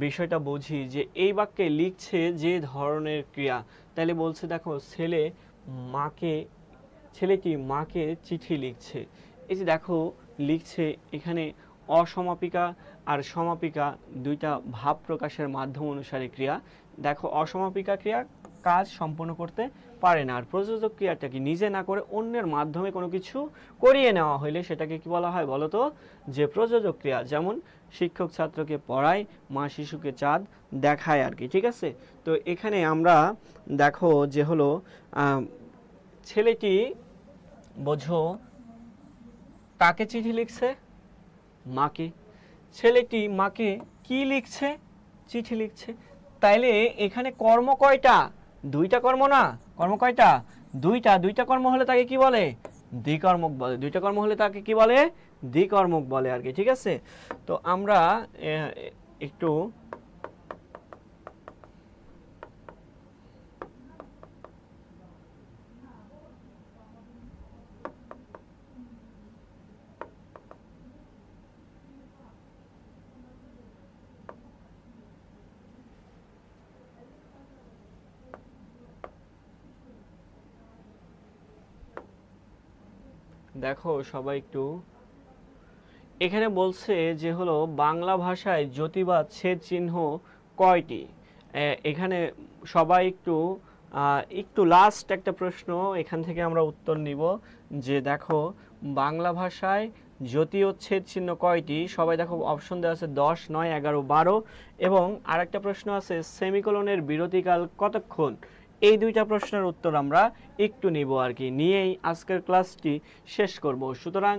বিষয়টা বুঝি যে এই বাক্যে লিখছে যে ধরনের ক্রিয়া। তাহলে বলছে দেখো ছেলেটি মাকে চিঠি লিখছে। এই যে দেখো লিখছে, এখানে অসমাপিকা আর সমাপিকা দুইটা ভাব প্রকাশের মাধ্যম অনুসারে ক্রিয়া। দেখো অসমাপিকা ক্রিয়া কাজ সম্পন্ন করতে পারে না, আর প্রযোজক ক্রিয়াটা কি? নিজে না করে অন্যের মাধ্যমে কোনো কিছু করিয়ে নেওয়া হইলে সেটাকে কি বলা হয় বলো তো? যে প্রযোজক ক্রিয়া। যেমন শিক্ষক ছাত্রকে পড়ায়, মা শিশুকে চাঁদ দেখায় আর কি। ঠিক আছে? তো এখানে আমরা দেখো যে হলো ছেলেটি বোঝো কাকে চিঠি লিখছে? মাকে। ছেলেটি মাকে কি লিখছে? চিঠি লিখছে। তাইলে এখানে কর্ম কয়টা? দুইটা কর্ম না? কর্ম কয়টা? দুইটা। দুইটা কর্ম হলে তাকে কি বলে? দ্বিকর্মক বলে। দুইটা কর্ম হলে তাকে কি বলে? দ্বিকর্মক বলে আর কি। ঠিক আছে? তো আমরা একটু দেখো সবাই একটু, এখানে বলছে যে হলো বাংলা ভাষায় যতিবাদ ছেদ চিহ্ন কয়টি? এখানে সবাই একটু একটু লাস্ট একটা প্রশ্ন এখান থেকে আমরা উত্তর নিব যে দেখো বাংলা ভাষায় যতি ও ছেদ চিহ্ন কয়টি? সবাই দেখো অপশন দেওয়া আছে 10, 9, 11, 12। এবং আরেকটা প্রশ্ন আছে সেমিকোলনের বিরতিকাল কতক্ষণ? এই দুইটা প্রশ্নের উত্তর আমরা একটু নিব আর কি, নিয়েই আজকের ক্লাসটি শেষ করব। সুতরাং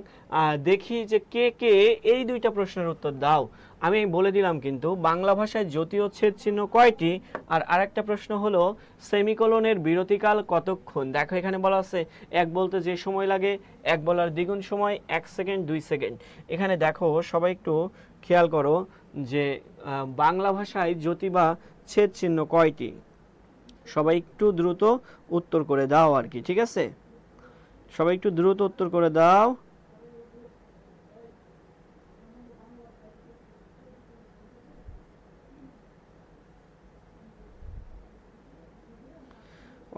দেখি যে কে কে এই দুইটা প্রশ্নের উত্তর দাও। আমি বলে দিলাম কিন্তু বাংলা ভাষায় যতি ও ছেদ চিহ্ন কয়টি, আর আরেকটা প্রশ্ন হলো সেমিকোলনের বিরতিকাল কতক্ষণ। দেখো এখানে বলা আছে এক বলতে যে সময় লাগে, এক বলার দ্বিগুণ সময়, 1 সেকেন্ড, 2 সেকেন্ড। এখানে দেখো সবাই একটু খেয়াল করো যে বাংলা ভাষায় যতি বা ছেদ চিহ্ন কয়টি? সবাই একটু দ্রুত উত্তর করে দাও আর কি। ঠিক আছে? সবাই একটু দ্রুত উত্তর করে দাও।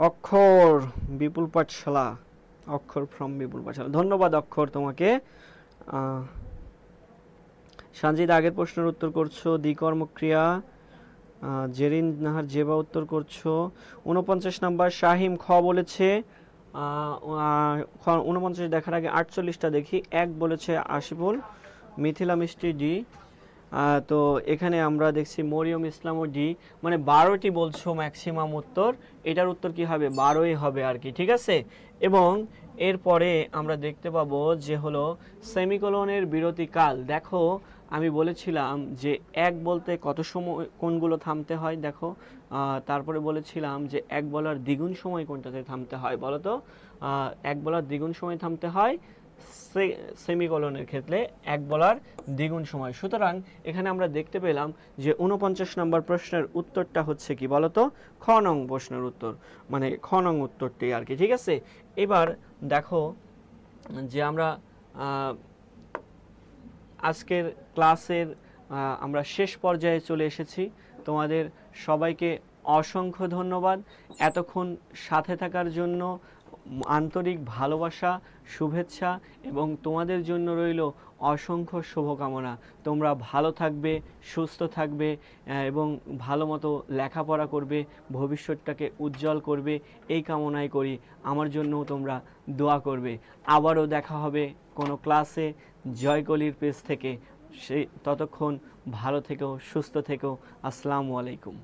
অক্ষর বিপুল পাঠশালা, অক্ষর ফ্রম বিপুল পাঠশালা। ধন্যবাদ অক্ষর তোমাকে। সঞ্জিত আগের প্রশ্নের উত্তর করছো দ্বিকর্মক ক্রিয়া। জেরিন নাহার জেবা উত্তর করছো। 49 নাম্বার শাহিম খ বলেছে। 49 দেখার আগে 48টা দেখি। এক বলেছে আশিফুল। মিথিলা মিষ্টি ডি। তো এখানে আমরা দেখছি মরিয়ম ইসলামও ডি। মানে 12টি বলছো ম্যাক্সিমাম উত্তর। এটার উত্তর কি হবে? 12ই হবে আর কি। ঠিক আছে? এবং এরপরে আমরা দেখতে পাবো যে হলো সেমিকোলনের বিরতিকাল। দেখো আমি বলেছিলাম যে এক বলতে কত সময় কোনগুলো থামতে হয়, দেখো তারপরে বলেছিলাম যে এক বলার দ্বিগুণ সময় কোনটাতে থামতে হয়, বলো তো? এক বলার দ্বিগুণ সময় থামতে হয় সেমিকোলনের ক্ষেত্রে এক বলার দ্বিগুণ সময়। সুতরাং এখানে আমরা দেখতে পেলাম যে 49 নম্বর প্রশ্নের উত্তরটা হচ্ছে কি বলতো, খ নং প্রশ্নের উত্তর, মানে খ নং উত্তরটি আর কি। ঠিক আছে, এবার দেখো যে আমরা আজকের ক্লাসের আমরা শেষ পর্যায়ে চলে এসেছি। তোমাদের সবাইকে অসংখ্য ধন্যবাদ এতক্ষণ সাথে থাকার জন্য। আন্তরিক ভালোবাসা, শুভেচ্ছা এবং তোমাদের জন্য রইল অসংখ্য শুভকামনা। তোমরা ভালো থাকবে, সুস্থ থাকবে এবং ভালো মতো লেখাপড়া করবে, ভবিষ্যৎটাকে উজ্জ্বল করবে, এই কামনাই করি। আমার জন্যও তোমরা দোয়া করবে। আবারও দেখা হবে কোনো ক্লাসে জয়কলির পেজ থেকে। ততক্ষণ ভালো থেকো, সুস্থ থেকো। আসসালামু আলাইকুম।